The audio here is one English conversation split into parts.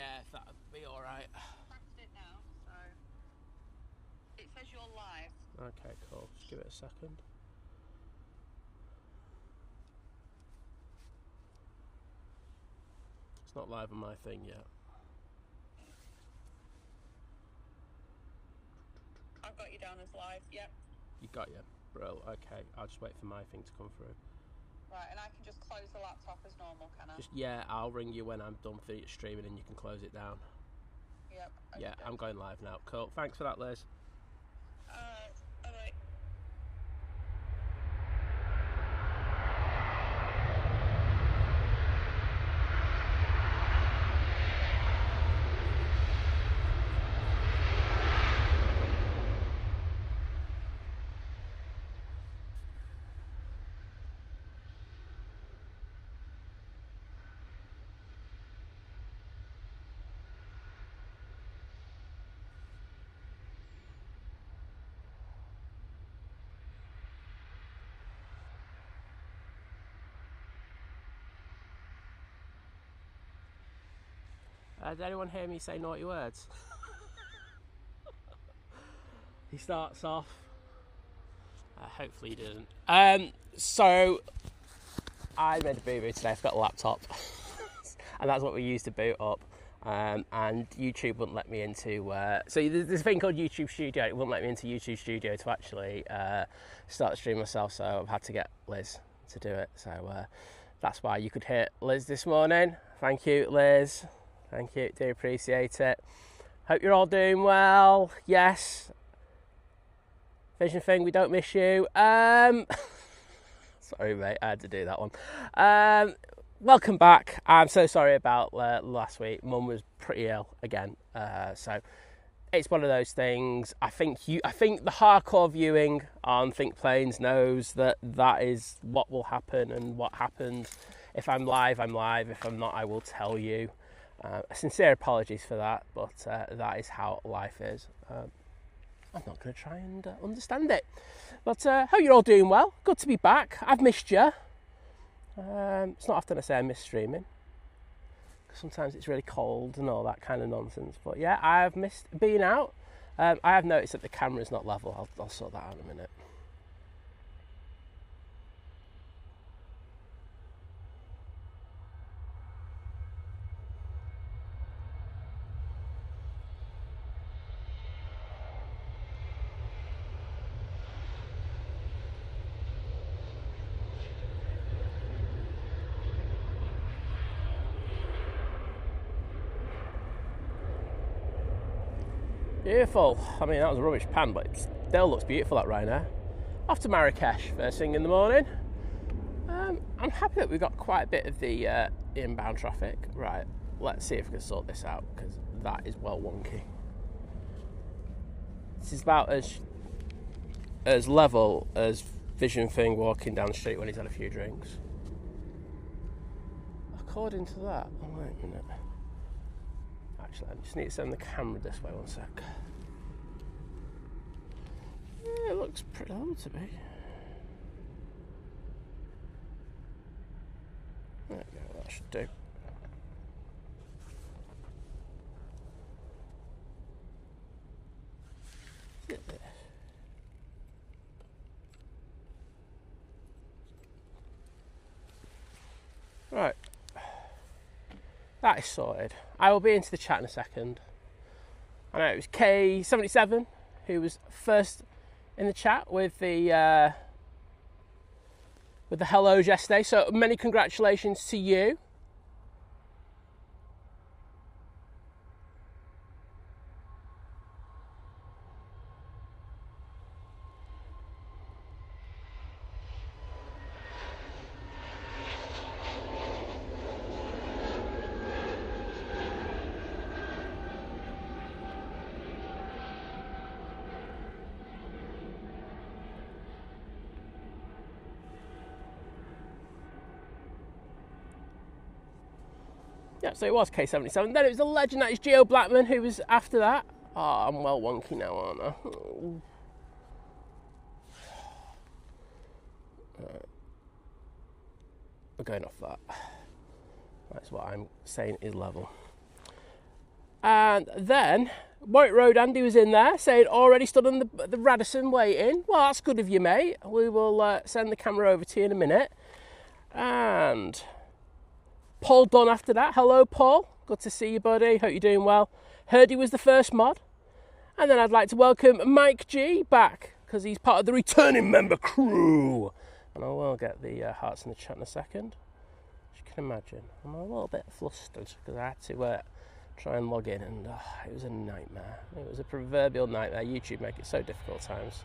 Yeah, if that'd be alright. Pressed it now, so it says you're live. Okay, cool. Just give it a second. It's not live on my thing yet. I've got you down as live, yep. You got you? Bro, okay. I'll just wait for my thing to come through. Right, and I can just close the laptop as normal, can I? Yeah, I'll ring you when I'm done streaming and you can close it down. Yep. Okay. Yeah, I'm going live now. Cool. Thanks for that, Liz. Alright. Did anyone hear me say naughty words? He starts off. Hopefully he didn't. So I made a boo-boo today. I forgot the laptop, and that's what we used to boot up. And YouTube wouldn't let me into. So there's a thing called YouTube Studio. It wouldn't let me into YouTube Studio to actually start streaming myself. So I've had to get Liz to do it. So that's why you could hear Liz this morning. Thank you, Liz. Thank you, do appreciate it. Hope you're all doing well. Yes. Vision thing, we don't miss you. Sorry, mate, I had to do that one. Welcome back. I'm so sorry about last week. Mum was pretty ill again, so it's one of those things. I think the hardcore viewing on Think Planes knows that is what will happen and what happens. If I'm live, I'm live. If I'm not, I will tell you. Sincere apologies for that, but that is how life is. I'm not going to try and understand it. But hope you're all doing well. Good to be back. I've missed you. It's not often I say I miss streaming. Sometimes it's really cold and all that kind of nonsense. But yeah, I've missed being out. I have noticed that the camera's not level. I'll sort that out in a minute. Beautiful. I mean, that was a rubbish pan, but it still looks beautiful at Ryanair. Off to Marrakesh first thing in the morning. I'm happy that we've got quite a bit of the inbound traffic. Right, let's see if we can sort this out, because that is well wonky. This is about as level as Vision Thing walking down the street when he's had a few drinks. According to that, oh wait a minute. Actually, I just need to send the camera this way, one sec. Yeah, it looks pretty low to me. There we go, that should do. Right. That is sorted. I will be into the chat in a second. I know it was K77 who was first in the chat with the hellos yesterday. So many congratulations to you. Yeah, so it was K77. Then it was the legend that is Geo Blackman who was after that. Oh, I'm well wonky now, aren't I? Right. We're going off that. That's what I'm saying is level. And then White Road Andy was in there saying, already stood on the Radisson waiting. Well, that's good of you, mate. We will send the camera over to you in a minute. And Paul Dunn after that. Hello, Paul. Good to see you, buddy. Hope you're doing well. Heard he was the first mod. And then I'd like to welcome Mike G back, because he's part of the returning member crew. And I will get the hearts in the chat in a second. As you can imagine, I'm a little bit flustered because I had to try and log in, and it was a nightmare. It was a proverbial nightmare. YouTube make it so difficult at times.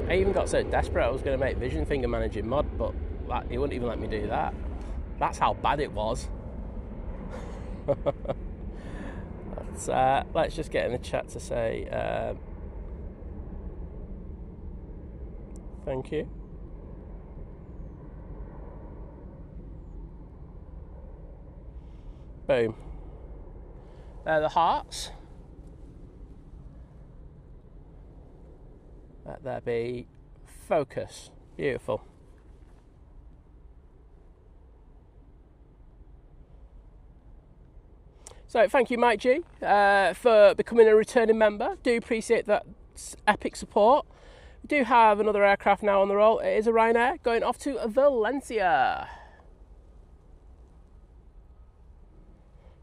I even got so desperate I was going to make Vision Finger Managing mod, but he wouldn't even let me do that. That's how bad it was. Let's just get in the chat to say thank you. Boom. There are the hearts. Let there be focus. Beautiful. So thank you, Mike G, for becoming a returning member. Do appreciate that epic support. We do have another aircraft now on the roll. It is a Ryanair going off to Valencia.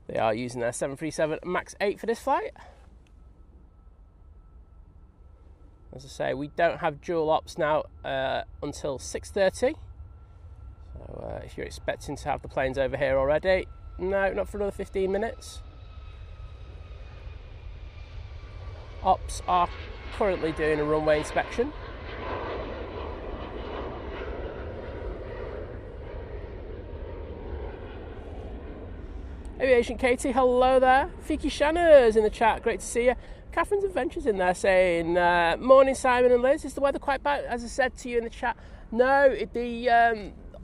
They are using their 737 MAX 8 for this flight. As I say, we don't have dual ops now until 6:30. So if you're expecting to have the planes over here already, no, not for another 15 minutes. Ops are currently doing a runway inspection. Aviation Katie, hello there. Fiki Shanna's in the chat, great to see you. Catherine's Adventures in there saying, morning Simon and Liz, is the weather quite bad? As I said to you in the chat, no,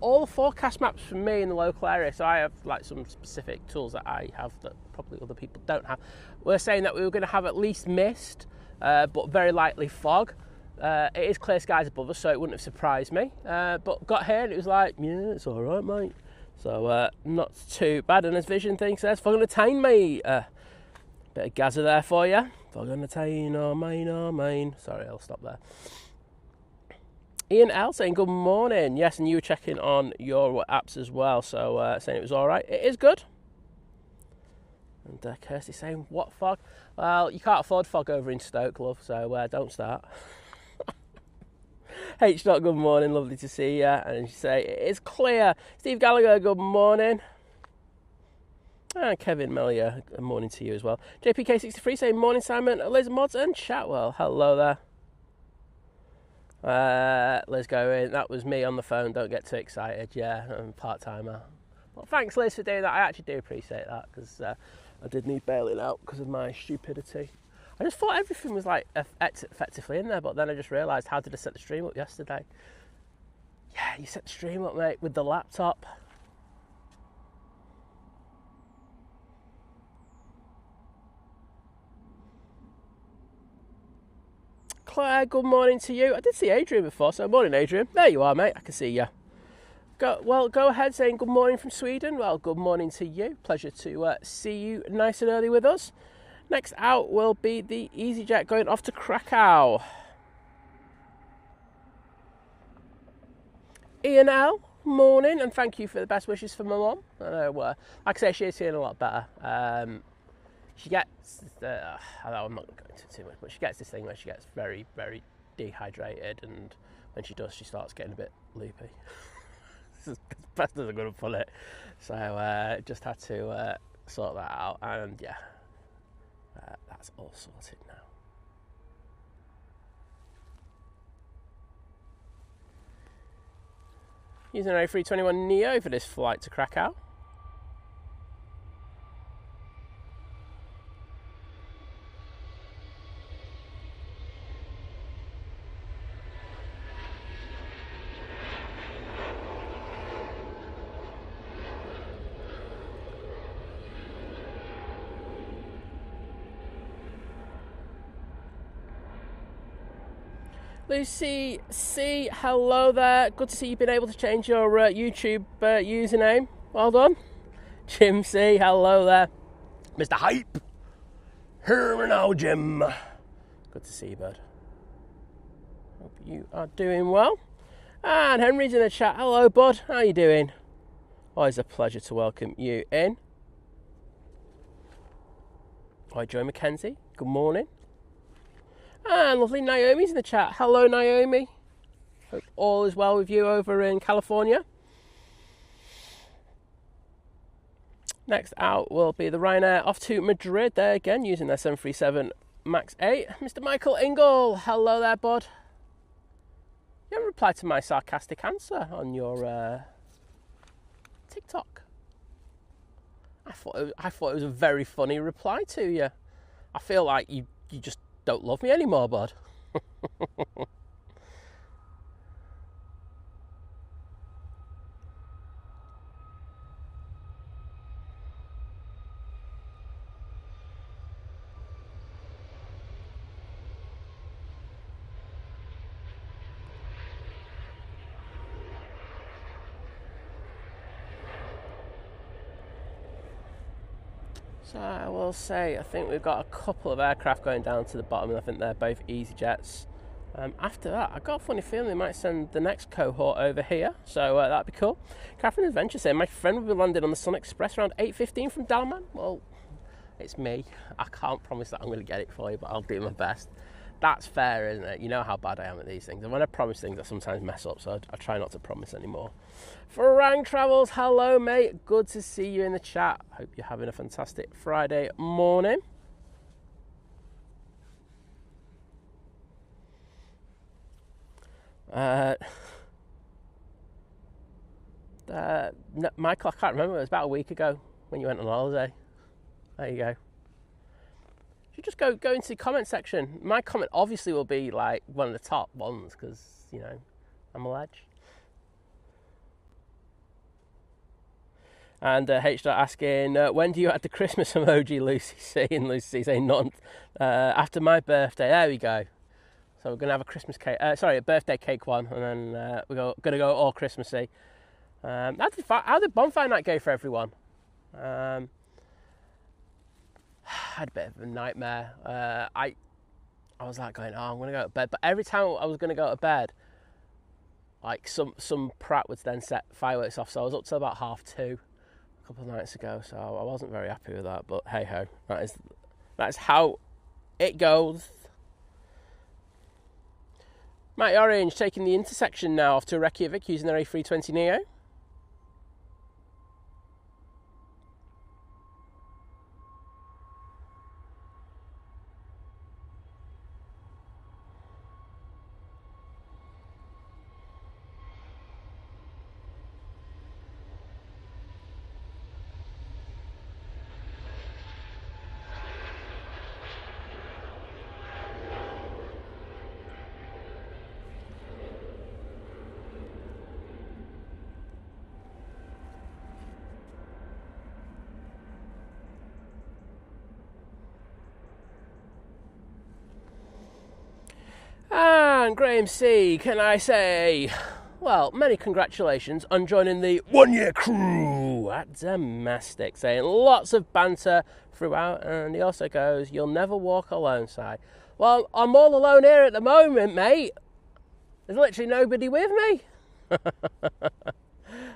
all the forecast maps from me in the local area, so I have like some specific tools that I have that probably other people don't have. We're saying that we were going to have at least mist, but very likely fog. It is clear skies above us, so it wouldn't have surprised me. But got here and it was like, yeah, it's all right, mate. So not too bad. And as Vision Thing says, fog on the time, mate. Bit of Gaza there for you. Fog on the time, oh mine. Sorry, I'll stop there. Ian L saying good morning. Yes, and you were checking on your apps as well, so saying it was all right. It is good. And Kirsty saying, what fog? Well, you can't afford fog over in Stoke, love, so don't start. H. Good morning, lovely to see you. And you say, it is clear. Steve Gallagher, good morning. And Kevin Mellier, good morning to you as well. JPK63 saying, morning Simon, Liz Mods and Chatwell. Hello there. Liz going, that was me on the phone, don't get too excited. Yeah, I'm part-timer. Well, thanks Liz for doing that. I actually do appreciate that, because I did need bailing out because of my stupidity. I just thought everything was like effectively in there, but then I just realised, how did I set the stream up yesterday? Yeah, you set the stream up, mate, with the laptop. Claire, good morning to you. I did see Adrian before, so morning Adrian. There you are, mate, I can see you. Go ahead saying good morning from Sweden. Well, good morning to you. Pleasure to see you nice and early with us. Next out will be the Easyjet going off to Krakow. Ian L, morning, and thank you for the best wishes for my mum. I know, like I say, she's feeling a lot better. She gets, I'm not going into too much, but she gets this thing where she gets very, very dehydrated, and when she does, she starts getting a bit loopy. As best as I'm going to put it. So just had to sort that out, and yeah. That's all sorted now. Using an A321 Neo for this flight to Krakow. Lucy C, hello there. Good to see you've been able to change your YouTube username. Well done. Jim C, hello there. Mr. Hype. Here we now, Jim. Good to see you, bud. Hope you are doing well. And Henry's in the chat. Hello, bud. How you doing? Always a pleasure to welcome you in. Hi, Joe McKenzie. Good morning. And lovely Naomi's in the chat. Hello, Naomi. Hope all is well with you over in California. Next out will be the Ryanair off to Madrid. There again, using their 737 MAX 8. Mr. Michael Ingle. Hello there, bud. You haven't replied to my sarcastic answer on your TikTok. I thought it was a very funny reply to you. I feel like you just don't love me anymore, bud. So I will say, I think we've got a couple of aircraft going down to the bottom, and I think they're both Easyjets. After that, I got a funny feeling they might send the next cohort over here, so that'd be cool. Catherine Adventure saying, my friend will be landing on the Sun Express around 8:15 from Dalaman. Well, it's me. I can't promise that I'm going to get it for you, but I'll do my best. That's fair, isn't it? You know how bad I am at these things. And when I promise things, I sometimes mess up, so I try not to promise anymore. Farang Travels, hello, mate. Good to see you in the chat. Hope you're having a fantastic Friday morning. Michael, I can't remember. It was about a week ago when you went on holiday. There you go. You just go into the comment section. My comment obviously will be like one of the top ones because, you know, I'm a ledge. And H. asking, when do you add the Christmas emoji, Lucy C? And Lucy C saying, none. After my birthday. There we go. So we're going to have a Christmas cake. A birthday cake one. And then we're going to go all Christmassy. How did bonfire night go for everyone? I had a bit of a nightmare. I was like going, I'm going to go to bed. But every time I was going to go to bed, like some prat would then set fireworks off. So I was up till about 2:30 a couple of nights ago. So I wasn't very happy with that. But hey ho, that is how it goes. Matty Orange taking the intersection now off to Reykjavik using their A320neo. And Graham C, can I say, well, many congratulations on joining the one-year crew at Domestic, saying lots of banter throughout, and he also goes, you'll never walk alone, Si. Well, I'm all alone here at the moment, mate. There's literally nobody with me.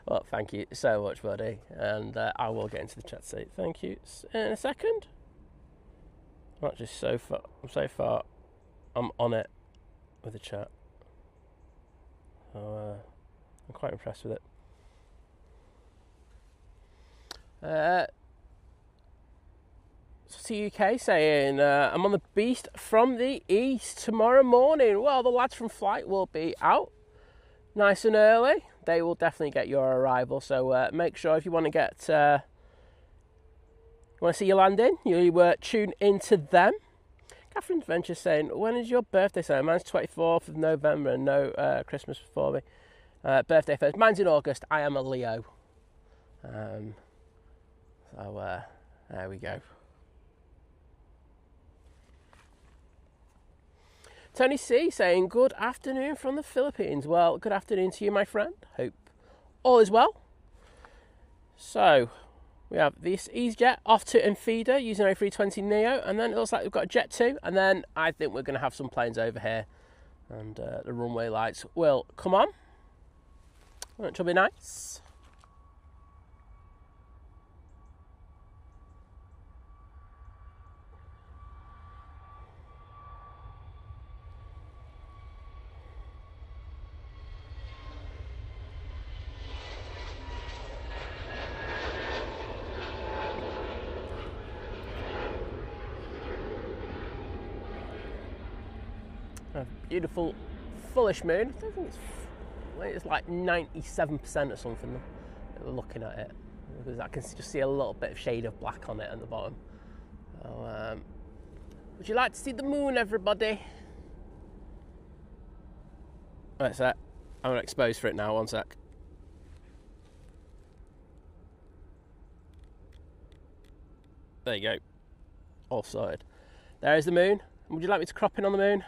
Well, thank you so much, buddy, and I will get into the chat seat. Thank you in a second. Not just so far, I'm on it with the chat. So, I'm quite impressed with it. UK saying, I'm on the beast from the east tomorrow morning. Well, the lads from flight will be out nice and early. They will definitely get your arrival. So make sure if you want to get, see your landing, you tune into them. Catherine's Venture saying, when is your birthday? So mine's 24th of November and no Christmas for me. Birthday first. Mine's in August. I am a Leo. So there we go. Tony C saying, good afternoon from the Philippines. Well, good afternoon to you, my friend. Hope all is well. So, we have this Easyjet off to Enfida using A320neo, and then it looks like we've got a Jet 2, and then I think we're going to have some planes over here, and the runway lights will come on, which will be nice. A beautiful fullish moon. I don't think it's like 97% or something that we're looking at it, because I can just see a little bit of shade of black on it at the bottom. So, would you like to see the moon, everybody? Right, sec. I'm gonna expose for it now. 1 sec. There you go. All sorted. There is the moon. Would you like me to crop in on the moon?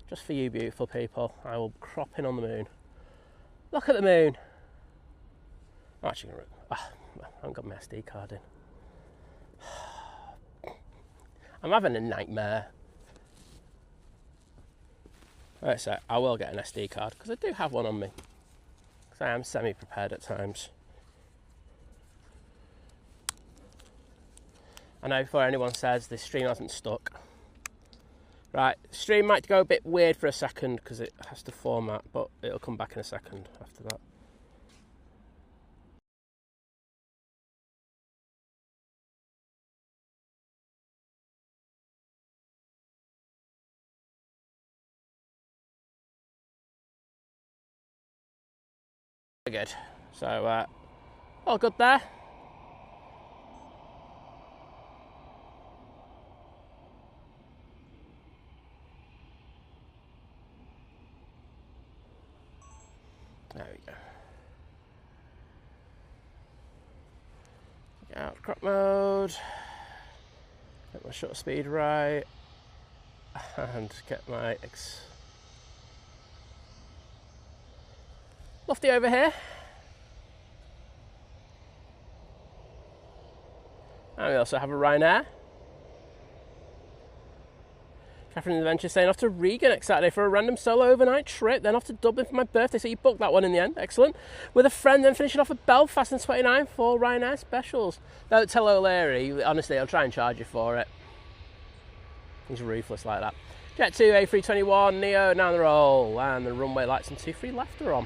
Just for you, beautiful people, I will crop in on the moon. Look at the moon. I'm actually going to... I haven't got my SD card in. I'm having a nightmare. Right, so I will get an SD card, because I do have one on me. Because I am semi-prepared at times. I know before anyone says this stream hasn't stuck. Right, stream might go a bit weird for a second because it has to format, but it'll come back in a second after that. Good. So, all good there. There we go. Get out of crop mode. Get my shutter speed right. And get my lofty over here. And we also have a Ryanair. Catherine's Adventure saying off to Regan next Saturday for a random solo overnight trip, then off to Dublin for my birthday. So you booked that one in the end, excellent. With a friend, then finishing off at Belfast in 29 for Ryanair specials. Don't tell O'Leary, honestly, I'll try and charge you for it. He's ruthless like that. Jet 2, A321, Neo, now on the roll, and the runway lights and 2-3 left are on.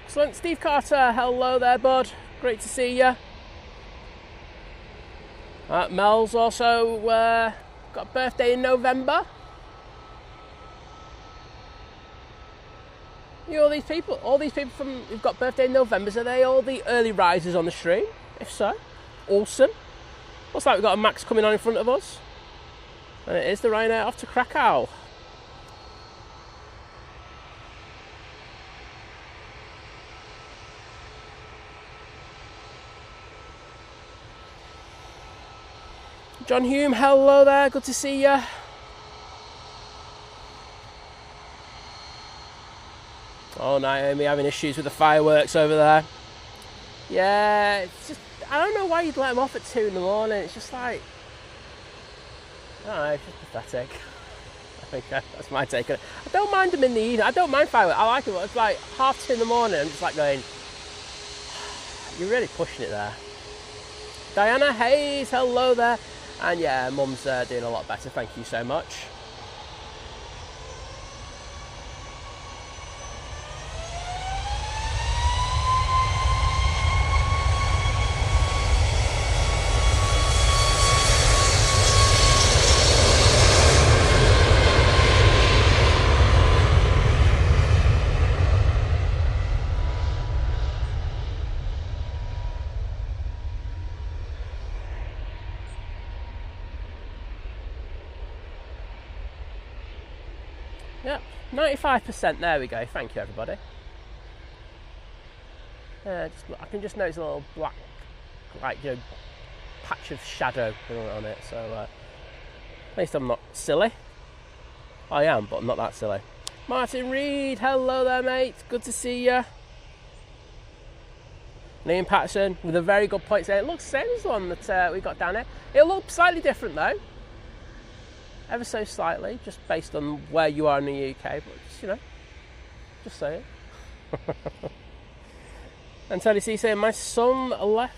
Excellent. Steve Carter, hello there, bud. Great to see you. Mel's also got a birthday in November. All these people from who've got birthday in November, are they all the early risers on the stream? If so, awesome. Looks like we've got a Max coming on in front of us. And it is the Ryanair off to Krakow. John Hume, hello there, good to see you. Oh, Naomi having issues with the fireworks over there. Yeah, it's just, I don't know why you'd let them off at 2 in the morning. It's just like, I don't know, it's just pathetic. I think that's my take on it. I don't mind them in the evening. I don't mind fireworks. I like it, but it's like 2:30 in the morning. I'm just like going, you're really pushing it there. Diana Hayes, hello there. And yeah, Mum's doing a lot better, thank you so much. Yep, 95%. There we go. Thank you, everybody. I can just notice a little black, like, patch of shadow on it. So at least I'm not silly. I am, but I'm not that silly. Martin Reed, hello there, mate. Good to see you. Liam Patterson with a very good point saying it looks the same as the one that we got down here. It'll look slightly different though. Ever so slightly, just based on where you are in the UK, but just, just saying. And Tony C saying, my son left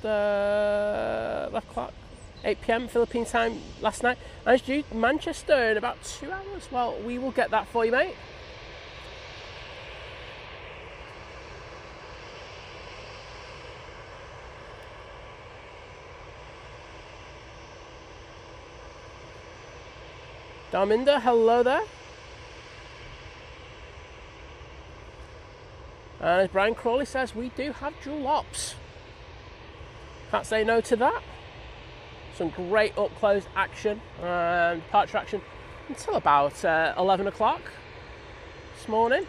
Clark 8 PM Philippine time last night and it's due to Manchester in about 2 hours. Well, we will get that for you, mate. Darminda, hello there. And as Brian Crawley says, we do have dual ops. Can't say no to that. Some great up-close action and departure action until about 11 o'clock this morning.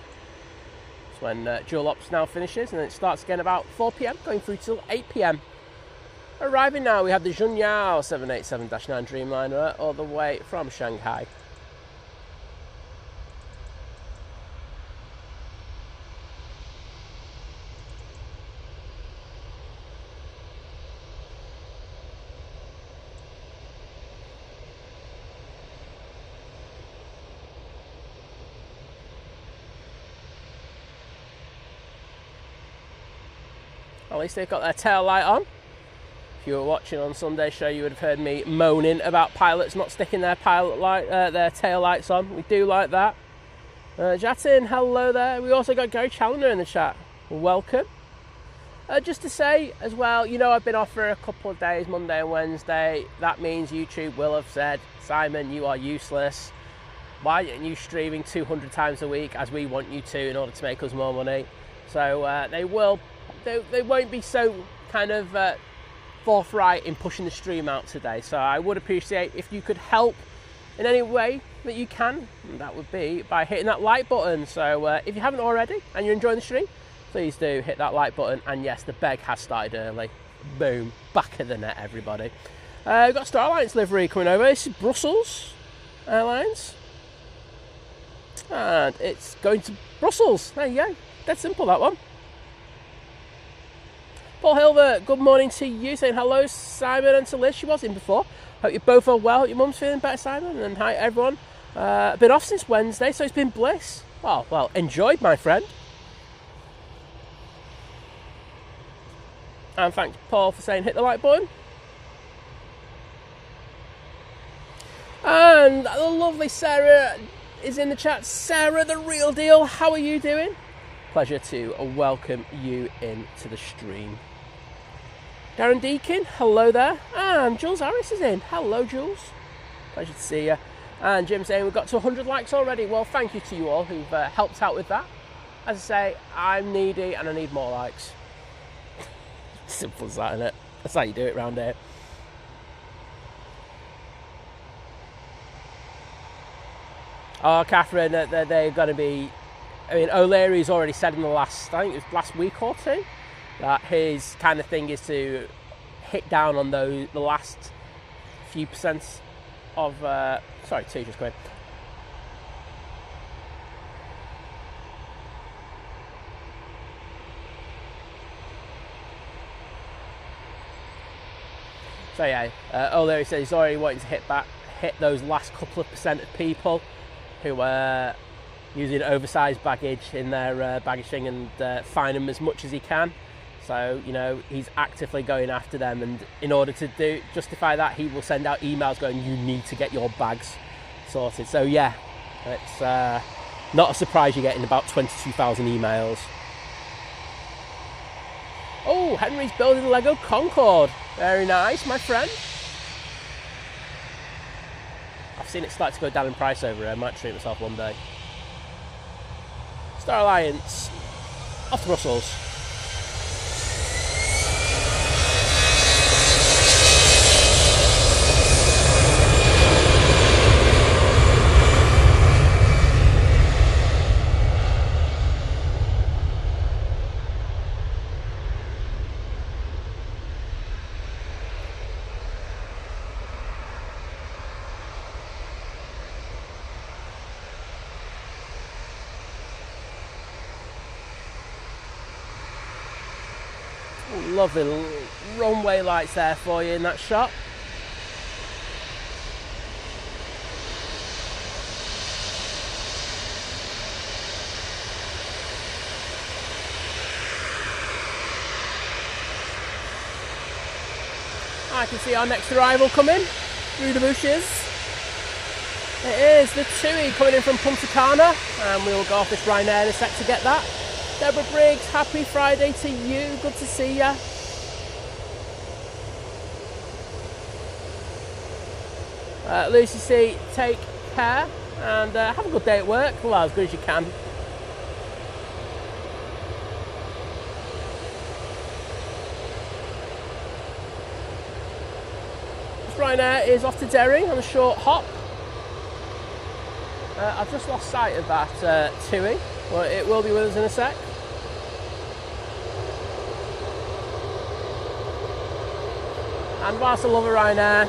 That's when dual ops now finishes, and then it starts again about 4 PM, going through till 8 PM. Arriving now, we have the Junyao 787-9 Dreamliner all the way from Shanghai. At least they've got their tail light on. If you were watching on Sunday's show, you would have heard me moaning about pilots not sticking their their tail lights on. We do like that. Jatin, hello there. We also got Gary Challoner in the chat. Welcome. Just to say as well, I've been off for a couple of days, Monday and Wednesday. That means YouTube will have said, Simon, you are useless. Why aren't you streaming 200 times a week as we want you to in order to make us more money? So they won't be so kind of forthright in pushing the stream out today. So I would appreciate if you could help in any way that you can. And that would be by hitting that like button. So if you haven't already and you're enjoying the stream, please do hit that like button. And yes, the beg has started early. Boom, back of the net, everybody. We've got Star Alliance livery coming over. This is Brussels Airlines. And it's going to Brussels. There you go. Dead simple, that one. Paul Hilver, good morning to you, saying hello, Simon, and to Liz. She was in before. Hope you both are well. Hope your mum's feeling better, Simon. And hi, everyone. Been off since Wednesday, so it's been bliss. Well, enjoyed, my friend. And thanks, Paul, for saying hit the like button. And the lovely Sarah is in the chat. Sarah, the real deal. How are you doing? Pleasure to welcome you into the stream. Darren Deakin, hello there. And Jules Harris is in. Hello, Jules. Pleasure to see you. And Jim saying we've got to 100 likes already. Well, thank you to you all who've helped out with that. As I say, I'm needy and I need more likes. Simple as that, isn't it? That's how you do it around here. Oh, Catherine, they're going to be... I mean, O'Leary's already said in the last week or two, that his kind of thing is to hit down on the last few percent of... sorry, two just going. So yeah, O'Leary says he's already wanting to hit those last couple of percent of people who are using oversized baggage in their baggage thing and fine them as much as he can. So, he's actively going after them, and in order to justify that, he will send out emails going, you need to get your bags sorted. So yeah, it's not a surprise you're getting about 22,000 emails. Oh, Henry's building the Lego Concorde. Very nice, my friend. I've seen it start to go down in price over here. I might treat myself one day. Star Alliance, off to Brussels. Lovely runway lights there for you in that shot. I can see our next arrival coming through the bushes. It is the TUI coming in from Punta Cana, and we'll go off this Ryanair in a sec to get that. Deborah Briggs, happy Friday to you, good to see ya. Lucy C, take care and have a good day at work, well, as good as you can. This Ryanair is off to Derry on a short hop. I've just lost sight of that TUI, but it will be with us in a sec. And whilst I love a Ryanair,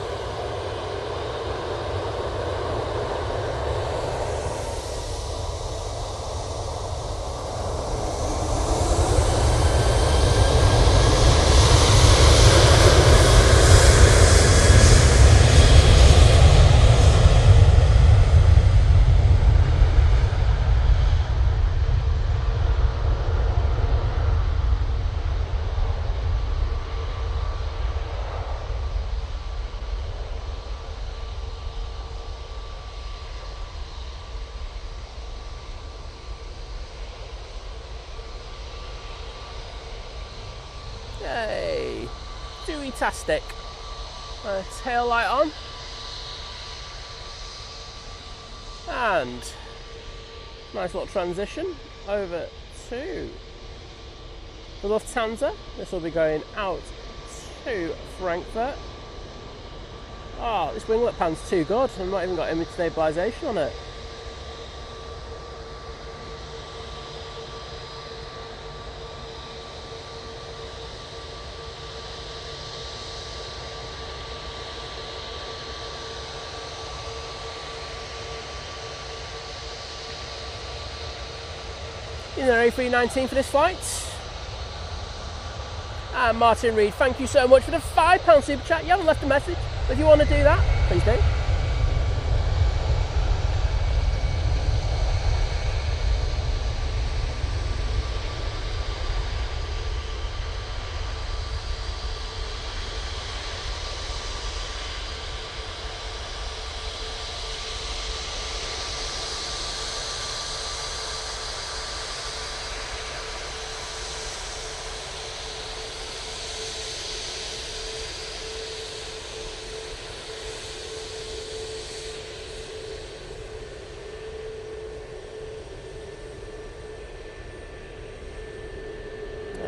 yay, TUI-tastic. Tail light on. And nice little transition over to the Lufthansa. This will be going out to Frankfurt. Oh, this winglet pan's too good. I've not even got image stabilisation on it. In there, A319 for this flight. And Martin Reed, thank you so much for the £5 super chat. You haven't left a message, but if you want to do that, please do.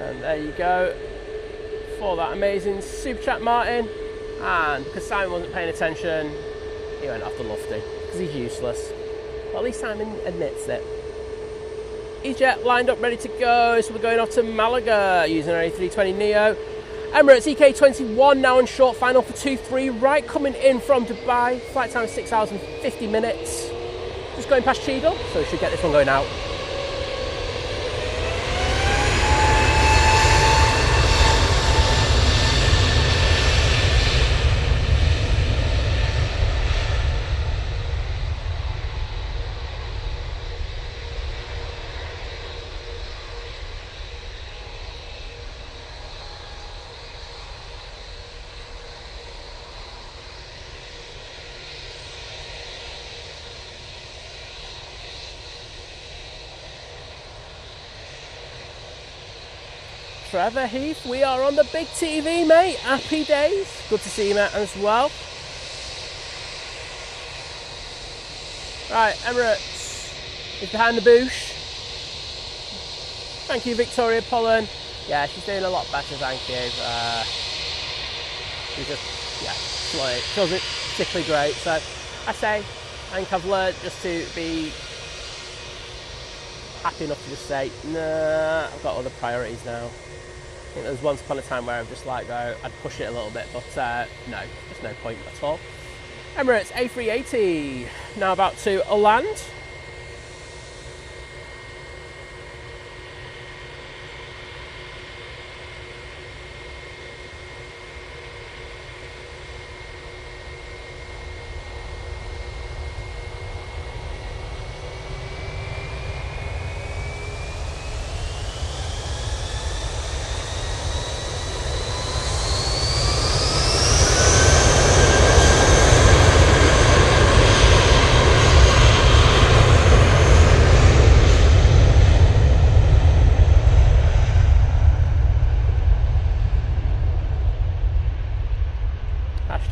And there you go for that amazing super chat, Martin. And because Simon wasn't paying attention, he went off the lofty because he's useless. Well, at least Simon admits it. Easyjet lined up, ready to go. So we're going off to Malaga using our A320neo. Emirates EK21 now on short final for 2-3. Right coming in from Dubai. Flight time is 6 hours and 50 minutes. Just going past Cheadle, so we should get this one going out. Trevor Heath, we are on the big TV, mate. Happy days. Good to see you, mate, as well. Right, Emirates is behind the bush. Thank you, Victoria Pollen. Yeah, she's doing a lot better, thank you. She's just, yeah, slow. She wasn't particularly great. So I say, I think I've learned just to be happy enough to just say, nah, I've got other priorities now. I think there was once upon a time where I've just like, I'd push it a little bit, but no, there's no point at all. Emirates A380, now about to land.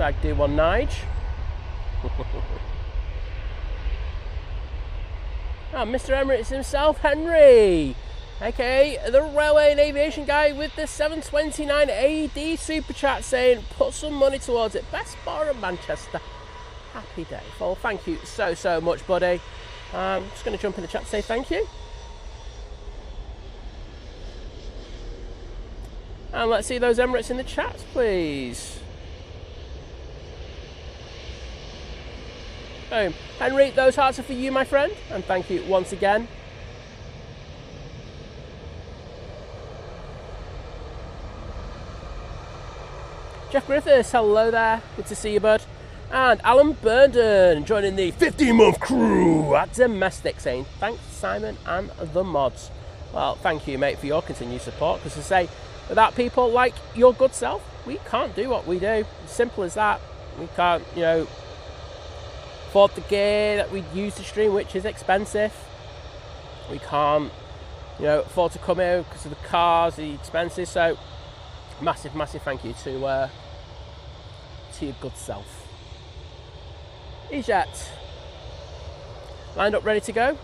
Hashtag do one Nige. And Mr. Emirates himself, Henry, aka the Railway and Aviation Guy with the 729 AD Super Chat saying, put some money towards it. Best bar in Manchester. Happy day. Well, thank you so much, buddy. I'm just going to jump in the chat to say thank you. And let's see those Emirates in the chat, please. Boom. Henry, those hearts are for you, my friend. And thank you once again. Jeff Griffiths, hello there. Good to see you, bud. And Alan Burden joining the 15-month crew at Domestic, saying thanks, Simon and the mods. Well, thank you, mate, for your continued support. Because to say, without people like your good self, we can't do what we do. Simple as that. We can't, you know, afford the gear that we use to stream, which is expensive. We can't, you know, afford to come here because of the cars, the expenses. So, massive thank you to your good self. Easyjet lined up, ready to go.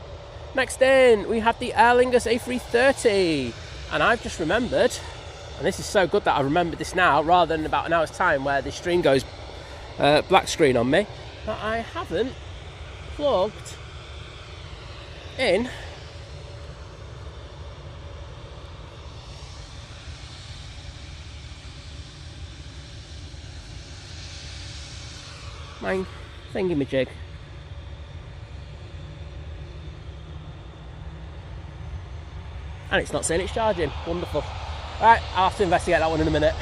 Next in, we have the Aer Lingus A330, and I've just remembered, and this is so good that I remembered this now rather than about an hour's time where the stream goes black screen on me, that I haven't plugged in my thingamajig. And it's not saying it's charging. Wonderful. Alright, I'll have to investigate that one in a minute.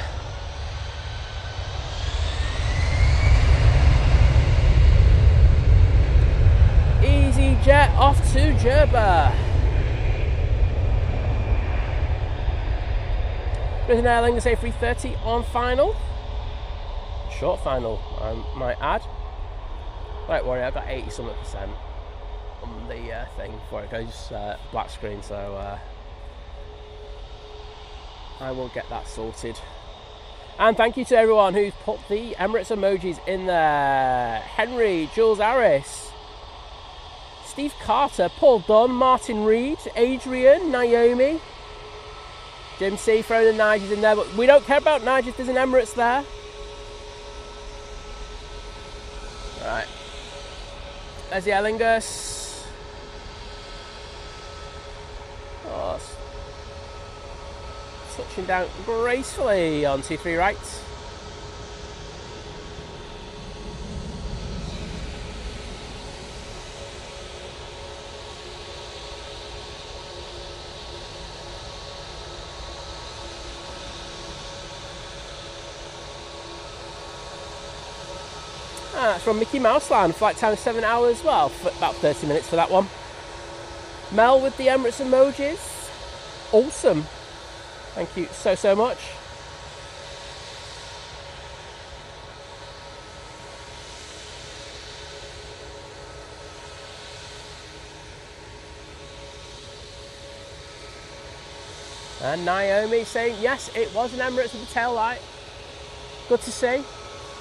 Easyjet off to Jerba. With an Aer Lingus A330 on final. Short final, I might add. Don't worry, I've got 80% on the thing before it goes black screen, so I will get that sorted. And thank you to everyone who's put the Emirates emojis in there. Henry, Jules Harris, Steve Carter, Paul Dunn, Martin Reed, Adrian, Naomi, Jim C throwing the Nigers in there, but we don't care about Nigers, there's an Emirates there. Right, there's the Aer Lingus. Oh, touching down gracefully on 2-3 right. That's from Mickey Mouse Land. Flight time 7 hours. Well, about 30 minutes for that one. Mel with the Emirates emojis. Awesome. Thank you so much. And Naomi saying, yes, it was an Emirates with the tail light. Good to see. You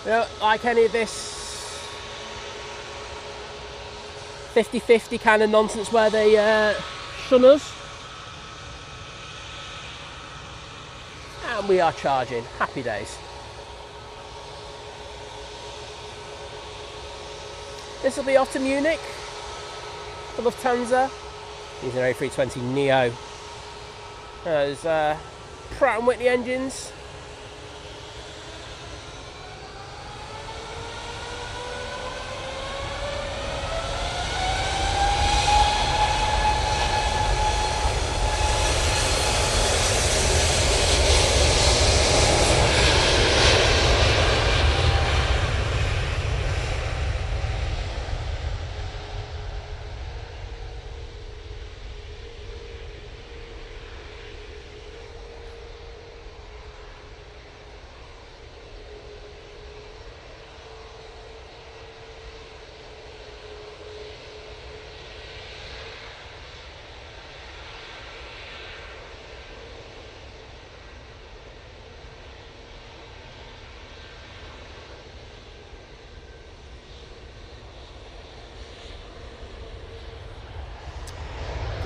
know, like any of this 50-50 kind of nonsense where they shun us. And we are charging. Happy days. This will be off to Munich for Lufthansa. These are A320 Neo. There's Pratt & Whitney engines.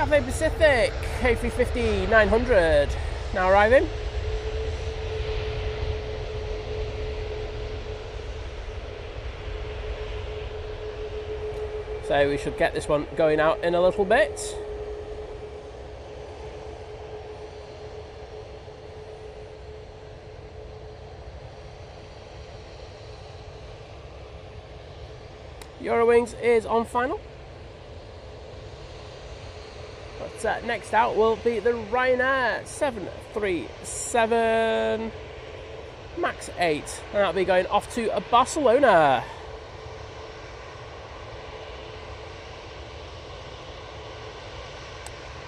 Cathay Pacific A350-900 now arriving. So we should get this one going out in a little bit. Eurowings is on final. But next out will be the Ryanair 737 MAX 8, and that'll be going off to Barcelona.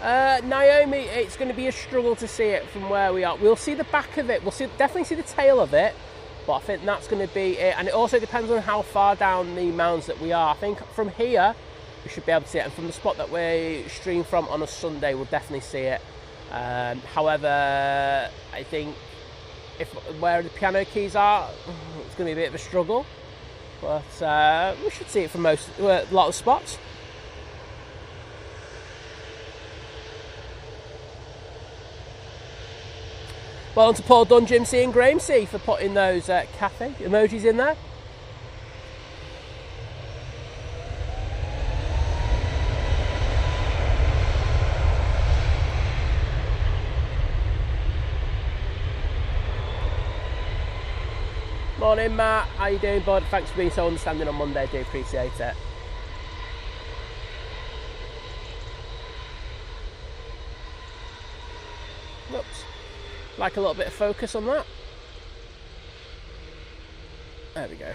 Naomi, it's going to be a struggle to see it from where we are. We'll see the back of it. We'll definitely see the tail of it, but I think that's going to be it. And it also depends on how far down the mounds that we are. I think from here we should be able to see it, and from the spot that we stream from on a Sunday, we'll definitely see it. However, I think where the piano keys are, it's going to be a bit of a struggle. But we should see it from a lot of spots. Well done to Paul Dunn, Jim C and Graham C for putting those Cathay emojis in there. Morning Matt, how you doing bud? Thanks for being so understanding on Monday, I do appreciate it. Oops. Like a little bit of focus on that. There we go.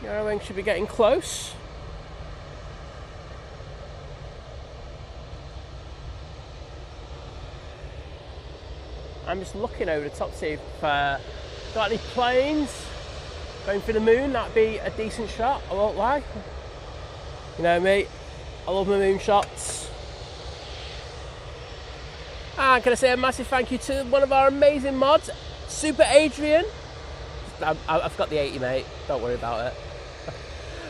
Eurowings should be getting close. I'm just looking over the top to see if got any planes going for the moon. That'd be a decent shot, I won't lie. You know me, I love my moon shots. And can I say a massive thank you to one of our amazing mods, Super Adrian. I've got the 80 mate, don't worry about it.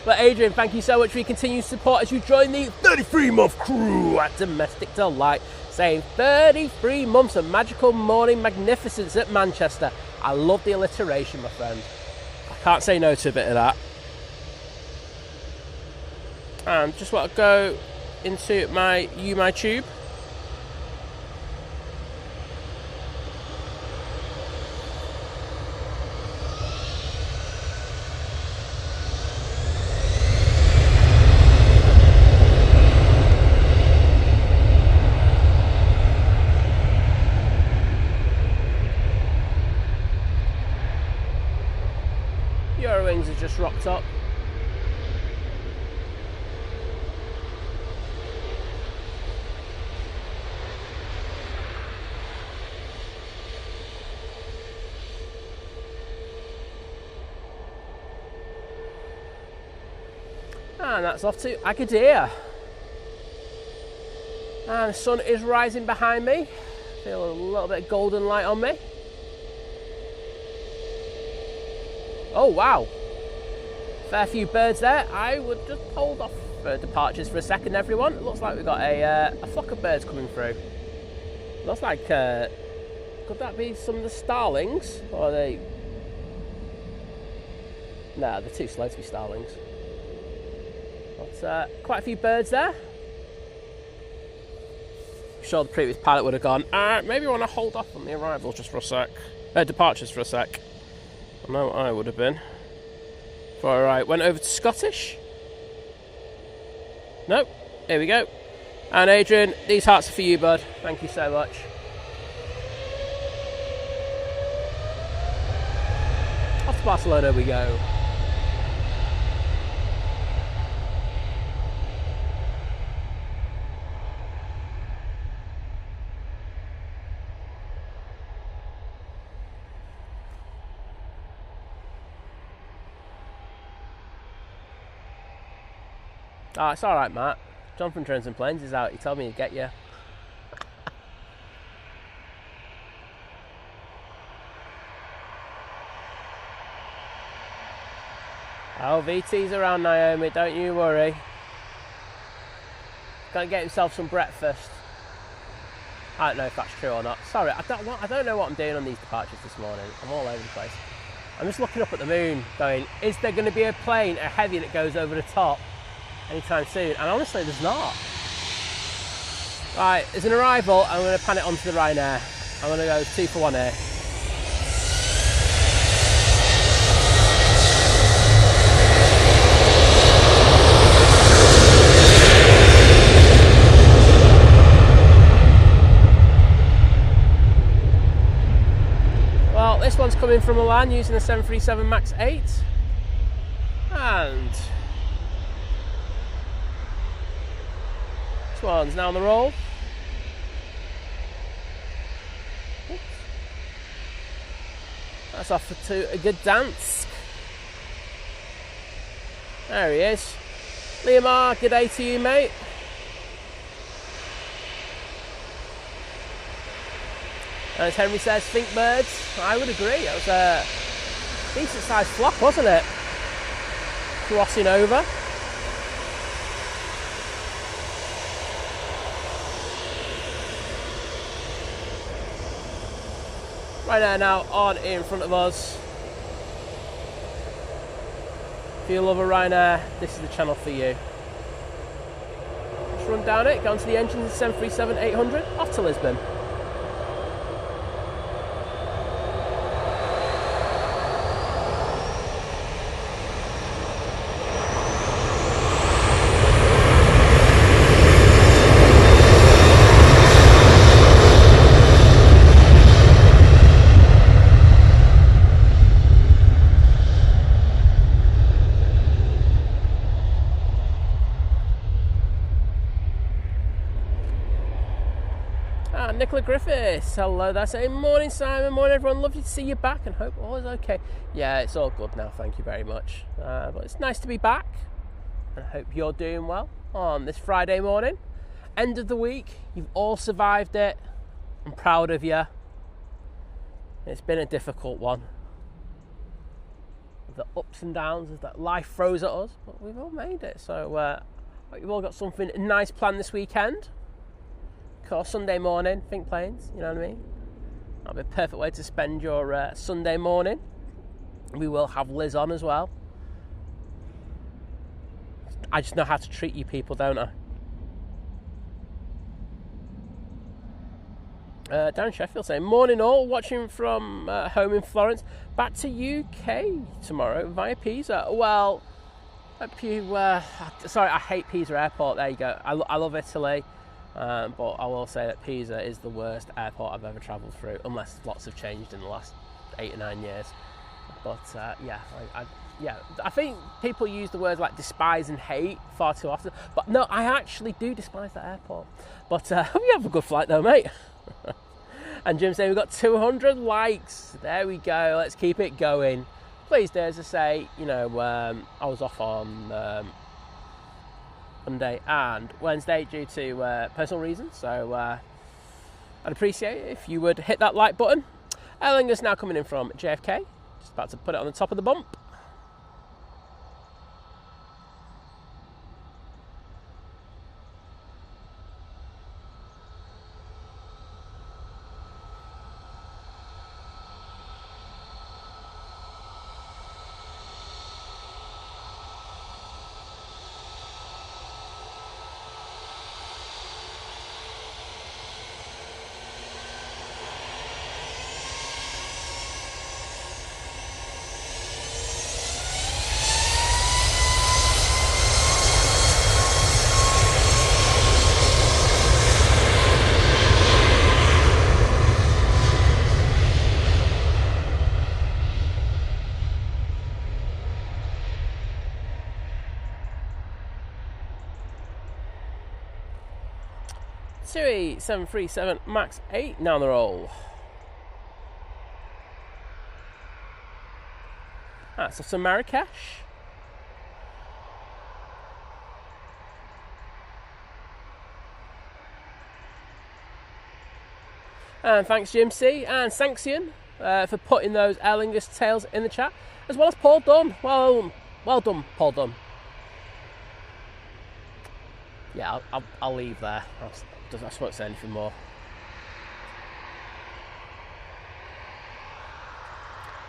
But Adrian, thank you so much for your continued support as you join the 33-month crew at Domestic Delight, saying 33 months of magical morning magnificence at Manchester. I love the alliteration, my friend. I can't say no to a bit of that. And just want to go into my tube. Eurowings have just rocked up. And that's off to Agadir. And the sun is rising behind me. Feel a little bit of golden light on me. Oh wow, fair few birds there. I would just hold off for departures for a second, everyone. It looks like we've got a flock of birds coming through. Looks like, could that be some of the starlings? Or are they... Nah, they're too slow to be starlings. But quite a few birds there. I'm sure the previous pilot would have gone, maybe I want to hold off on the arrivals just for a sec. Departures for a sec. I know I would have been. Before I went over to Scottish. Nope, here we go. And Adrian, these hearts are for you, bud. Thank you so much. Off to Barcelona we go. Oh, it's all right, Matt. John from Trains and Planes is out. He told me he'd get you. Oh, VT's around, Naomi. Don't you worry. Gonna get himself some breakfast. I don't know if that's true or not. Sorry, I don't know what I'm doing on these departures this morning. I'm all over the place. I'm just looking up at the moon going, is there going to be a plane, a heavy that goes over the top anytime soon? And honestly, there's not. Right, there's an arrival. I'm going to pan it onto the Ryanair. I'm going to go 2 for 1 here. Well, this one's coming from Milan using the 737 MAX 8. And this one's now on the roll. Oops. That's off to a good dance. There he is. Liamar, good day to you, mate. As Henry says, think birds. I would agree. It was a decent sized flop, wasn't it? Crossing over. Ryanair now on in front of us. If you love a Ryanair, this is the channel for you. Let's run down it, go onto the engines, 737-800, off to Lisbon. Nicola Griffiths, hello there, saying morning Simon, morning everyone, lovely to see you back and hope all is okay. Yeah, it's all good now, thank you very much. But it's nice to be back and hope you're doing well on this Friday morning. End of the week, you've all survived it. I'm proud of you. It's been a difficult one. The ups and downs that life throws at us, but we've all made it. So you've all got something nice planned this weekend. Or Sunday morning, think planes, you know what I mean? That'll be a perfect way to spend your Sunday morning. We will have Liz on as well. I just know how to treat you people, don't I? Darren Sheffield saying, morning all, watching from home in Florence. Back to UK tomorrow via Pisa. Well, sorry, I hate Pisa Airport, there you go. I love Italy. But I will say that Pisa is the worst airport I've ever travelled through, unless lots have changed in the last 8 or 9 years. But I think people use the words like despise and hate far too often. But no, I actually do despise that airport. But hope you have a good flight though, mate. And Jim saying we've got 200 likes. There we go. Let's keep it going. Please do, as I say, you know, I was off on Monday and Wednesday due to personal reasons, so I'd appreciate it if you would hit that like button. Erlinger's now coming in from JFK, just about to put it on the top of the bump. TUI 737 MAX 8 now on the roll. That's off to Marrakesh. And thanks Jim C and Sanxion for putting those Aer Lingus tails in the chat, as well as Paul Dunn. Well done, Paul Dunn. Yeah, I'll leave there. I won't say anything more.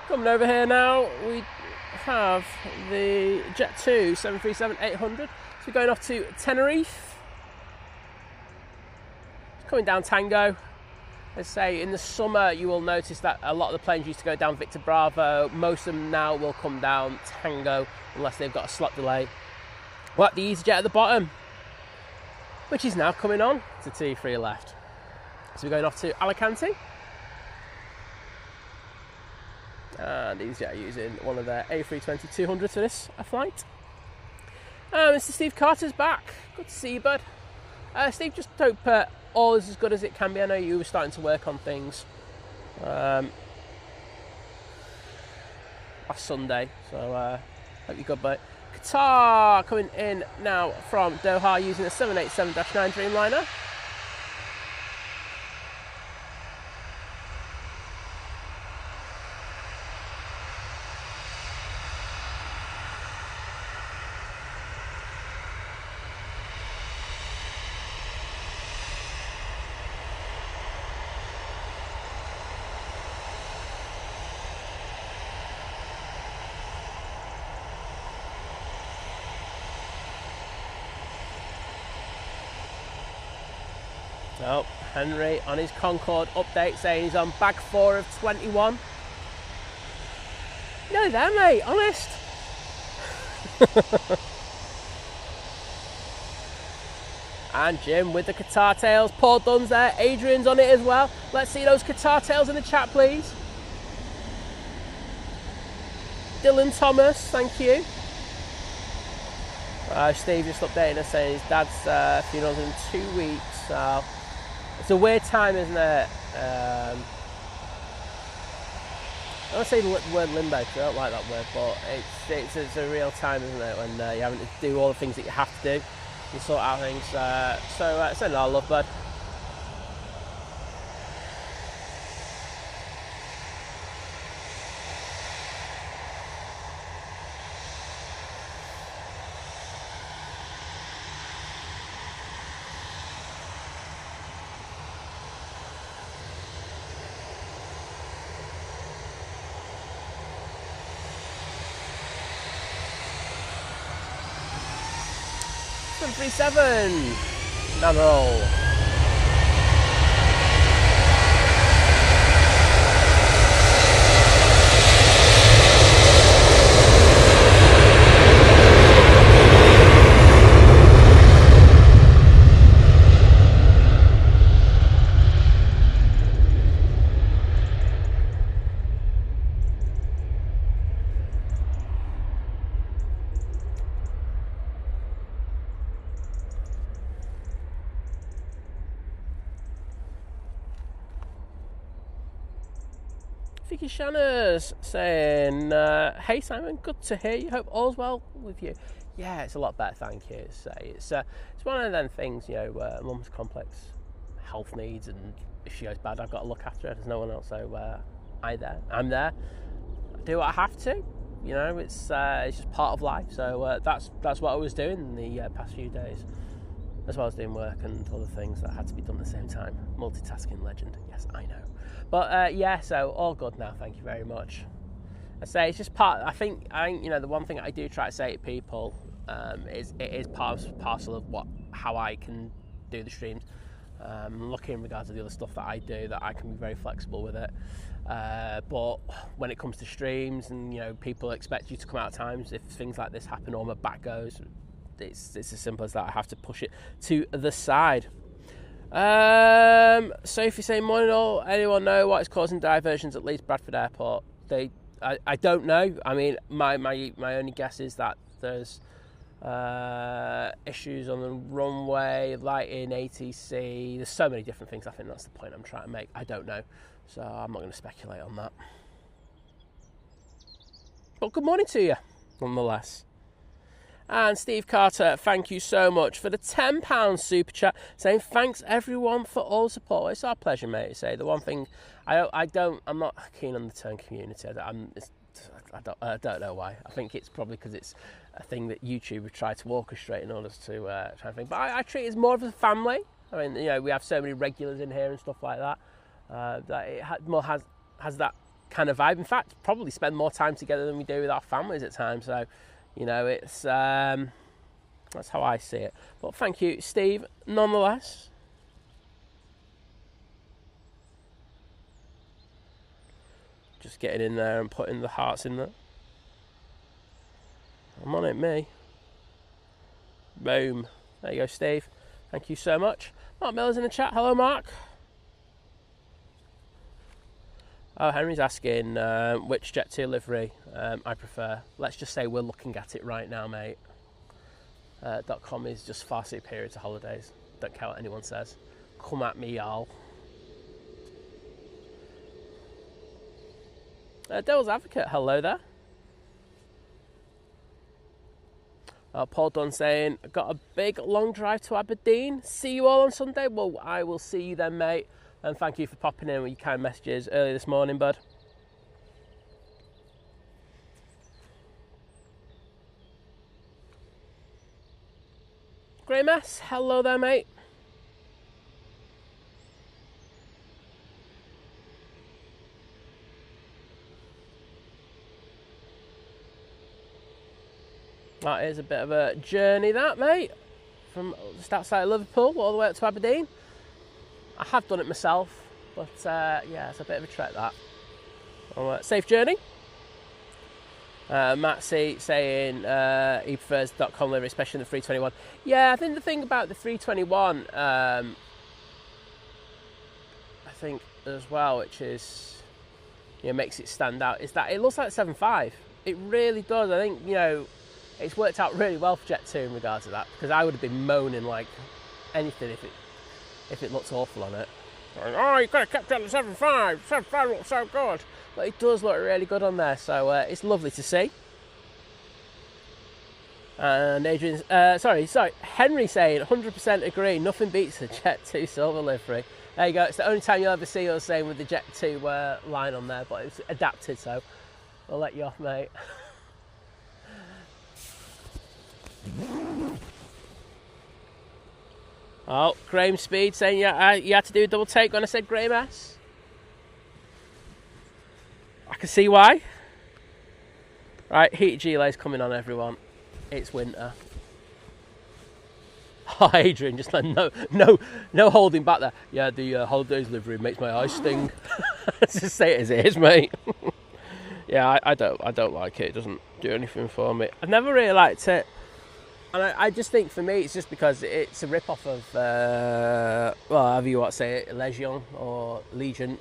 Coming over here now, we have the Jet 2 737-800. So we're going off to Tenerife. It's coming down Tango. Let's say in the summer you will notice that a lot of the planes used to go down Victor Bravo. Most of them now will come down Tango unless they've got a slot delay. We're at the Easyjet at the bottom, which is now coming on to T3 left. So we're going off to Alicante. And Easyjet are using one of their A320-200s for this flight. Mr. Steve Carter's back. Good to see you, bud. Steve, just hope all is as good as it can be. I know you were starting to work on things last Sunday, so hope you're good, mate. Qatar coming in now from Doha using a 787-9 Dreamliner. Oh, Henry on his Concorde update saying he's on bag 4 of 21. No there, mate, honest. And Jim with the Qatar tails. Paul Dunn's there, Adrian's on it as well. Let's see those Qatar tails in the chat, please. Dylan Thomas, thank you. Steve just updating us saying his dad's funeral's in 2 weeks, so it's a weird time, isn't it? I don't say the word limbo because I don't like that word, but it's a real time, isn't it, when you're having to do all the things that you have to do, you sort out things. So send our love, bud. Seven, now roll. Vicky Shanners saying, hey Simon, good to hear you. Hope all's well with you. Yeah, it's a lot better, thank you. It's one of them things, you know, mum's complex health needs, and if she goes bad, I've got to look after her. There's no one else, so I'm there. I do what I have to. You know, it's just part of life. So that's what I was doing in the past few days, as well as doing work and other things that had to be done at the same time. Multitasking legend, yes, I know. But yeah, so all good now. Thank you very much. I say it's just part. I think you know, the one thing I do try to say to people is it is parcel of how I can do the streams. Looking in regards to the other stuff that I do, that I can be very flexible with it. But when it comes to streams, and you know, people expect you to come out at times, if things like this happen or my back goes, it's as simple as that. I have to push it to the side. Sophie saying, morning all, anyone know what is causing diversions at Leeds Bradford Airport? I don't know. I mean, my only guess is that there's issues on the runway, lighting, ATC. There's so many different things. I think that's the point I'm trying to make. I don't know, so I'm not going to speculate on that. But good morning to you, nonetheless. And Steve Carter, thank you so much for the £10 super chat, saying thanks everyone for all support. It's our pleasure, mate. To say the one thing I'm not keen on the turn community. I don't know why. I think it's probably because it's a thing that YouTube would try to orchestrate in order to try and think. But I treat it as more of a family. I mean, we have so many regulars in here and stuff like that. That it has that kind of vibe. In fact, probably spend more time together than we do with our families at times. So, it's that's how I see it. But thank you, Steve, nonetheless. Just getting in there and putting the hearts in there. I'm on it, me. Boom. There you go, Steve. Thank you so much. Mark Miller's in the chat. Hello, Mark. Oh, Henry's asking which Jet2 livery I prefer. Let's just say we're looking at it right now, mate. .com is just far superior to holidays. Don't care what anyone says. Come at me, y'all. Devil's Advocate, hello there. Paul Dunn saying, got a big long drive to Aberdeen. See you all on Sunday. Well, I will see you then, mate. And thank you for popping in with your kind messages early this morning, bud. Grey Mess, hello there, mate. That is a bit of a journey, that, mate. From just outside of Liverpool all the way up to Aberdeen. I have done it myself, but yeah, it's a bit of a trek, that. Well, safe journey. Matt C saying he prefers .com livery, especially in the 321. Yeah, I think the thing about the 321, I think as well, which is, makes it stand out, is that it looks like a 7.5. It really does. I think, it's worked out really well for Jet2 in regards to that, because I would have been moaning like anything if it looked awful on it. Like, oh, you could have kept it on the 7.5. 7.5 looks so good. But it does look really good on there, so it's lovely to see. And Adrian's, Henry saying, 100% agree, nothing beats the Jet2 silver livery. There you go, it's the only time you'll ever see us saying with the Jet2 line on there, but it's adapted, so I'll let you off, mate. Oh, Graham Speed saying you had to do a double take when I said Graham S. I can see why. Right, heat gilet's coming on, everyone. It's winter. Oh, Adrian, just like no holding back there. Yeah, the holidays livery makes my eyes sting. Let's just say it as it is, mate. Yeah, I don't like it. It doesn't do anything for me. I've never really liked it. And I just think for me it's just because it's a rip-off of, however you want to say it, Legion or Legion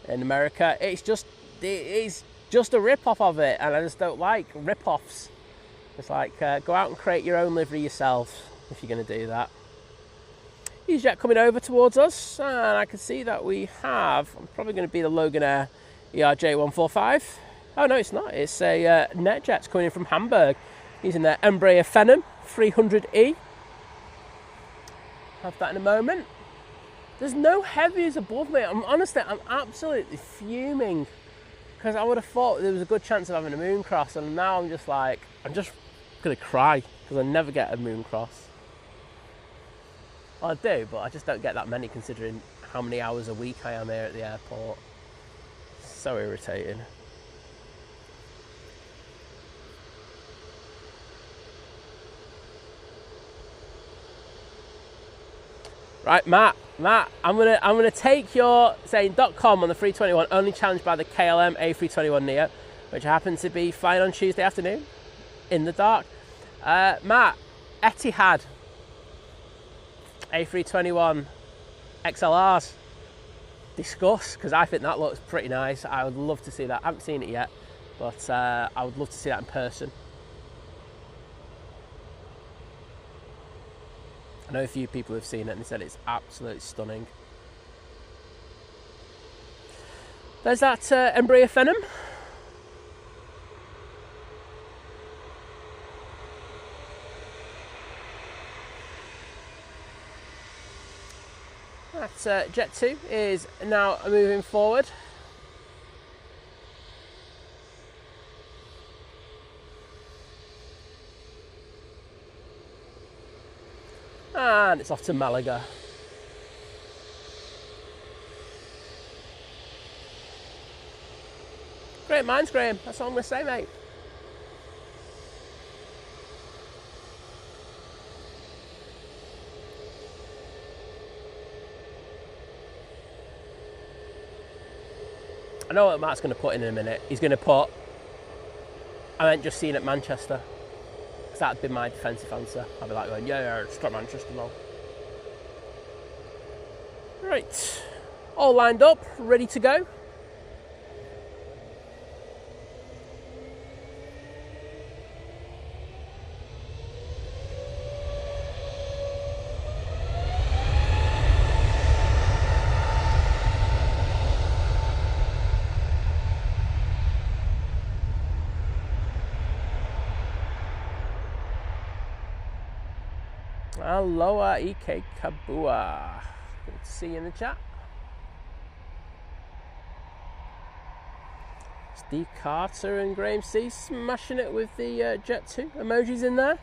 in America. It's just a rip-off of it, and I just don't like rip-offs. It's like, go out and create your own livery yourself if you're going to do that. Easyjet coming over towards us, and I can see that we have, I'm probably going to be the Loganair ERJ145. Oh no, it's not. It's a NetJets coming in from Hamburg using their Embraer Phenom 300E. Have that in a moment. There's no heavies above me. I'm absolutely fuming, because I would have thought there was a good chance of having a moon cross, and now I'm just gonna cry because I never get a moon cross. Well, I do, but I just don't get that many considering how many hours a week I am here at the airport. So irritating. Right, Matt, I'm gonna take your saying .com on the 321, only challenged by the KLM A321neo, which I happen to be flying on Tuesday afternoon in the dark. Matt, Etihad A321 XLRs. Discuss, because I think that looks pretty nice. I would love to see that. I haven't seen it yet, but I would love to see that in person. I know a few people have seen it and they said it's absolutely stunning. There's that Embraer Phenom. I That Jet 2 is now moving forward. And it's off to Malaga. Great minds, Graham. That's all I'm going to say, mate. I know what Matt's going to put in a minute. He's going to put, I meant just seen at Manchester. Because that'd be my defensive answer. I'd be like going, yeah, it's got Manchester now. Right. All lined up, ready to go. Aloha Ike Kabua. Good to see you in the chat. Steve Carter and Graham C smashing it with the Jet 2 emojis in there.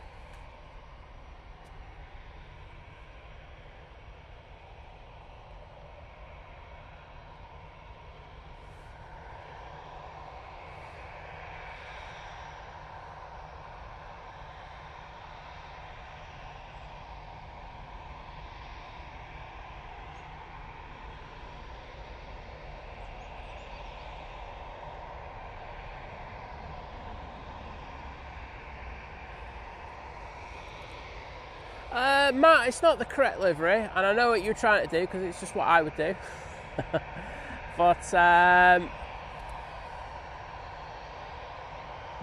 Matt, it's not the correct livery, and I know what you're trying to do because it's just what I would do.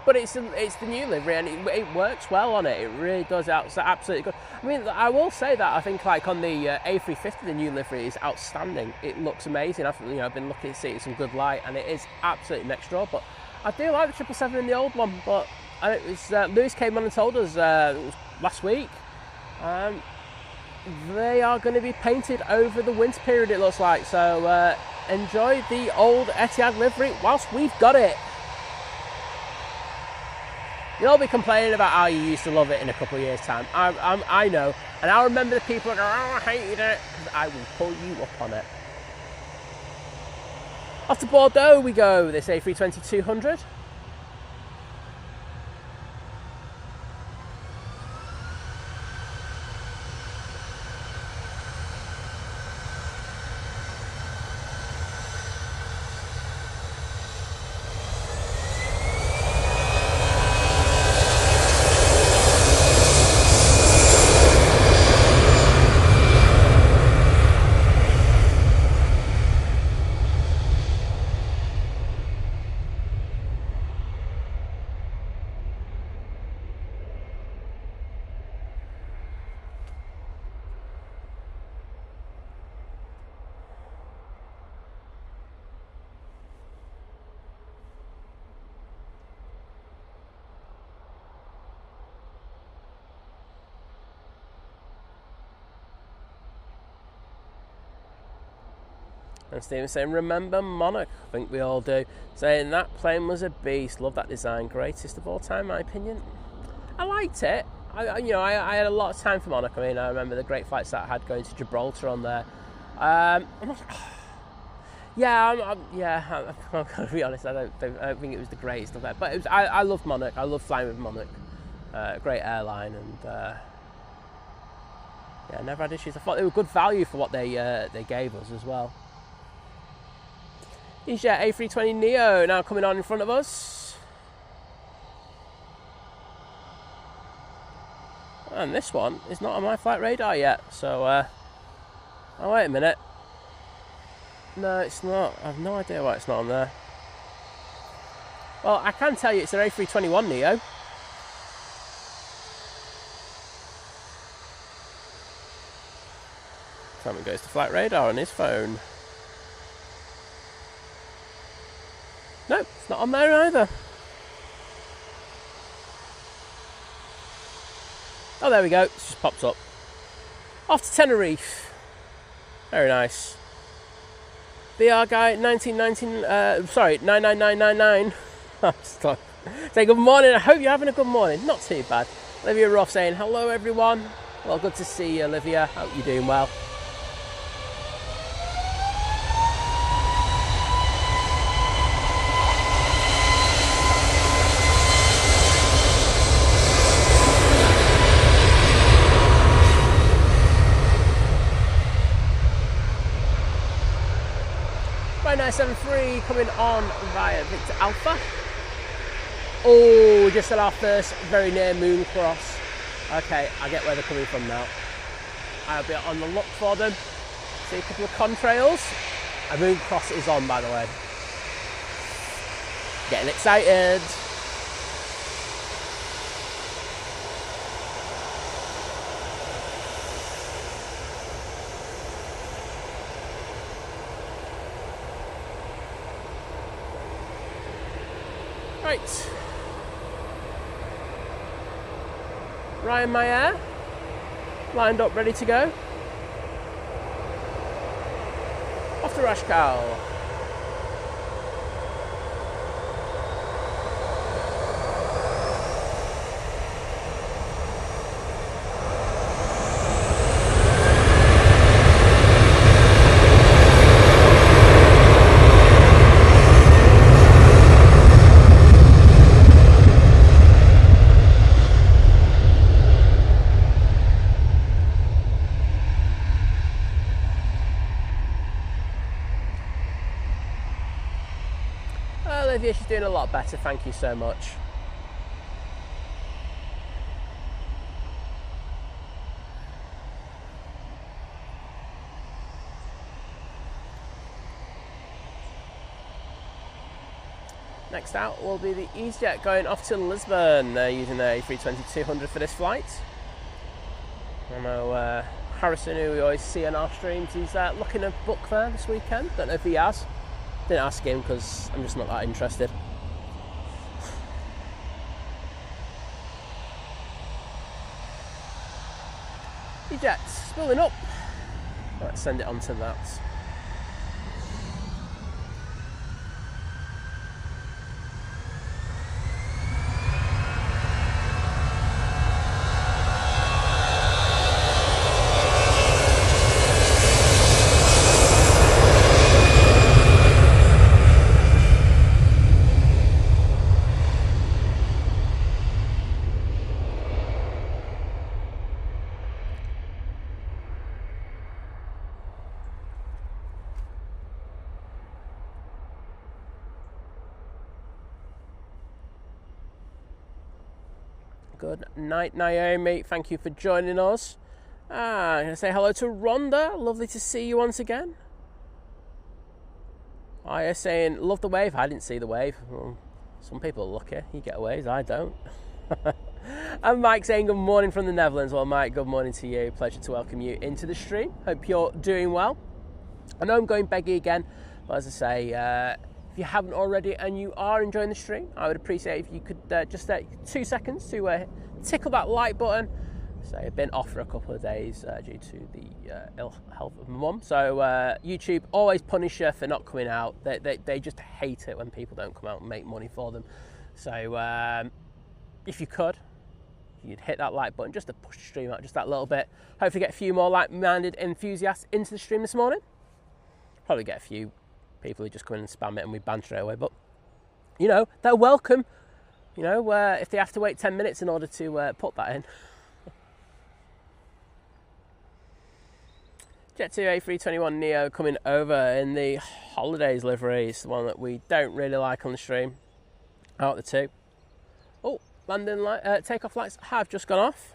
but it's the new livery, and it works well on it. It really does. It's absolutely good. I mean, I will say that I think like on the A350, the new livery is outstanding. It looks amazing. I've been looking to see it in some good light, and it is absolutely next door. But I do like the 777 in the old one. But it was Lewis came on and told us it was last week. They are going to be painted over the winter period, it looks like. So enjoy the old Etihad livery whilst we've got it. You'll be complaining about how you used to love it in a couple of years' time. I know. And I remember the people going, oh, I hated it. Because I will pull you up on it. Off to Bordeaux we go. This A320-200. And Stephen saying, remember Monarch? I think we all do. Saying that plane was a beast. Love that design. Greatest of all time, in my opinion. I liked it. I had a lot of time for Monarch. I mean, I remember the great flights that I had going to Gibraltar on there. I'm going to be honest. I don't think it was the greatest of that. But I loved Monarch. I loved flying with Monarch. Great airline, and never had issues. I thought they were good value for what they gave us as well. Easyjet A320neo now coming on in front of us. And this one is not on my flight radar yet, so oh wait a minute. No, it's not. I have no idea why it's not on there. Well, I can tell you it's an A321neo. Simon goes to flight radar on his phone. No, it's not on there either. Oh, there we go. It's just popped up. Off to Tenerife. Very nice. VR guy 99999. Say good morning. I hope you're having a good morning. Not too bad. Olivia Ruff saying hello everyone. Well, good to see you, Olivia. Hope you're doing well. By 973 coming on via Victor Alpha. Oh, just at our first very near moon cross. Okay, I get where they're coming from now. I'll be on the look for them. See a couple of contrails. A moon cross is on, by the way. Getting excited. Right. Ryanair lined up, ready to go. Off to Rashkal. Olivia, she's doing a lot better, thank you so much. Next out will be the Easyjet going off to Lisbon. They're using the A320-200 for this flight. I know Harrison, who we always see on our streams, he's looking to book there this weekend. Don't know if he has. Didn't ask him because I'm just not that interested. Easyjet's spooling up. Let's send it on to that. Good night, Naomi. Thank you for joining us. I'm going to say hello to Rhonda. Lovely to see you once again. Aya saying, love the wave. I didn't see the wave. Well, some people are lucky. You get waves, I don't. And Mike saying good morning from the Netherlands. Well, Mike, good morning to you. Pleasure to welcome you into the stream. Hope you're doing well. I know I'm going beggy again, but as I say, if you haven't already and you are enjoying the stream, I would appreciate if you could just take 2 seconds to tickle that like button. So I've been off for a couple of days due to the ill health of my mum. So YouTube always punish you for not coming out. They just hate it when people don't come out and make money for them. So if you could, you'd hit that like button just to push the stream out just that little bit. Hopefully get a few more like-minded enthusiasts into the stream this morning. Probably get a few people who just come in and spam it and we ban straight away, but you know, they're welcome, you know, if they have to wait 10 minutes in order to put that in. Jet 2 A321 Neo coming over in the holidays livery. It's the one that we don't really like on the stream out of the two. Oh, landing light, takeoff lights have just gone off.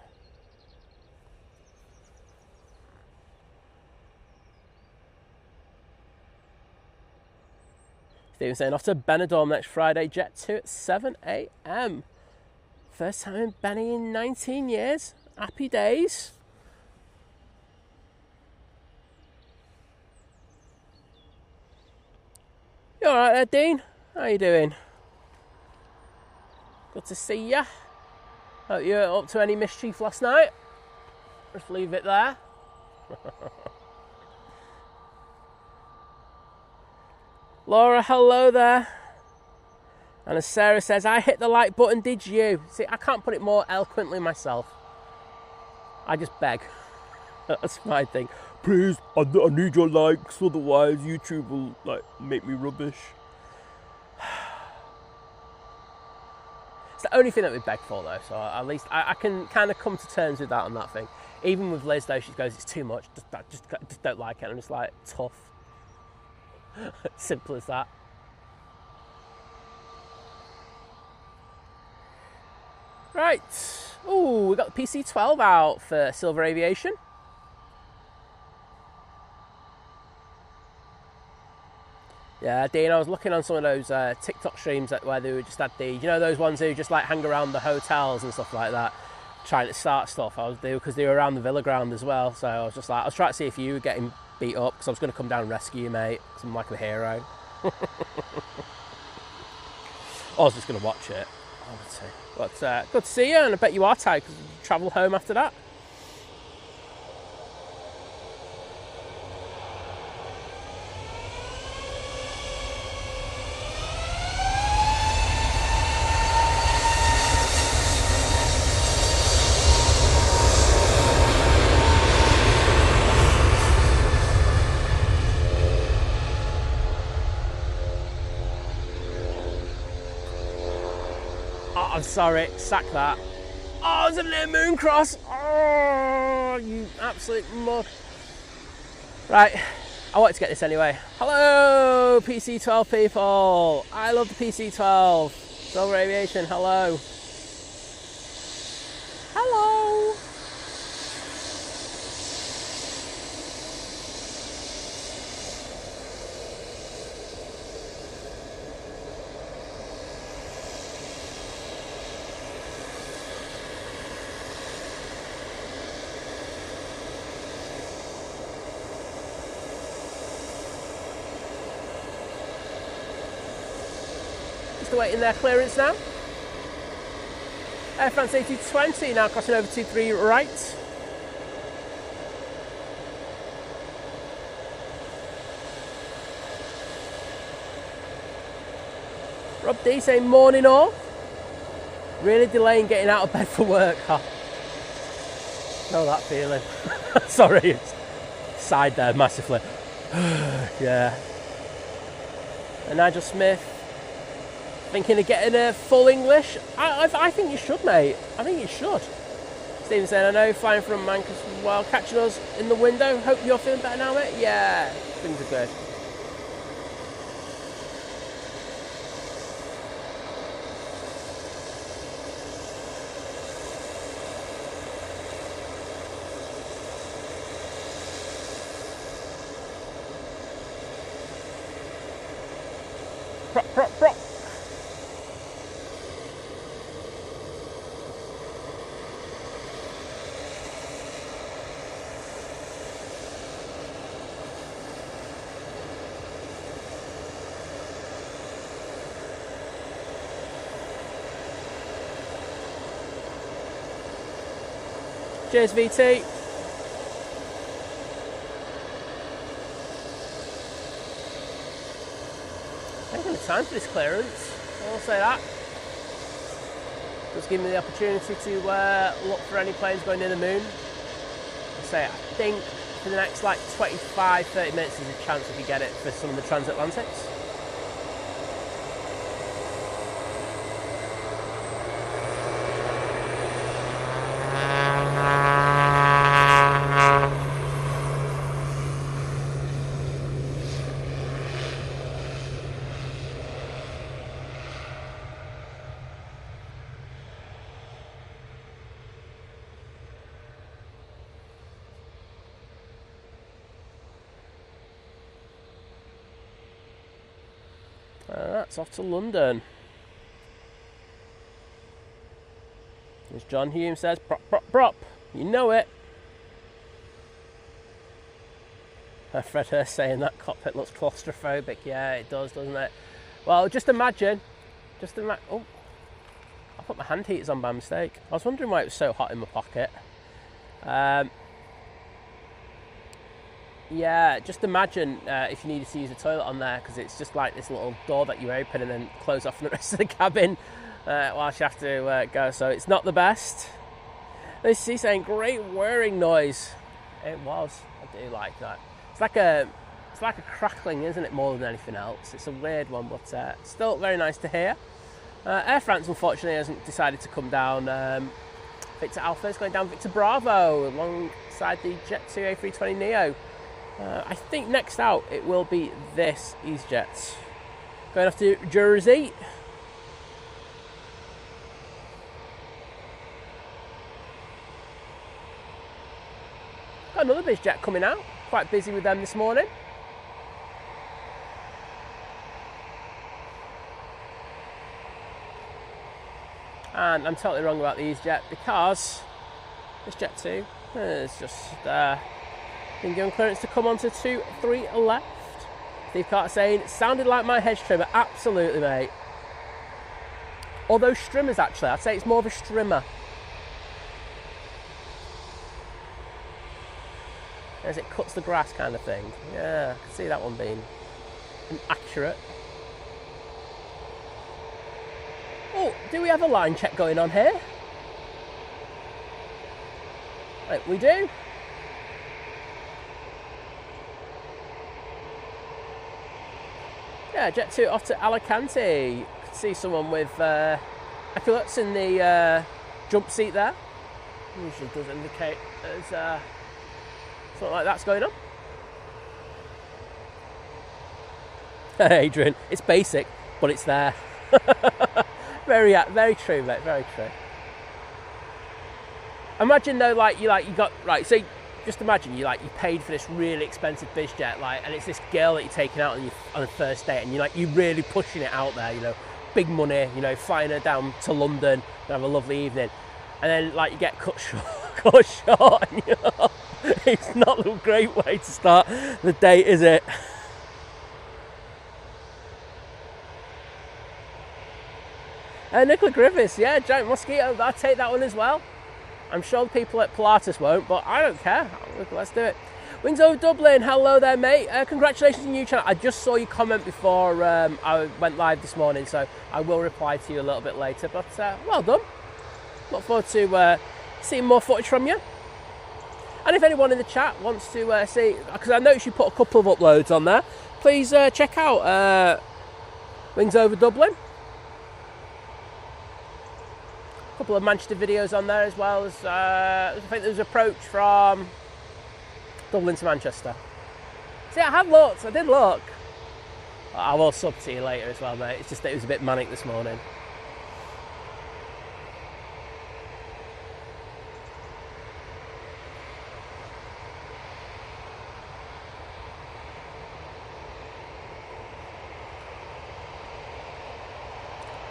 Stephen saying off to Benidorm next Friday, Jet 2 at 7 a.m. First time in Benny in 19 years. Happy days. You alright there, Dean? How you doing? Good to see ya. Hope you weren't up to any mischief last night. Just leave it there. Laura, hello there. And as Sarah says, I hit the like button, did you? See, I can't put it more eloquently myself. I just beg. That's my thing. Please, I need your likes, otherwise YouTube will like make me rubbish. It's the only thing that we beg for though, so at least I can kind of come to terms with that on that thing. Even with Liz though, she goes, it's too much, just don't like it. And I'm just like, tough. Simple as that. Right. Ooh, we got the PC-12 out for Silver Aviation. Yeah, Dean, I was looking on some of those TikTok streams where they just had the, you know, those ones who just like hang around the hotels and stuff like that, trying to start stuff. Because they were around the Villa ground as well. So I was just like, I was trying to see if you were getting beat up because I was going to come down and rescue you, mate. I'm like a hero. I was just going to watch it. But good to see you, and I bet you are tired because you travel home after that. I'm sorry, sack that. Oh, it's a near moon cross. Oh, you absolute mug. Right, I wanted to get this anyway. Hello, PC-12 people. I love the PC-12. Silver Aviation, hello. Hello. Waiting their clearance now. Air France A220 now crossing over 23 right. Rob D saying morning all. Really delaying getting out of bed for work. Oh. Know that feeling. Sorry, it's sighed there massively. Yeah. And Nigel Smith. Thinking of getting a full English? I think you should, mate. I think you should. Stephen saying, I know, flying from Manchester while catching us in the window. Hope you're feeling better now, mate. Yeah, things are good. Prop. Cheers, VT. Taking the time for this clearance, I'll say that. Just give me the opportunity to look for any planes going near the moon. I say, I think for the next like 25-30 minutes there's a chance we could get it for some of the transatlantics. That's off to London. As John Hume says, prop. You know it. Fred Hurst saying that cockpit looks claustrophobic. Yeah, it does, doesn't it? Well, just imagine. Oh, I put my hand heaters on by mistake. I was wondering why it was so hot in my pocket. Yeah, just imagine if you needed to use a toilet on there, because it's just like this little door that you open and then close off from the rest of the cabin whilst you have to go. So it's not the best. This is saying great whirring noise. It was. I do like that. It's like a crackling, isn't it? More than anything else. It's a weird one, but still very nice to hear. Air France, unfortunately, hasn't decided to come down. Victor Alpha is going down Victor Bravo alongside the Jet 2 A320neo. I think next out it will be this EasyJet. Going off to Jersey. Got another BizJet coming out. Quite busy with them this morning. And I'm totally wrong about the EasyJet, because this Jet 2 has just been given clearance to come onto 2-3 left. Steve Carter saying, it sounded like my hedge trimmer. Absolutely, mate. Or those strimmers, actually. I'd say it's more of a strimmer. As it cuts the grass kind of thing. Yeah, I can see that one being accurate. Oh, do we have a line check going on here? Right, we do. Yeah, Jet 2 off to Alicante. You can see someone with epaulettes in the jump seat there. Usually does indicate there's something like that's going on. Adrian, it's basic, but it's there. Very true, mate. Very true. Imagine though, you got right. So just imagine you paid for this really expensive BizJet, and it's this girl that you're taking out on the first date, and you're really pushing it out there. Big money. Flying her down to London and have a lovely evening, and then you get cut short, and it's not a great way to start the date, is it? Nicola Griffiths, yeah, giant mosquito. I'll take that one as well. I'm sure the people at Pilatus won't, but I don't care. Let's do it. Wings over Dublin, hello there, mate. Congratulations on your new channel. I just saw your comment before I went live this morning, so I will reply to you a little bit later. But well done. Look forward to seeing more footage from you. And if anyone in the chat wants to see, because I noticed you put a couple of uploads on there, please check out Wings over Dublin. A couple of Manchester videos on there, as well as I think there was an approach from Dublin to Manchester. See, I have looked. I did look. I will sub to you later as well, mate. It's just that it was a bit manic this morning.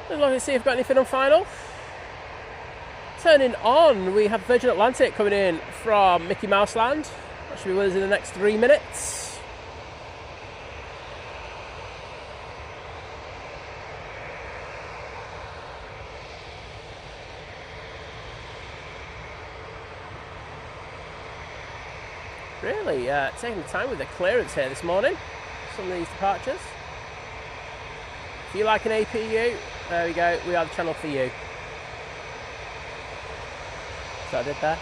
Let's see if we've got anything on final. Turning on, we have Virgin Atlantic coming in from Mickey Mouse Land. That should be with us in the next 3 minutes. Really taking the time with the clearance here this morning. Some of these departures. If you like an APU, there we go. We are the channel for you. So I did there.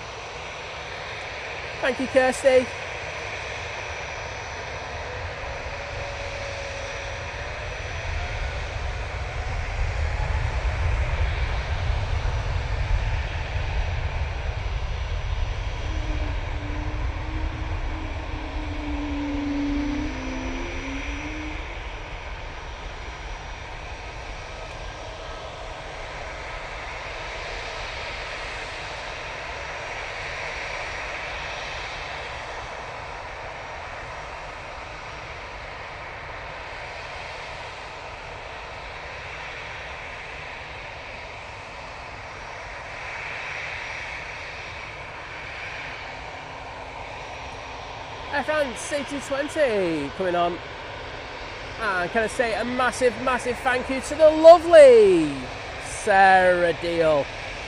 Thank you, Kirsty. Air France C220 coming on. And can I say a massive thank you to the lovely Sarah Deal,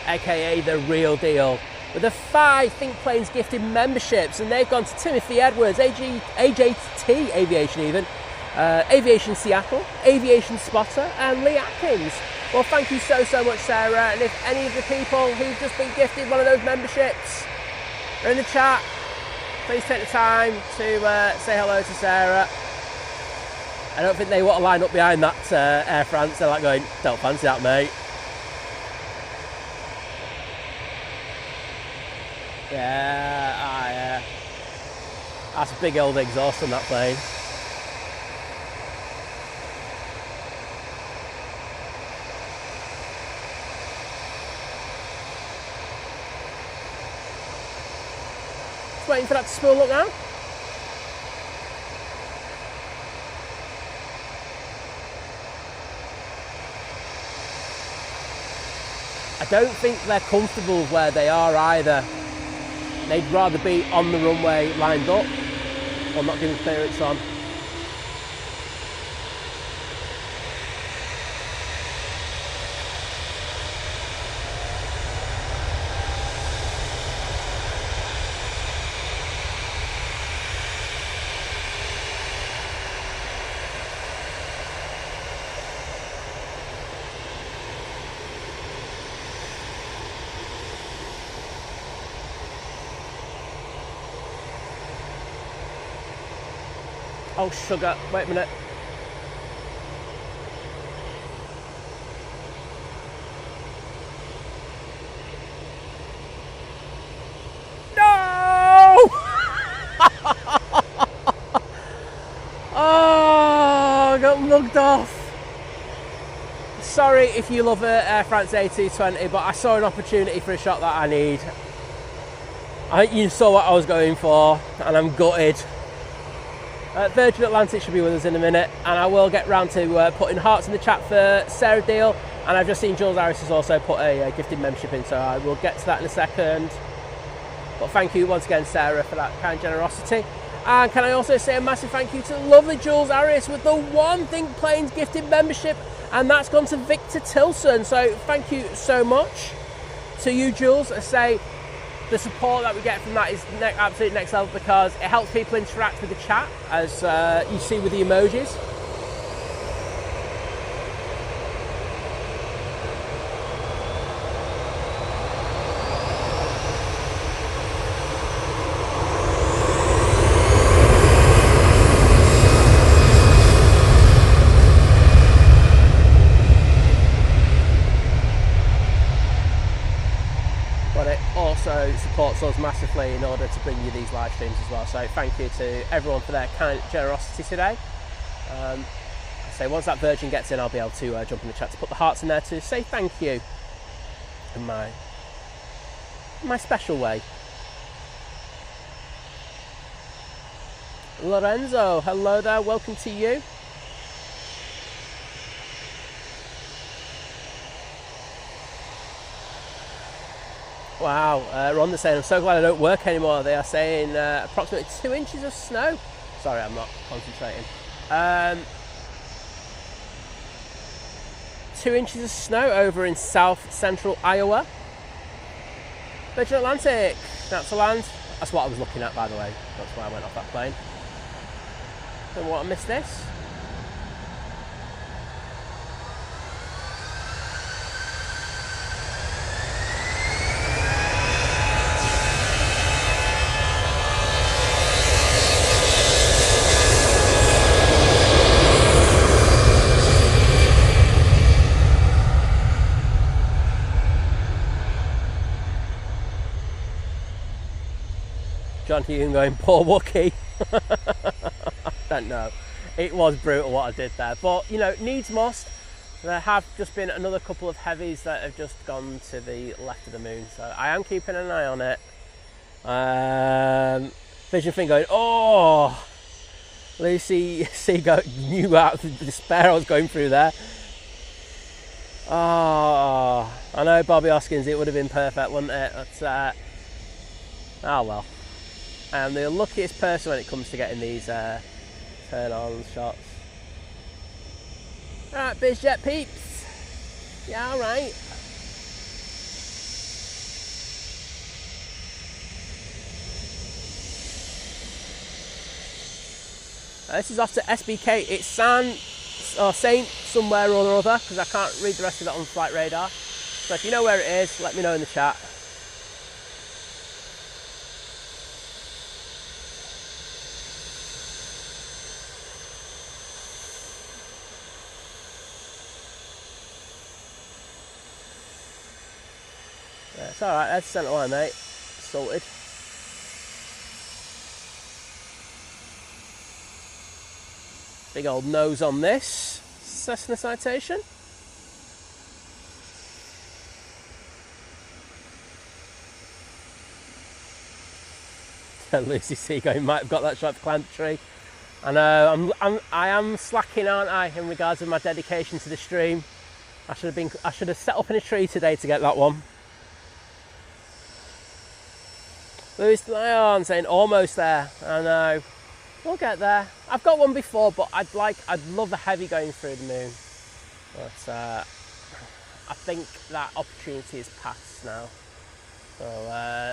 aka the real deal. with the 5 Think Planes gifted memberships, and they've gone to Timothy Edwards, AJT Aviation even, Aviation Seattle, Aviation Spotter, and Lee Atkins. Well, thank you so much, Sarah, and if any of the people who've just been gifted one of those memberships are in the chat, please take the time to say hello to Sarah. I don't think they want to line up behind that Air France. They're like going, don't fancy that, mate. Yeah, that's a big old exhaust on that plane. Just waiting for that to spool up now. I don't think they're comfortable with where they are either. They'd rather be on the runway lined up or not giving clearance on. Oh, sugar, wait a minute. No! Oh, I got mugged off. Sorry if you love Air France A220, but I saw an opportunity for a shot that I need. I think you saw what I was going for, and I'm gutted. Virgin Atlantic should be with us in a minute, and I will get round to putting hearts in the chat for Sarah Deal, and I've just seen Jules Harris has also put a gifted membership in, so I will get to that in a second. But thank you once again, Sarah, for that kind generosity. And can I also say a massive thank you to lovely Jules Harris with the 1 Think Planes gifted membership, and that's gone to Victor Tilson, so thank you so much to you, Jules. I say the support that we get from that is absolute next level, because it helps people interact with the chat, as you see with the emojis. Supports us massively in order to bring you these live streams as well, so thank you to everyone for their kind generosity today. So once that Virgin gets in, I'll be able to jump in the chat to put the hearts in there to say thank you in my special way. Lorenzo, hello there, welcome to you. Wow, Rhonda's saying, I'm so glad I don't work anymore. They are saying approximately 2 inches of snow. Sorry, I'm not concentrating. 2 inches of snow over in south central Iowa. Virgin Atlantic, that's the land. That's what I was looking at, by the way. That's why I went off that plane. Don't want to miss this. John Hume going, poor Wookie. Don't know. It was brutal what I did there. But, you know, needs must. There have just been another couple of heavies that have just gone to the left of the moon. So I am keeping an eye on it. Vision thing going, oh! Lucy knew about the despair I was going through there. Oh, I know Bobby Hoskins, it would have been perfect, wouldn't it? But, oh well. I am the luckiest person when it comes to getting these turn-on shots. Alright, BizJet peeps. Yeah, alright. This is off to SBK. It's Saint somewhere or other, because I can't read the rest of it on flight radar. So if you know where it is, let me know in the chat. Yeah, it's alright, that's the centre line, mate. Sorted. Big old nose on this Cessna Citation. Lucy Seagoing might have got that shot to climb the tree. I know I am slacking, aren't I, in regards to my dedication to the stream. I should have set up in a tree today to get that one. Louis Lyon saying almost there. I know. We'll get there. I've got one before, but I'd love the heavy going through the moon. But I think that opportunity is past now. So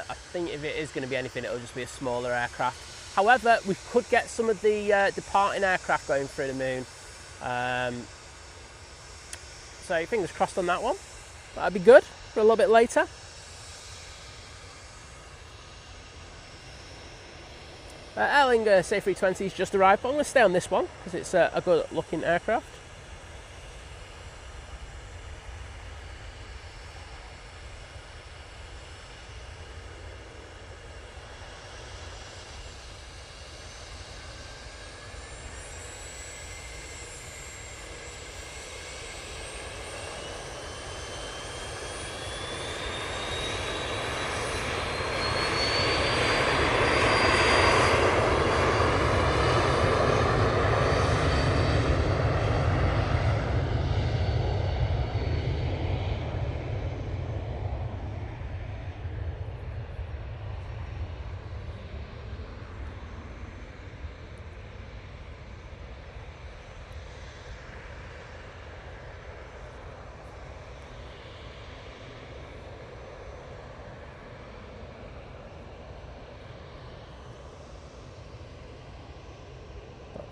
I think if it is going to be anything, it'll just be a smaller aircraft. However, we could get some of the departing aircraft going through the moon. So fingers crossed on that one. That'd be good for a little bit later. Erlinger C320's just arrived, but I'm going to stay on this one because it's a good looking aircraft.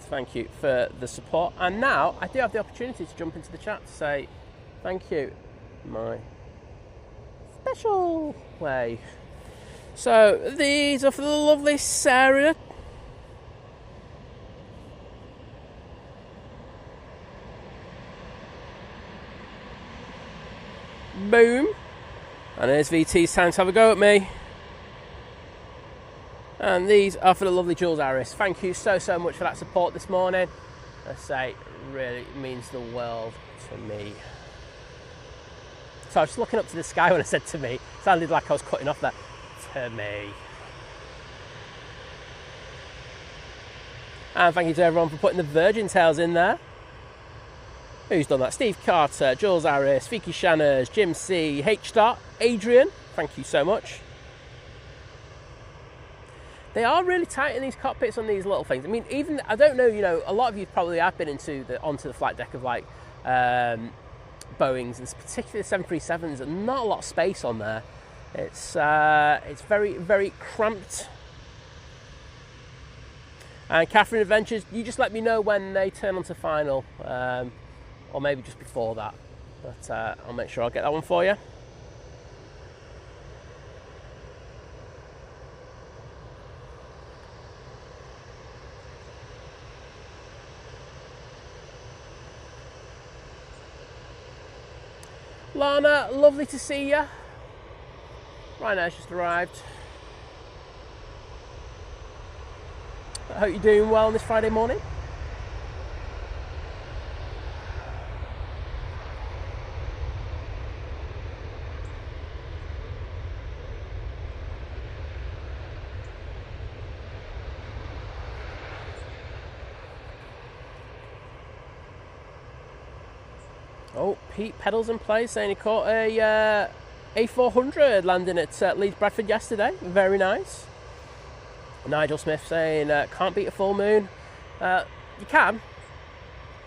Thank you for the support. And now I do have the opportunity to jump into the chat to say thank you, my special way. So these are for the lovely Sarah. Boom. And there's VT's time to have a go at me. And these are for the lovely Jules Harris. Thank you so much for that support this morning. I say, it really means the world to me. So I was just looking up to the sky when I said to me. It sounded like I was cutting off that. To me. And thank you to everyone for putting the Virgin Tails in there. Who's done that? Steve Carter, Jules Harris, Vicky Shanners, Jim C, H. Adrian. Thank you so much. They are really tight in these cockpits on these little things. I mean, even, I don't know, you know, a lot of you probably have been onto the flight deck of like Boeings, and particularly the 737s, and not a lot of space on there. It's very, very cramped. And Catherine Adventures, you just let me know when they turn onto final, or maybe just before that. But I'll make sure I'll get that one for you. Lana, lovely to see you. Ryanair's just arrived. I hope you're doing well on this Friday morning. Oh, Pete pedals in play, saying he caught a A400 landing at Leeds Bradford yesterday. Very nice. Nigel Smith saying, can't beat a full moon. You can,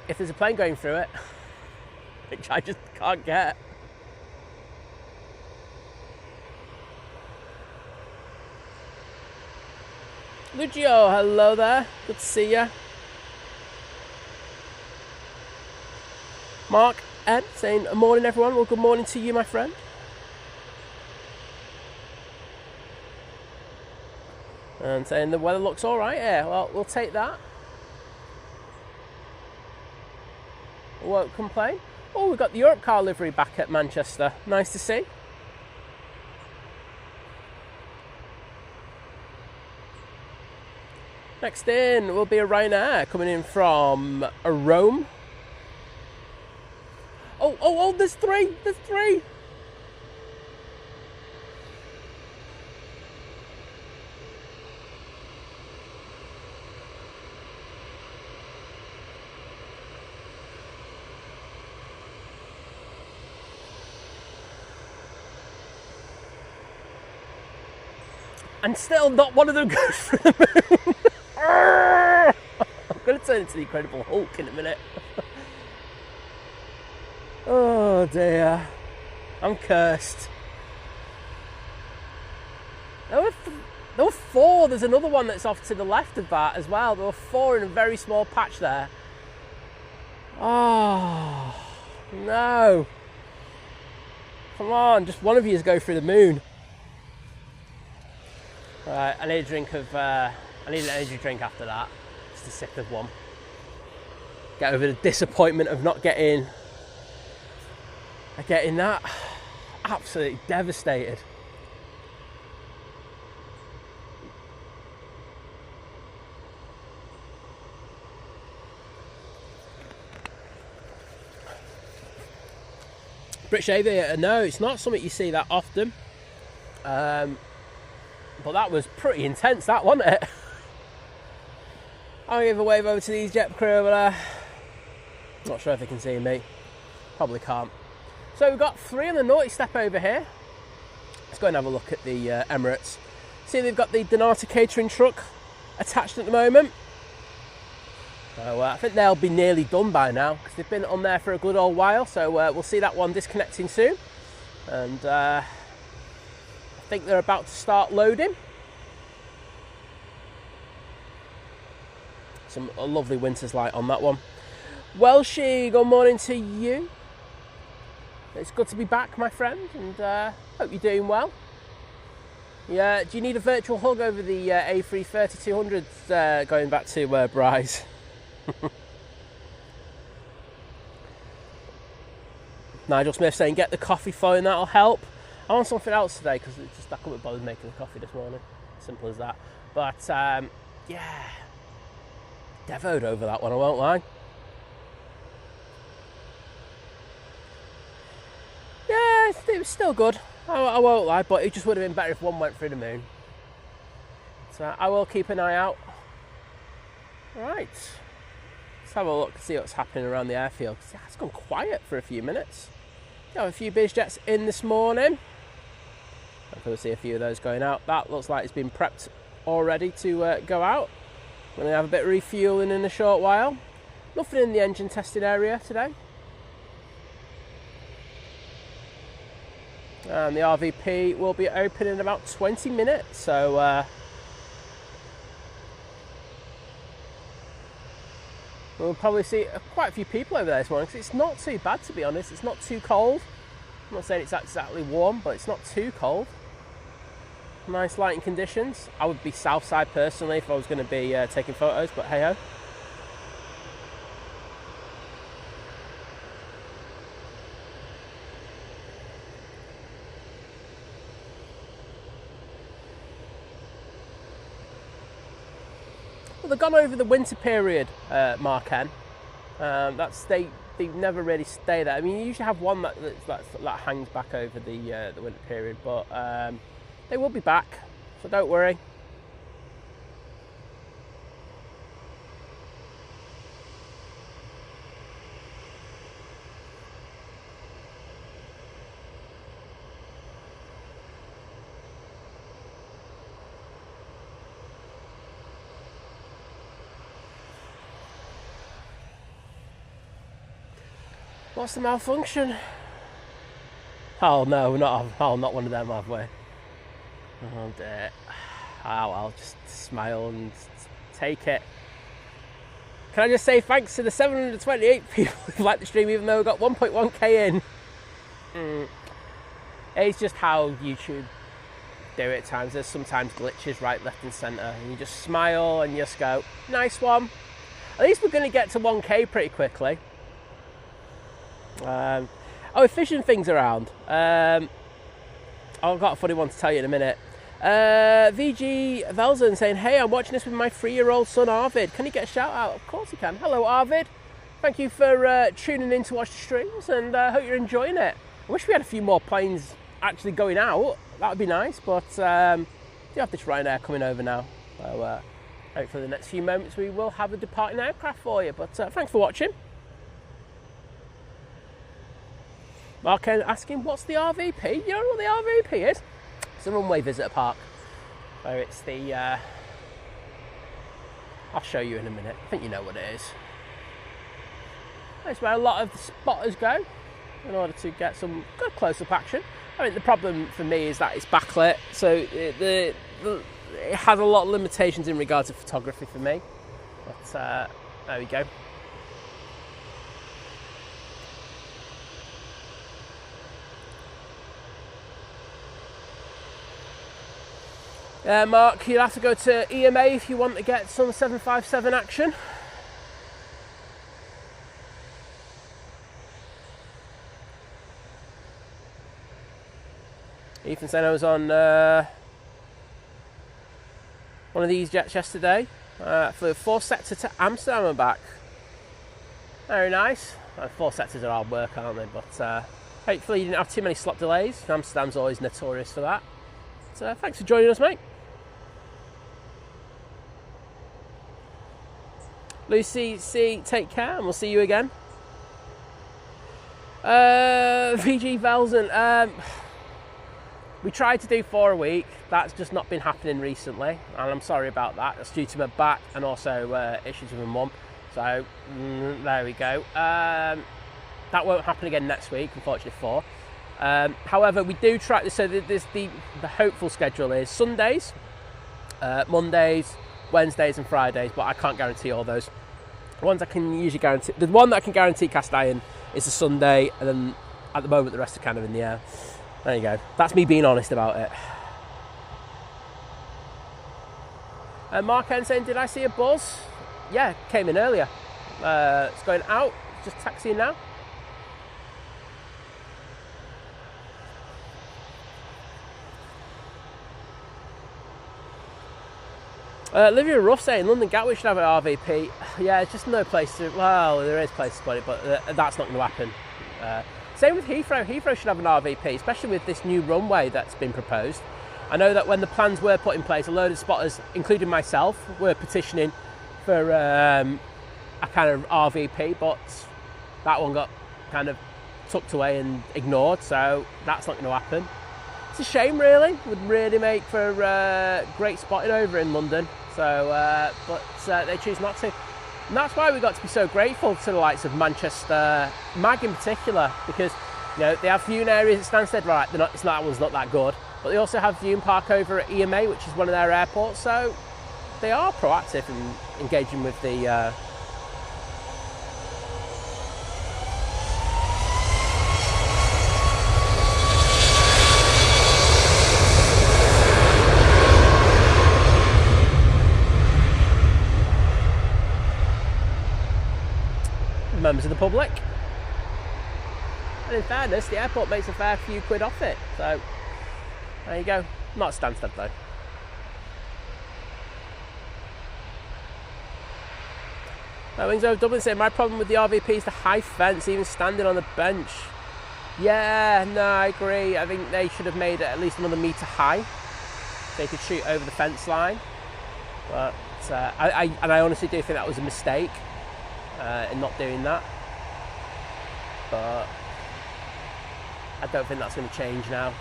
if there's a plane going through it, which I just can't get. Lucio, hello there. Good to see you. Mark Ed saying, morning everyone. Well, good morning to you, my friend. And saying the weather looks alright here. Well, we'll take that. Won't complain. Oh, we've got the Europe car livery back at Manchester. Nice to see. Next in will be a Ryanair coming in from Rome. Oh, there's three. There's three. And still not one of them goes through the moon. I'm going to turn into the Incredible Hulk in a minute. Oh dear. I'm cursed. There were four. There's another one that's off to the left of that as well. There were four in a very small patch there. Oh, no. Come on, just one of you go through the moon. Right, I need a drink of, I need an energy drink after that. Just a sip of one. Get over the disappointment of not getting that. Absolutely devastated. British Aviator, no, it's not something you see that often. But that was pretty intense, that, wasn't it? I'll give a wave over to the Easyjet crew over there. Not sure if they can see me. Probably can't. So we've got three on the naughty step over here. Let's go and have a look at the Emirates. See, they've got the Donata catering truck attached at the moment. So I think they'll be nearly done by now because they've been on there for a good old while. So we'll see that one disconnecting soon. And I think they're about to start loading. A lovely winter's light on that one. Welshie, good morning to you. It's good to be back, my friend, and hope you're doing well. Yeah, do you need a virtual hug over the A330-200s going back to Bryce? Nigel Smith saying, get the coffee phone, that'll help. I want something else today because I couldn't be bothered making the coffee this morning. Simple as that. But yeah, devoed over that one, I won't lie. Yeah, it was still good. I won't lie, but it just would have been better if one went through the moon. So I will keep an eye out. Right, let's have a look and see what's happening around the airfield. Yeah, it's gone quiet for a few minutes. Got a few biz jets in this morning. Hopefully we'll see a few of those going out. That looks like it's been prepped already to go out. We're going to have a bit of refueling in a short while. Nothing in the engine testing area today. And the RVP will be open in about 20 minutes. So we'll probably see quite a few people over there this morning because it's not too bad, to be honest. It's not too cold. I'm not saying it's exactly warm, but it's not too cold. Nice lighting conditions. I would be south side personally if I was going to be taking photos, but hey ho. Well, they've gone over the winter period, Mark N. They never really stay there. I mean, you usually have one that hangs back over the winter period, but they will be back, so don't worry. What's the malfunction? Oh no, not one of them, have we? Oh dear. Oh well, just smile and take it. Can I just say thanks to the 728 people who liked the stream, even though we got 1.1k in. It's just how YouTube do it at times. There's sometimes glitches right, left and centre, and you just smile and you just go, nice one. At least we're going to get to 1k pretty quickly. Efficient things around. I've got a funny one to tell you in a minute. VG Velzen saying, hey, I'm watching this with my 3-year-old son Arvid. Can you get a shout out? Of course you can. Hello Arvid. Thank you for tuning in to watch the streams, and I hope you're enjoying it. I wish we had a few more planes actually going out. That would be nice, but do have this Ryanair coming over now. So hopefully the next few moments we will have a departing aircraft for you. But thanks for watching. Mark asking, what's the RVP? You know what the RVP is? It's a runway visitor park. So it's the... I'll show you in a minute. I think you know what it is. That's where a lot of the spotters go in order to get some good close-up action. I mean, the problem for me is that it's backlit, so it has a lot of limitations in regards to photography for me. But there we go. Mark, you'll have to go to EMA if you want to get some 757 action. Ethan said I was on one of these jets yesterday for 4 sector to Amsterdam and back. Very nice. 4 sectors are hard work, aren't they? But hopefully you didn't have too many slot delays. Amsterdam's always notorious for that. So thanks for joining us, mate. Lucy, take care, and we'll see you again. VG Velzen, we tried to do 4 a week. That's just not been happening recently, and I'm sorry about that. That's due to my back and also issues with my mum. So there we go. That won't happen again next week, unfortunately. 4. However, we do try. So the hopeful schedule is Sundays, Mondays, Wednesdays, and Fridays. But I can't guarantee all those. The ones I can usually guarantee. The one that I can guarantee cast iron is a Sunday, and then at the moment the rest are kind of in the air. There you go. That's me being honest about it. Mark N saying, did I see a buzz? Yeah, came in earlier. It's going out. Just taxiing now. Olivia Ruff saying London Gatwick should have an RVP. Yeah, it's just no place to... Well, there is place to put it, but that's not going to happen. Same with Heathrow. Heathrow should have an RVP, especially with this new runway that's been proposed. I know that when the plans were put in place, a load of spotters, including myself, were petitioning for a kind of RVP, but that one got kind of tucked away and ignored, so that's not going to happen. It's a shame, really. Would really make for great spotting over in London. So, but they choose not to. And that's why we got to be so grateful to the likes of Manchester Mag in particular, because they have viewing areas at Stansted. Right, that one's not that good, but they also have viewing park over at EMA, which is one of their airports. So they are proactive in engaging with the. Members of the public. And in fairness, the airport makes a fair few quid off it. So there you go. Not Stansted though. Wings Over Dublin saying, my problem with the RVP is the high fence, even standing on the bench. Yeah, no, I agree. I think they should have made it at least another metre high. They could shoot over the fence line. But I honestly do think that was a mistake. In not doing that, but I don't think that's going to change now.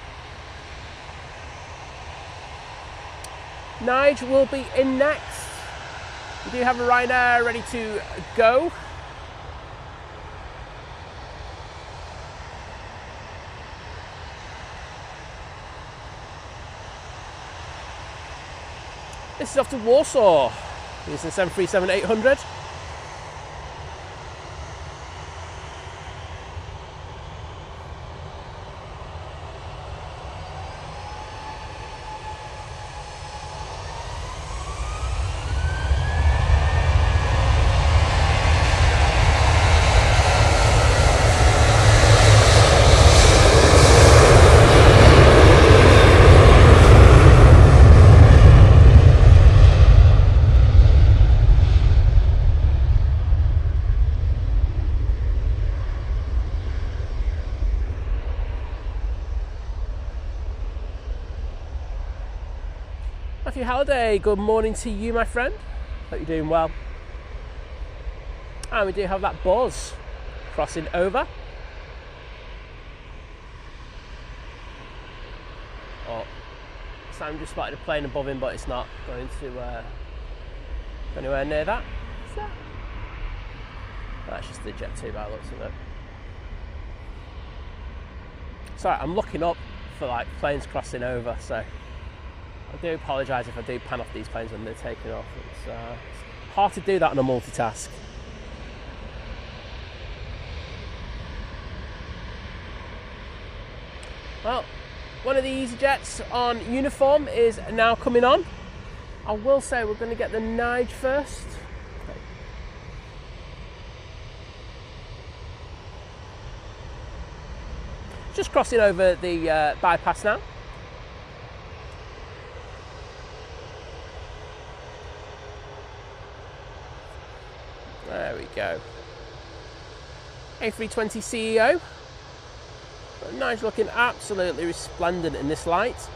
Nige will be in next. We do have a Ryanair ready to go. This is off to Warsaw. Using 737-800. Matthew Halliday, good morning to you, my friend. Hope you're doing well. And we do have that buzz crossing over. Oh, Sam just spotted a plane above him, but it's not going to go anywhere near that. So, that's just the Jet 2 by the looks of it. Sorry, I'm looking up for like planes crossing over, so I do apologise if I do pan off these planes when they're taking off. It's hard to do that on a multitask. Well, one of the Easyjets on uniform is now coming on. I will say we're going to get the Nige first. Okay. Just crossing over the bypass now. There we go. A320 CEO. Nige looking absolutely resplendent in this light.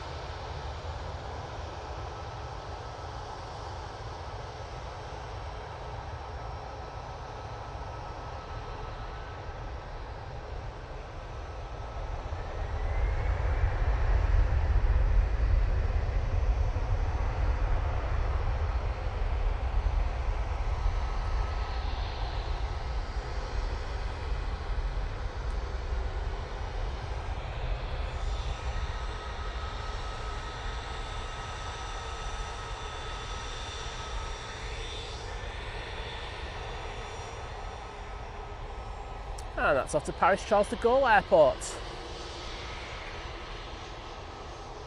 And that's off to Paris Charles de Gaulle Airport.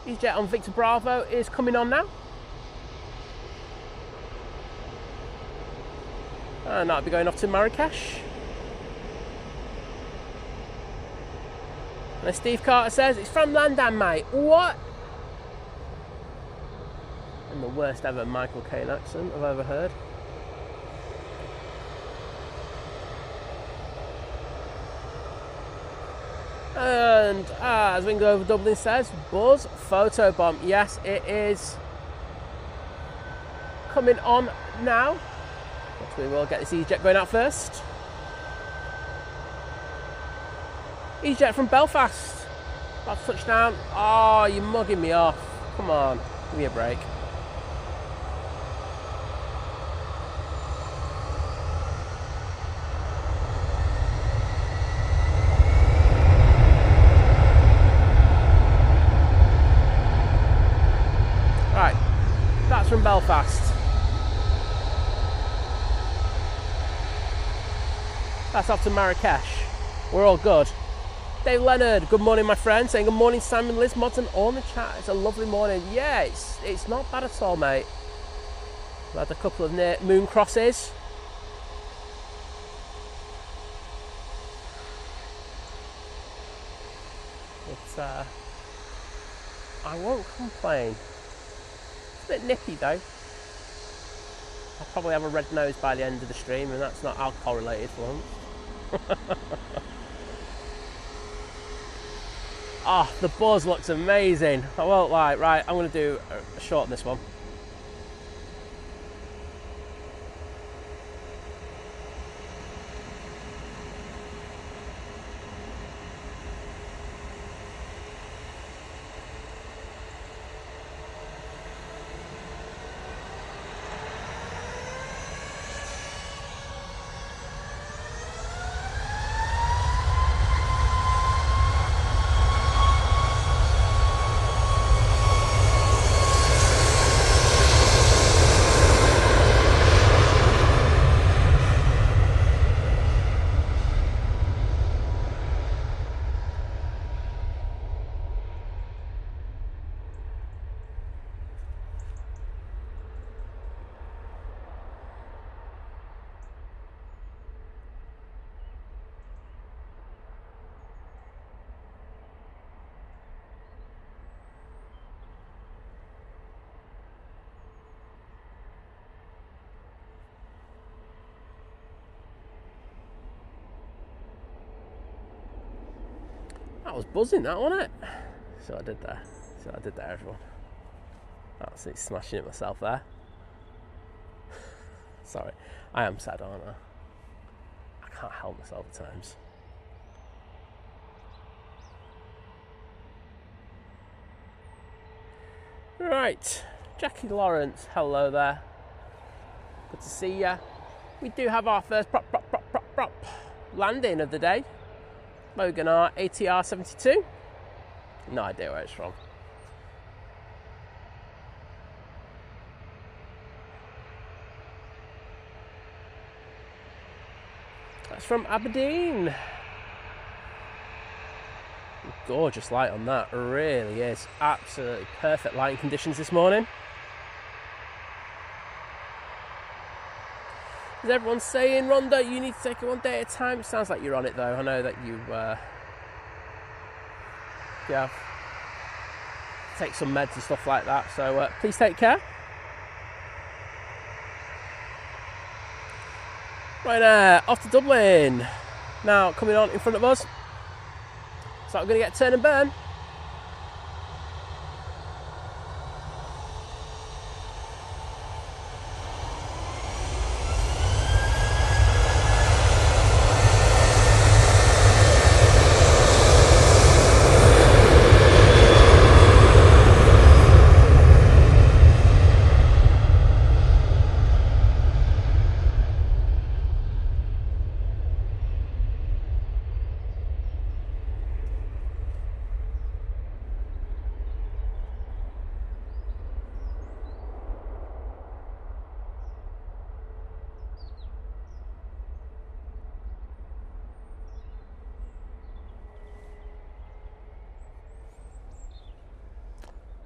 Easyjet on Victor Bravo is coming on now. And that'll be going off to Marrakesh. And Steve Carter says, it's from London, mate. What? And the worst ever Michael Caine accent I've ever heard. And as Wingo over Dublin says, buzz photo bomb. Yes, it is coming on now. But we will get this Easyjet going out first. Easyjet from Belfast. About to touch down. Oh, you're mugging me off. Come on, give me a break. From Belfast. That's off to Marrakesh. We're all good. Dave Leonard, good morning, my friend. Saying good morning, Simon, Liz, Mods, and all in the chat. It's a lovely morning. Yeah, it's not bad at all, mate. We've had a couple of near moon crosses. It's I won't complain. A bit nippy though. I'll probably have a red nose by the end of the stream, and that's not alcohol related for once. Ah, the buzz looks amazing. I won't lie. Right, I'm going to do a short on this one. That was buzzing, that, wasn't it? So I did there. Everyone. Absolutely smashing it myself there. Sorry, I am sad, aren't I? I can't help myself at times. Right, Jackie Lawrence, hello there. Good to see ya. We do have our first prop landing of the day. Logan R ATR 72. No idea where it's from. That's from Aberdeen. Gorgeous light on that, really is. Absolutely perfect lighting conditions this morning. Is everyone saying, Rhonda, you need to take it one day at a time? It sounds like you're on it though. I know that you take some meds and stuff like that, so please take care. Right, off to Dublin. Now, coming on in front of us. So we're going to get turn and burn.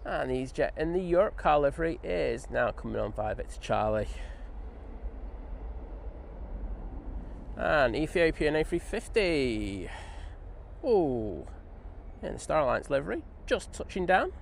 And Easyjet in the Europe car livery is now coming on via Victor Charlie. And Ethiopian A350. Ooh, in the Star Alliance livery, just touching down.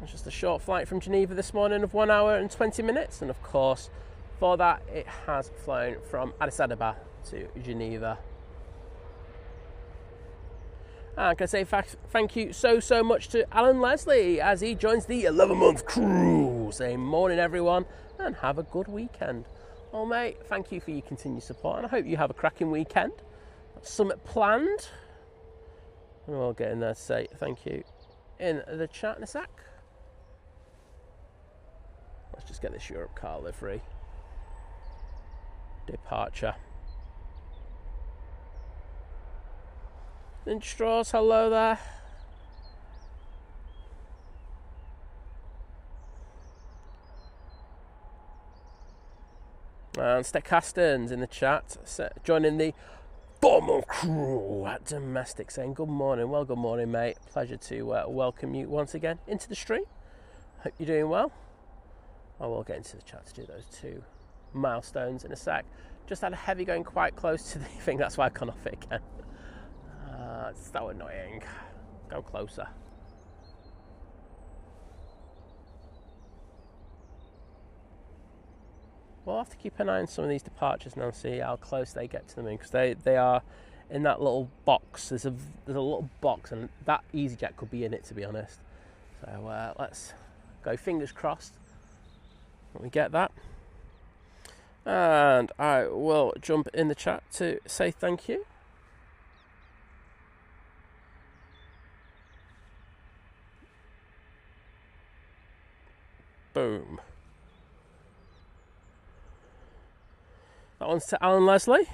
It's just a short flight from Geneva this morning of 1 hour and 20 minutes, and of course for that it has flown from Addis Ababa to Geneva. And can I say thank you so much to Alan Leslie as he joins the 11-month crew, saying morning everyone and have a good weekend. Well mate, thank you for your continued support and I hope you have a cracking weekend. Summit planned, and we'll get in there to say thank you in the chat in a sec. Let's just get this Europe car livery. Departure. Ninja Straws, hello there. And Steckastens in the chat, joining the formal crew at Domestic, saying good morning. Well, good morning, mate. Pleasure to welcome you once again into the stream. Hope you're doing well. I will get into the chat to do those two milestones in a sec. Just had a heavy going quite close to the thing, that's why I've gone off it again. It's so annoying. Go closer. We'll have to keep an eye on some of these departures now and see how close they get to the moon, because they are in that little box. There's a little box, and that Easyjet could be in it, to be honest. So let's go fingers crossed when we get that. And I will jump in the chat to say thank you. Boom. That one's to Alan Leslie.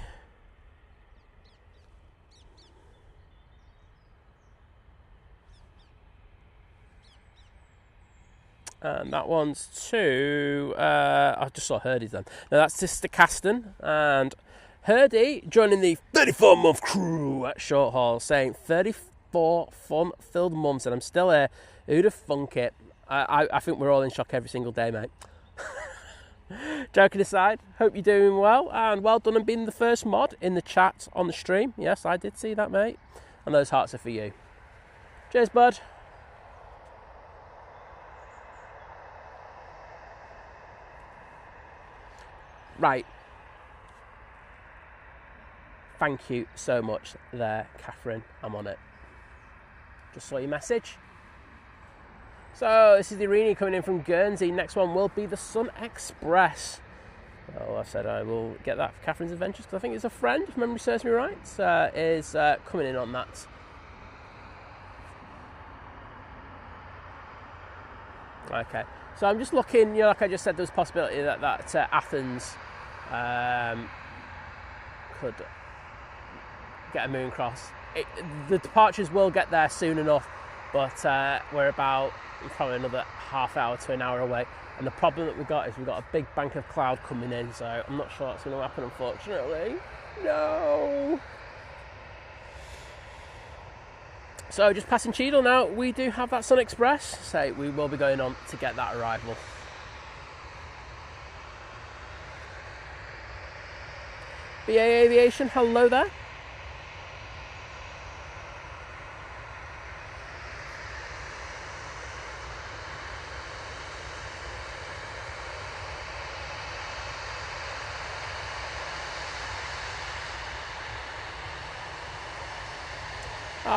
And that one's to, I just saw Hurdy's then. No, that's to Steckaston. And Hurdy joining the 34-month crew at Short Haul, saying 34 fun-filled months and I'm still here. Who'd have thunk it? I think we're all in shock every single day, mate. Joking aside, hope you're doing well. And well done on being the first mod in the chat on the stream. Yes, I did see that, mate. And those hearts are for you. Cheers, bud. Right. Thank you so much there, Catherine. I'm on it. Just saw your message. So this is the Irini coming in from Guernsey. Next one will be the Sun Express. Well, I said I will get that for Catherine's Adventures because I think it's a friend, if memory serves me right, is coming in on that. Okay, so I'm just looking, you know, like I just said, there's a possibility that Athens could get a moon cross. The departures will get there soon enough, but we're about probably another half hour to an hour away. And the problem that we've got is we've got a big bank of cloud coming in, so I'm not sure that's going to happen, unfortunately. No! So just passing Cheadle now, we do have that Sun Express, so we will be going on to get that arrival. BA Aviation, hello there.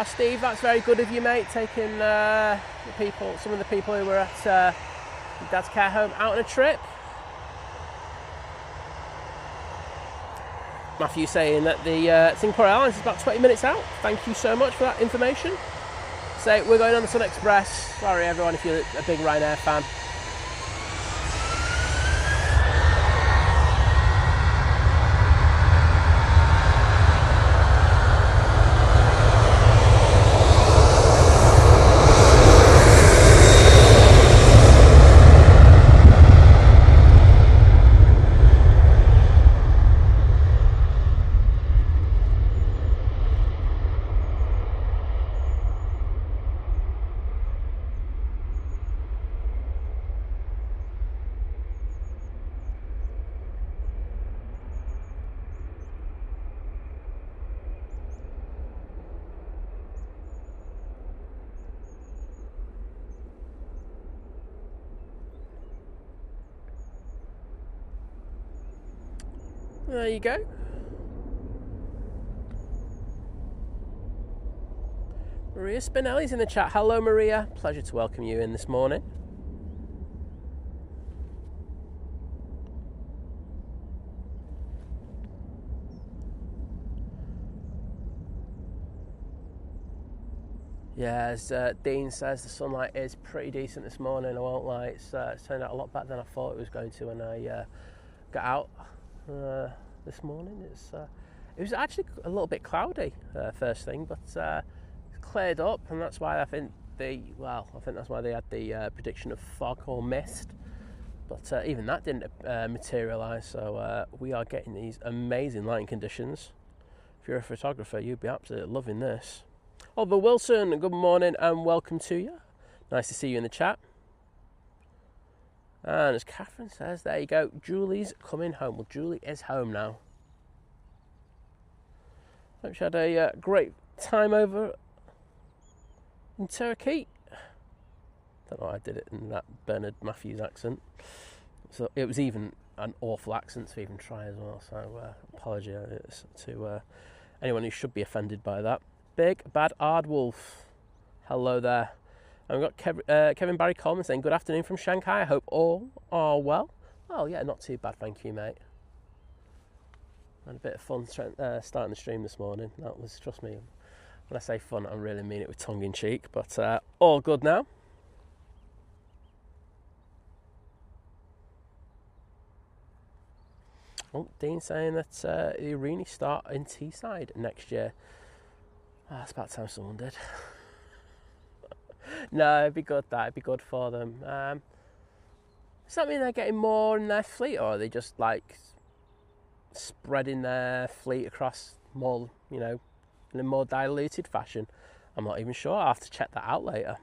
Steve, that's very good of you, mate, taking some of the people who were at your dad's care home out on a trip. Matthew saying that the Singapore Airlines is about 20 minutes out. Thank you so much for that information. So we're going on the Sun Express. Sorry everyone if you're a big Ryanair fan. There you go. Maria Spinelli's in the chat. Hello, Maria. Pleasure to welcome you in this morning. Yeah, as Dean says, the sunlight is pretty decent this morning. I won't lie. It's turned out a lot better than I thought it was going to when I got out this morning. It was actually a little bit cloudy first thing, but it's cleared up, and that's why I think that's why they had the prediction of fog or mist. But even that didn't materialise. So we are getting these amazing lighting conditions. If you're a photographer, you'd be absolutely loving this. Oliver Wilson, good morning and welcome to you. Nice to see you in the chat. And as Catherine says, there you go, Julie's coming home. Well, Julie is home now. Hope she had a great time over in Turkey. Don't know why I did it in that Bernard Matthews accent. So it was even an awful accent to even try as well. So apologies to anyone who should be offended by that. Big Bad Aardwolf, hello there. And we've got Kevin Barry Coleman saying, good afternoon from Shanghai. I hope all are well. Oh, yeah, not too bad, thank you, mate. Had a bit of fun starting the stream this morning. That was, trust me, when I say fun, I really mean it with tongue in cheek. But all good now. Oh, Dean saying that the Irini start in Teesside next year. Oh, it's about time someone did. No, it'd be good. It'd be good for them. Does that mean they're getting more in their fleet, or are they just like spreading their fleet across more, you know, in a more diluted fashion? I'm not even sure. I'll have to check that out later.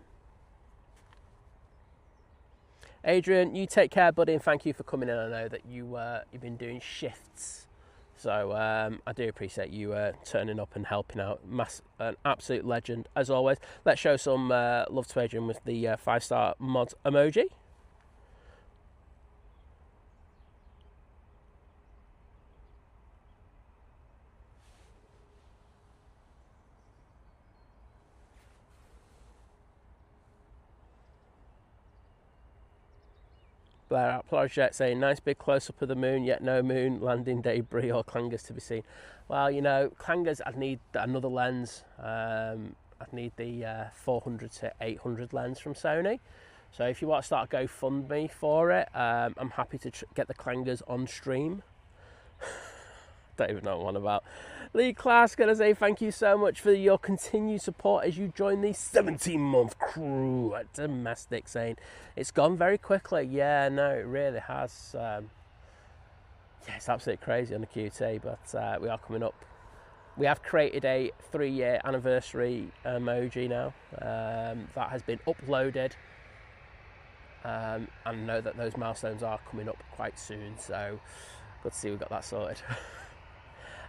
Adrian, you take care, buddy, and thank you for coming in. I know that you've been doing shifts, so I do appreciate you turning up and helping out. An absolute legend, as always. Let's show some love to Adrian with the 5-star mod emoji. Blair Project saying, nice big close-up of the moon, yet no moon, landing debris or clangers to be seen. Well, you know, clangers, I'd need another lens. I'd need the 400 to 800 lens from Sony. So if you want to start a GoFundMe for it, I'm happy to get the clangers on stream. Don't even know what I'm on about. Lee Class, gonna say thank you so much for your continued support as you join the 17-month crew at Domestic, saying it's gone very quickly. Yeah, no, it really has. Yeah, it's absolutely crazy on the QT, but we are coming up. We have created a 3-year anniversary emoji now that has been uploaded. And I know that those milestones are coming up quite soon, so good to see we've got that sorted.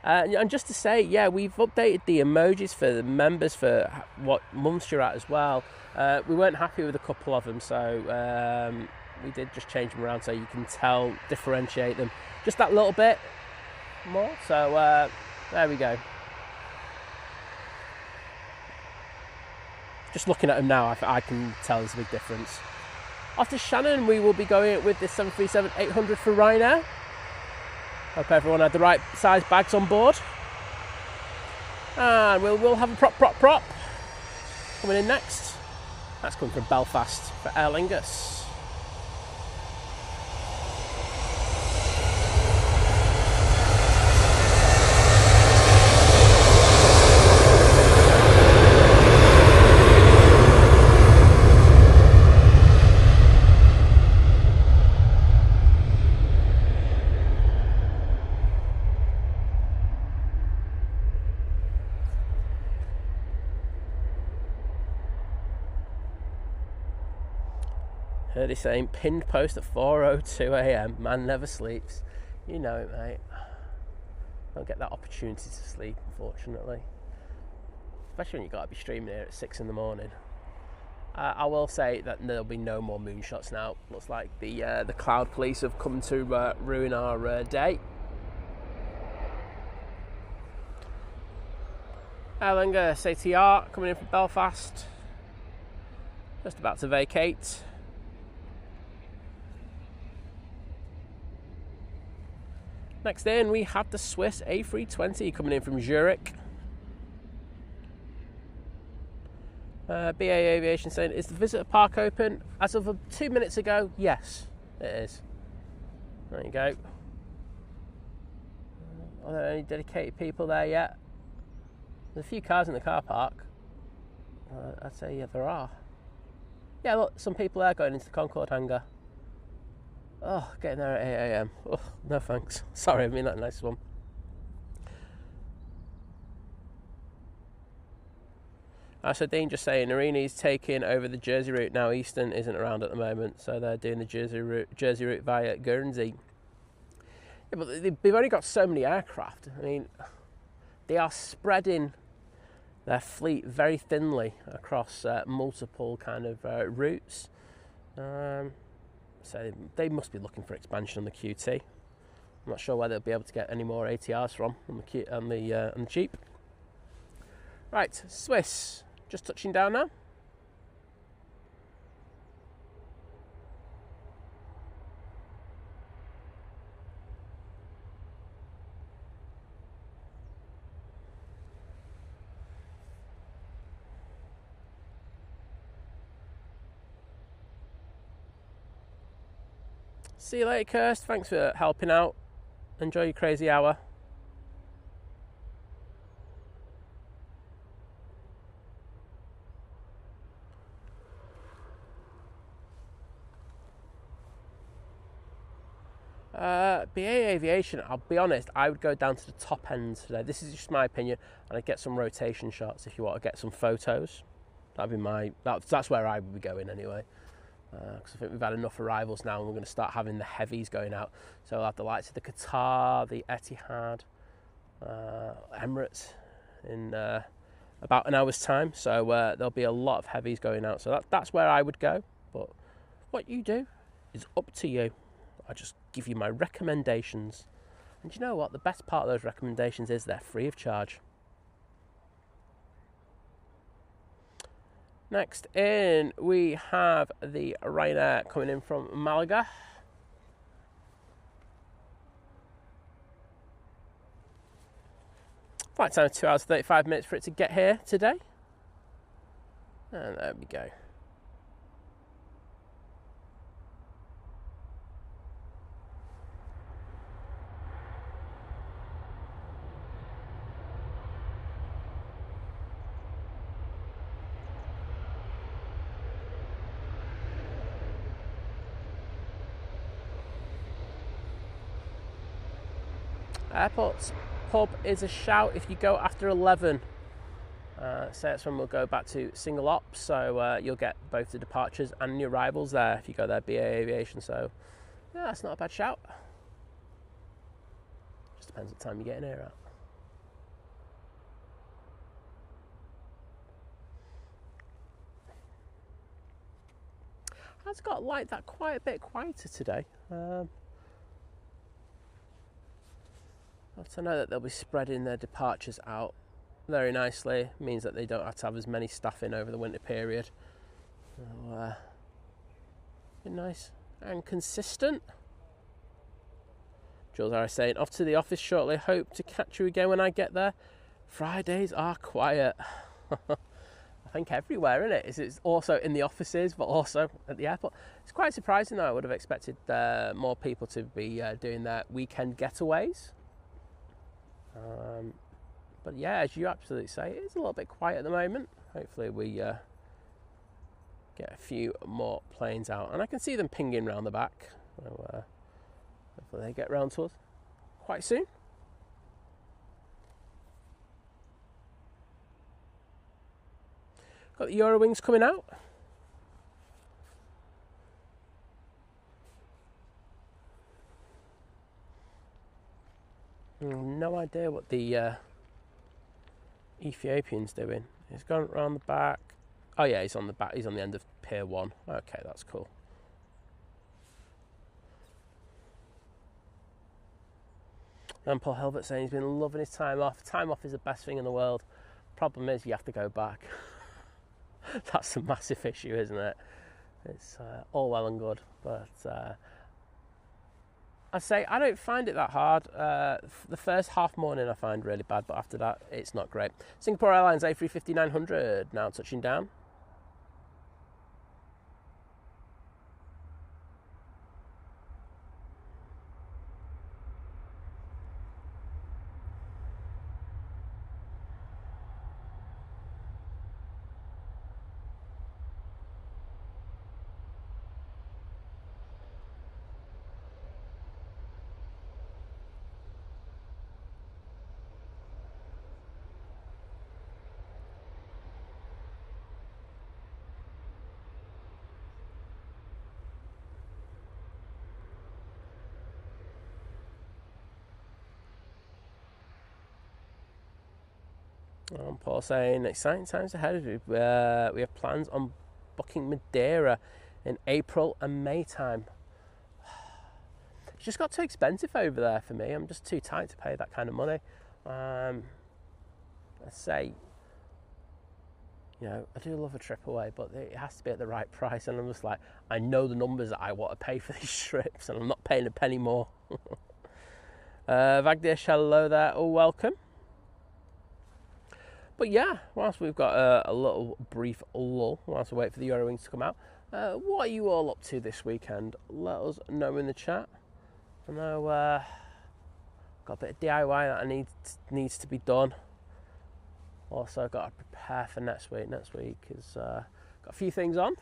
And just to say, yeah, we've updated the emojis for the members for what months you're at as well. We weren't happy with a couple of them, so we did just change them around so you can differentiate them just that little bit more. So there we go. Just looking at them now, I can tell there's a big difference. After Shannon, we will be going with the 737-800 for Ryanair. Hope everyone had the right size bags on board. And we'll have a prop coming in next. That's coming from Belfast for Aer Lingus. Heard he's saying pinned post at 4:02 a.m. Man never sleeps. You know it, mate. Don't get that opportunity to sleep, unfortunately. Especially when you've got to be streaming here at 6 in the morning. I will say that there'll be no more moonshots now. Looks like the cloud police have come to ruin our day. Aer Lingus ATR coming in from Belfast. Just about to vacate. Next in, we have the Swiss A320 coming in from Zurich. BA Aviation saying, is the visitor park open? As of 2 minutes ago, yes, it is. There you go. Are there any dedicated people there yet? There's a few cars in the car park. I'd say, yeah, there are. Yeah, look, some people there going into the Concorde hangar. Oh, getting there at 8 a.m. Oh, no thanks. Sorry, I mean that nice one. So Dean just saying, Irini's taking over the Jersey route now. Eastern isn't around at the moment, so they're doing the Jersey route via Guernsey. Yeah, but they've only got so many aircraft. I mean, they are spreading their fleet very thinly across multiple kind of routes. So they must be looking for expansion on the QT. I'm not sure whether they'll be able to get any more ATRs from on the cheap. Right, Swiss, just touching down now. See you later, Kirst. Thanks for helping out. Enjoy your crazy hour. BA Aviation, I'll be honest, I would go down to the top end today. This is just my opinion, and I'd get some rotation shots if you want to get some photos. That'd be that's where I would be going anyway. Because I think we've had enough arrivals now and we're going to start having the heavies going out. So we'll have the likes of the Qatar, the Etihad, Emirates in about an hour's time. So there'll be a lot of heavies going out. So that's where I would go. But what you do is up to you. I just give you my recommendations. And you know what? The best part of those recommendations is they're free of charge. Next in, we have the Ryanair coming in from Malaga. Flight time of 2 hours 35 minutes for it to get here today. And there we go. Airport's pub is a shout if you go after 11. So that's when we'll go back to single ops, so you'll get both the departures and the arrivals there if you go there, BA Aviation. So yeah, that's not a bad shout. Just depends what time you get in here at. It's got like that quite a bit quieter today. I know that they'll be spreading their departures out very nicely. Means that they don't have to have as many staff in over the winter period. So, be nice and consistent. Jules Harris saying, off to the office shortly. Hope to catch you again when I get there. Fridays are quiet. I think everywhere, isn't it? It's also in the offices, but also at the airport. It's quite surprising though. I would have expected more people to be doing their weekend getaways. But yeah, as you absolutely say, it is a little bit quiet at the moment. Hopefully we get a few more planes out. And I can see them pinging round the back. So, hopefully they get round to us quite soon. Got the Eurowings coming out. No idea what the Ethiopian's doing. He's gone around the back. Oh yeah, he's on the back. He's on the end of Pier 1. Okay, that's cool. And Paul Hilbert saying he's been loving his time off. Time off is the best thing in the world. Problem is you have to go back. That's a massive issue, isn't it? It's all well and good, but I say I don't find it that hard. The first half morning I find really bad, but after that it's not great. Singapore Airlines A350-900 now touching down. Paul saying, exciting times ahead. We have plans on booking Madeira in April and May time. It's just got too expensive over there for me. I'm just too tight to pay that kind of money. I say, you know, I do love a trip away, but it has to be at the right price. And I'm just like, I know the numbers that I want to pay for these trips, and I'm not paying a penny more. Vagdish, hello there. Oh, welcome. But yeah, whilst we've got a little brief lull, whilst we wait for the Eurowings to come out, what are you all up to this weekend? Let us know in the chat. I know got a bit of DIY that needs to be done. Also got to prepare for next week. Next week is got a few things on.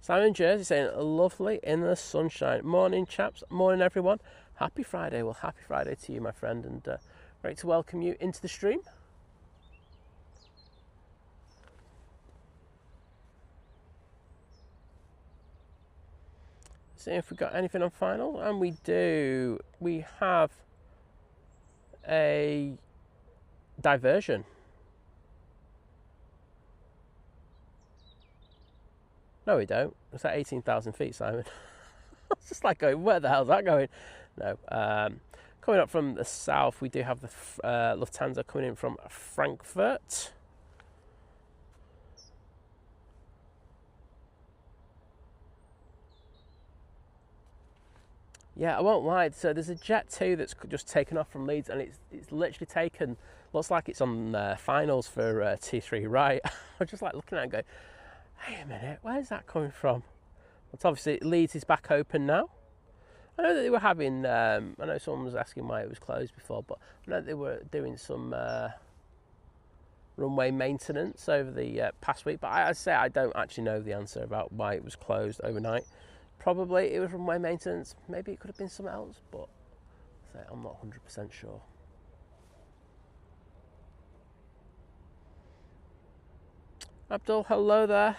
Simon Jersey saying, lovely in the sunshine. Morning, chaps. Morning, everyone. Happy Friday. Well, happy Friday to you, my friend, and great to welcome you into the stream. See if we've got anything on final, and we do. We have a diversion. No, we don't. It's at 18,000 feet, Simon. It's just like going, where the hell's that going? No. Coming up from the south, we do have the Lufthansa coming in from Frankfurt. Yeah, I won't lie. So there's a Jet 2 that's just taken off from Leeds, and it's literally taken. Looks like it's on finals for T3 right. I'm just like looking at it and going, "Hey a minute, where's that coming from?" But obviously Leeds is back open now. I know that they were having. I know someone was asking why it was closed before, but I know they were doing some runway maintenance over the past week. But I say I don't actually know the answer about why it was closed overnight. Probably it was runway maintenance. Maybe it could have been something else, but I'm not 100% sure. Abdul, hello there.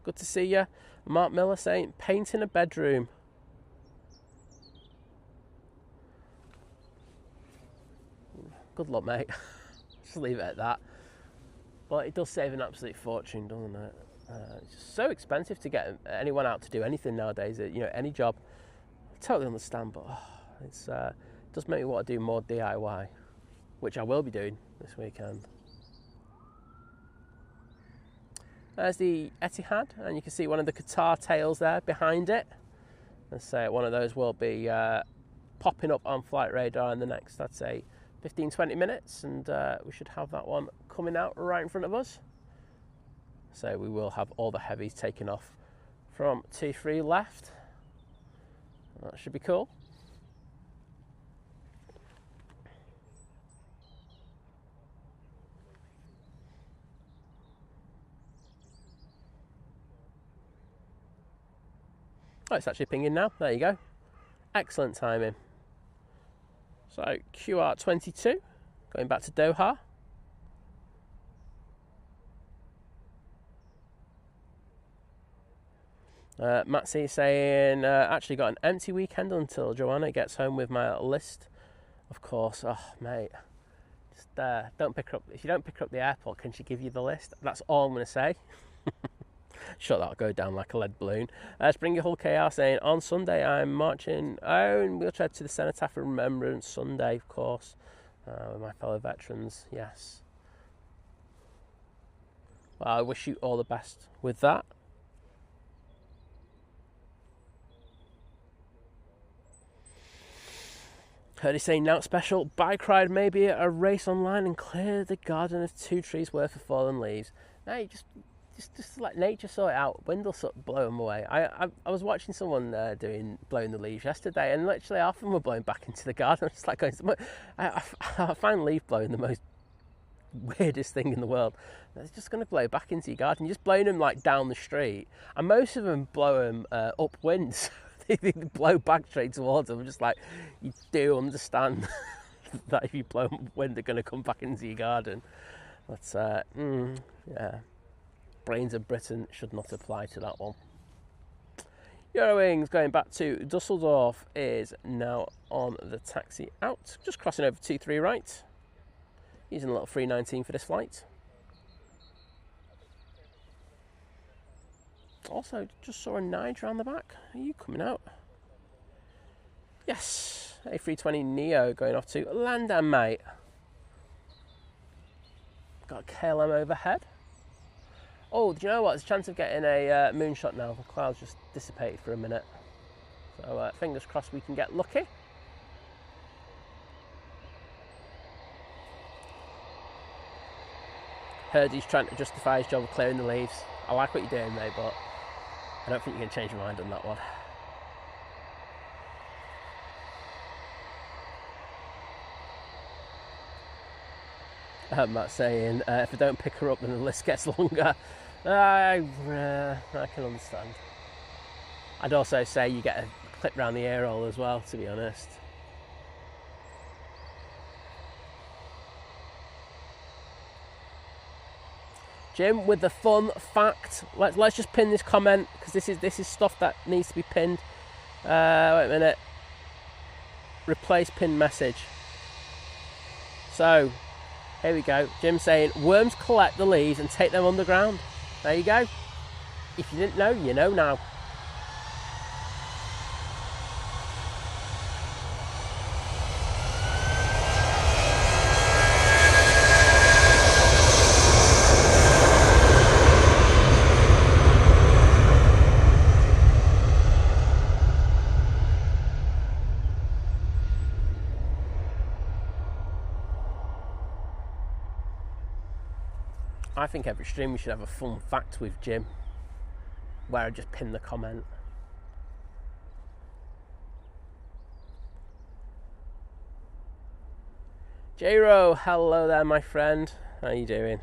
Good to see you. Mark Miller saying, painting a bedroom. Good luck, mate. Just leave it at that. But it does save an absolute fortune, doesn't it? It's just so expensive to get anyone out to do anything nowadays. Any job. I totally understand, but it does make me want to do more DIY, which I will be doing this weekend. There's the Etihad, and you can see one of the Qatar tails there behind it. Let's say one of those will be popping up on flight radar in the next, I'd say, 15-20 minutes, and we should have that one coming out right in front of us. So we will have all the heavies taken off from T3 left. That should be cool. Oh, it's actually pinging now. There you go. Excellent timing. So QR22, going back to Doha. Matt C saying, actually got an empty weekend until Joanna gets home with my list. Of course. Oh, mate. Just don't pick her up. If you don't pick her up at the airport, can she give you the list? That's all I'm going to say. Sure, that'll go down like a lead balloon. Springy Hull KR saying, on Sunday I'm marching in wheelchair to the Cenotaph for Remembrance Sunday, of course, with my fellow veterans. Yes. Well, I wish you all the best with that. Heard he saying now special bike ride, maybe a race online and clear the garden of 2 trees worth of fallen leaves. No, you just let nature sort it out. Wind will sort of blow them away. I was watching someone blowing the leaves yesterday, and literally half of them were blowing back into the garden. I'm just like going, I find leaf blowing the most weirdest thing in the world. It's just going to blow back into your garden. You're just blowing them like down the street, and most of them blow them upwind. They blow back straight towards them. I'm just like, you do understand that if you blow them upwind, they're going to come back into your garden. But yeah. Brains of Britain should not apply to that one. Eurowings going back to Dusseldorf is now on the taxi out. Just crossing over T3 right. Using a little 319 for this flight. Also, just saw a Niger on the back. Are you coming out? Yes. A320 Neo going off to London, mate. Got KLM overhead. Oh, do you know what? There's a chance of getting a moonshot now. The clouds just dissipated for a minute. So fingers crossed we can get lucky. Heard he's trying to justify his job of clearing the leaves. I like what you're doing, mate, but I don't think you can change your mind on that one. Matt saying, if I don't pick her up, then the list gets longer. I can understand. I'd also say you get a clip round the ear hole as well, to be honest. Jim, with the fun fact, let's just pin this comment, because this is stuff that needs to be pinned. Wait a minute. Replace pinned message. So, here we go. Jim saying, worms collect the leaves and take them underground. There you go. If you didn't know, you know now. I think every stream we should have a fun fact with Jim, where I just pin the comment. J-Ro, hello there, my friend. How you doing?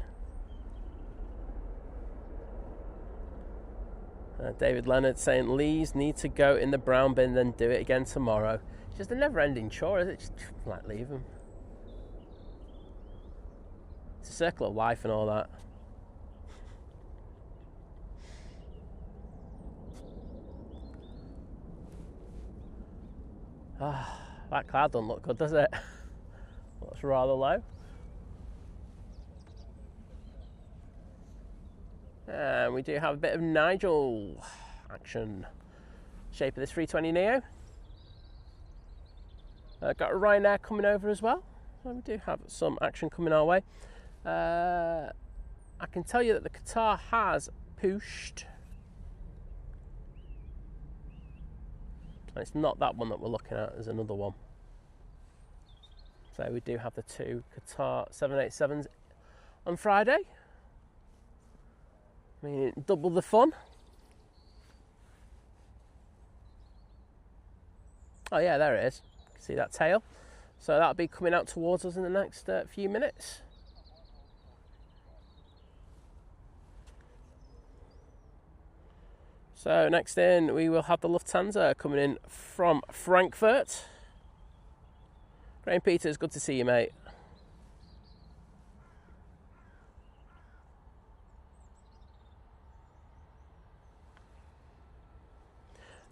David Leonard saying Lees need to go in the brown bin, then do it again tomorrow. It's just a never-ending chore, is it? Just like leave them. It's a circle of life and all that. That cloud doesn't look good, does it? Looks rather low. And we do have a bit of Nigel action. Shape of this 320neo. Got a Ryanair coming over as well. And we do have some action coming our way. I can tell you that the Qatar has pushed. And it's not that one that we're looking at, there's another one. So we do have the two Qatar 787s on Friday. I mean, double the fun. Oh yeah, there it is. You can see that tail. So that'll be coming out towards us in the next few minutes. So next in, we will have the Lufthansa coming in from Frankfurt. Graham Peters, good to see you, mate.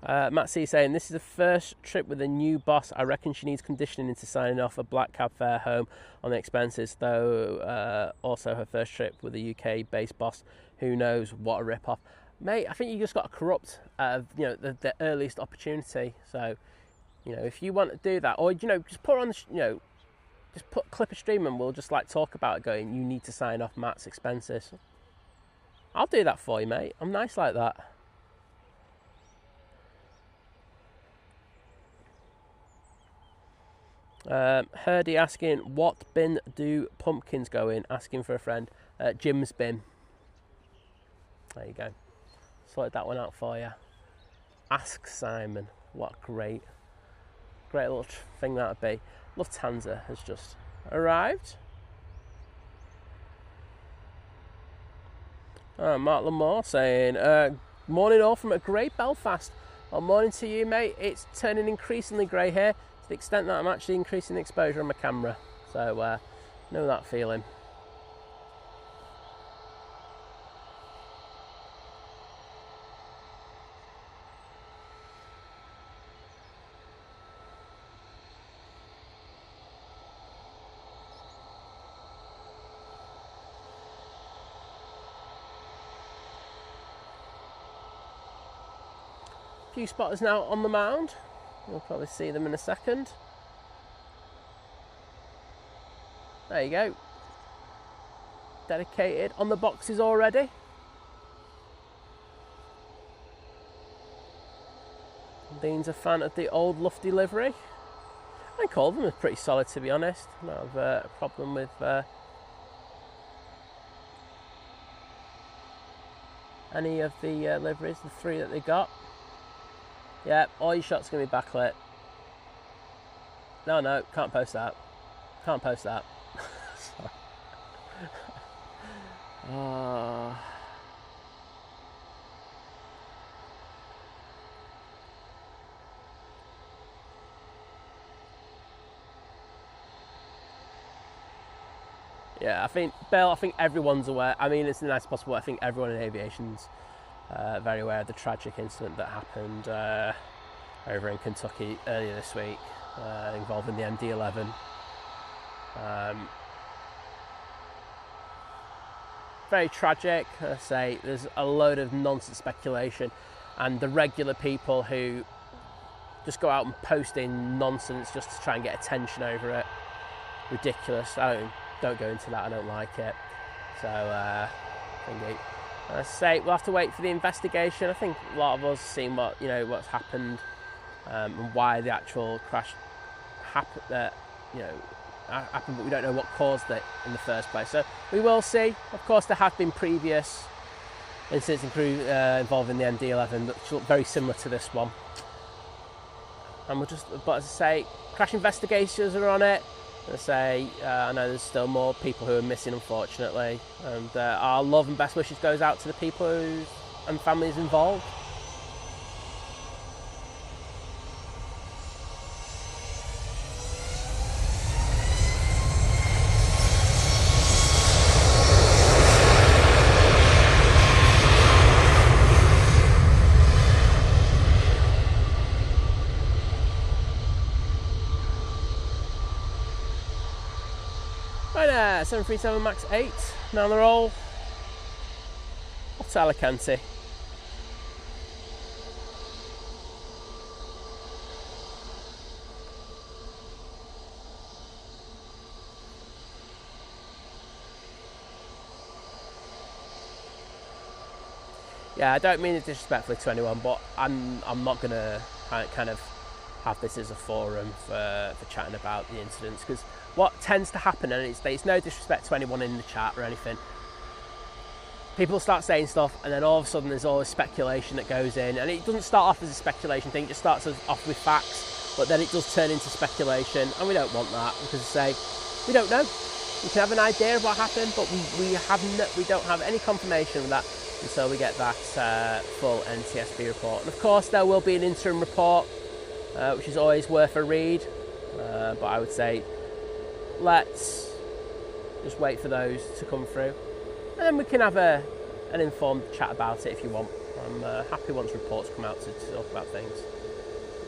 Matt C saying, this is the first trip with a new boss. I reckon she needs conditioning into signing off a black cab fare home on the expenses, though also her first trip with a UK-based boss. Who knows, what a rip-off. Mate, I think you just got to corrupt the earliest opportunity. So, if you want to do that, or, just put on, just clip a stream and we'll just, talk about it going, you need to sign off Matt's expenses. I'll do that for you, mate. I'm nice like that. Herdy asking, what bin do pumpkins go in? Asking for a friend. Jim's bin. There you go. Sorted that one out for you. Ask Simon. What a great little thing that would be. Lufthansa has just arrived. Mark Lamore saying, morning all from a grey Belfast. Well, morning to you, mate. It's turning increasingly grey here, to the extent that I'm actually increasing the exposure on my camera. So, know that feeling. Few spotters now on the mound. We'll probably see them in a second. There you go. Dedicated on the boxes already. Dean's a fan of the old Lufty livery. I think all of them are pretty solid, to be honest. I don't have a problem with any of the liveries, the three that they got. Yeah, all your shots are going to be backlit. No, can't post that. Can't post that. Yeah, I think everyone's aware. I mean, it's the nicest possible. I think everyone in aviation's very aware of the tragic incident that happened over in Kentucky earlier this week involving the MD-11. Very tragic. I say there's a load of nonsense speculation, and the regular people who just go out and post in nonsense just to try and get attention over it. Ridiculous. Don't go into that. I don't like it. So I say we'll have to wait for the investigation. I think a lot of us seen what's happened and why the actual crash happened. happened, but we don't know what caused it in the first place. So we will see. Of course, there have been previous incidents involving the MD-11 that look very similar to this one. And but as I say, crash investigations are on it. As I say, I know there's still more people who are missing, unfortunately, and our love and best wishes goes out to the people and families involved. Right there, 737 MAX 8, now they're all off to Alicante. Yeah, I don't mean it disrespectfully to anyone, but I'm not going to kind of have this as a forum for chatting about the incidents, because what tends to happen, and it's no disrespect to anyone in the chat or anything, people start saying stuff and then all of a sudden there's all this speculation that goes in, and it doesn't start off as a speculation thing, it just starts off with facts, but then it does turn into speculation, and we don't want that, because say we don't know. We can have an idea of what happened, but we don't have any confirmation of that until we get that full NTSB report. And of course there will be an interim report, which is always worth a read, but I would say let's just wait for those to come through, and then we can have an informed chat about it if you want. I'm happy once reports come out to talk about things,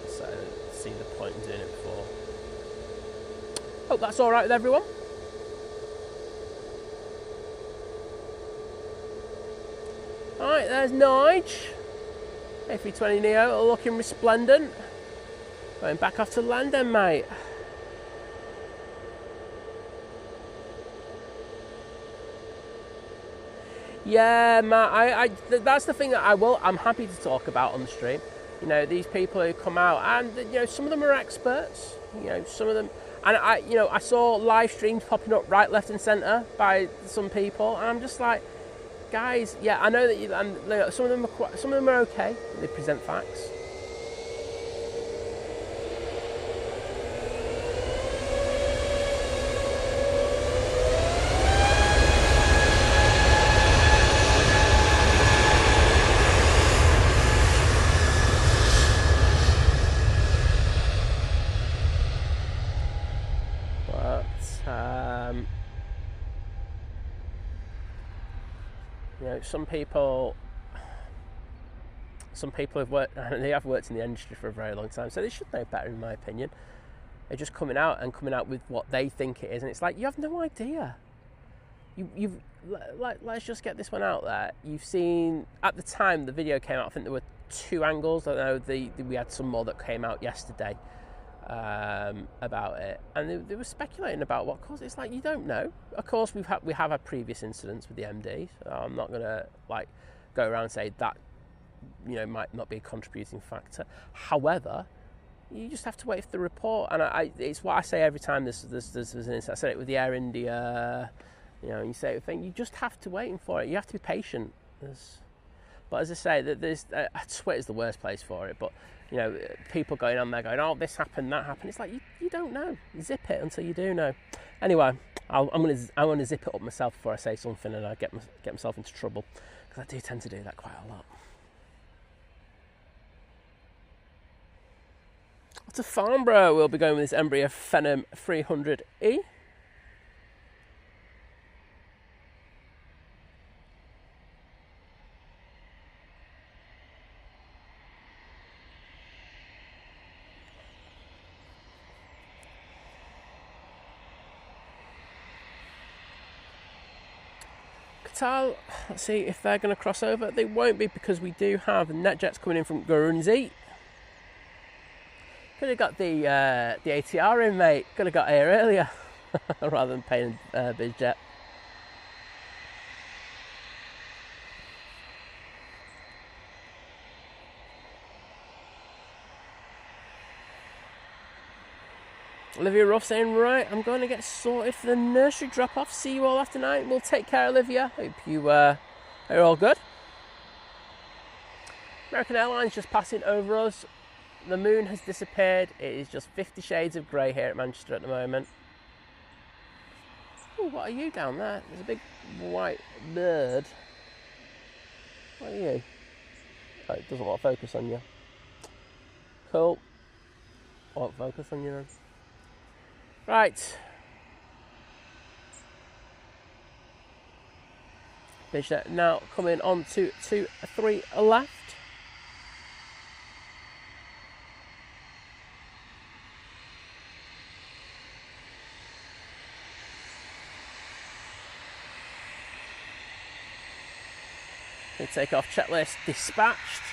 so see the point in doing it before. Hope that's alright with everyone. Alright, there's Nige, A320neo looking resplendent, going back off to London, mate. Yeah, Matt, that's the thing that I'm happy to talk about on the stream. You know, these people who come out, and you know, some of them are experts. You know, some of them, and I saw live streams popping up right, left, and centre by some people, and I'm just like, guys, yeah, I know that and some of them are okay. They present facts. You know, some people have worked, and they have worked in the industry for a very long time, so they should know better, in my opinion. They're just coming out with what they think it is, and it's like, you have no idea. Let's just get this one out there. You've seen, at the time the video came out, I think there were 2 angles. I know we had some more that came out yesterday about it, and they were speculating about what caused it. It's like, you don't know. Of course, we have had previous incidents with the MD, so I'm not gonna go around and say that, you know, might not be a contributing factor. However, you just have to wait for the report, and it's what I say every time there's an incident. I said it with the Air India, you know, you say everything. You just have to wait for it. You have to be patient. But as I say, Twitter's the worst place for it. But you know, people going on there going, "Oh, this happened, that happened." It's like, you don't know. Zip it until you do know. Anyway, I'm gonna zip it up myself before I say something and I get myself into trouble, because I do tend to do that quite a lot. To Farnborough, we'll be going with this Embraer Phenom 300E. Qatar, let's see if they're going to cross over. They won't be, because we do have NetJets coming in from Guernsey. Could have got the ATR in, mate. Could have got here earlier rather than paying BizJet. Olivia Ruff saying, right, I'm going to get sorted for the nursery drop-off. See you all after night. We'll take care, Olivia. Hope you are all good. American Airlines just passing over us. The moon has disappeared. It is just 50 shades of grey here at Manchester at the moment. Ooh, what are you down there? There's a big white bird. What are you? Oh, it doesn't want to focus on you. Cool. Won't focus on you then. Right. Easyjet now coming on to 3 left. Take off checklist dispatched.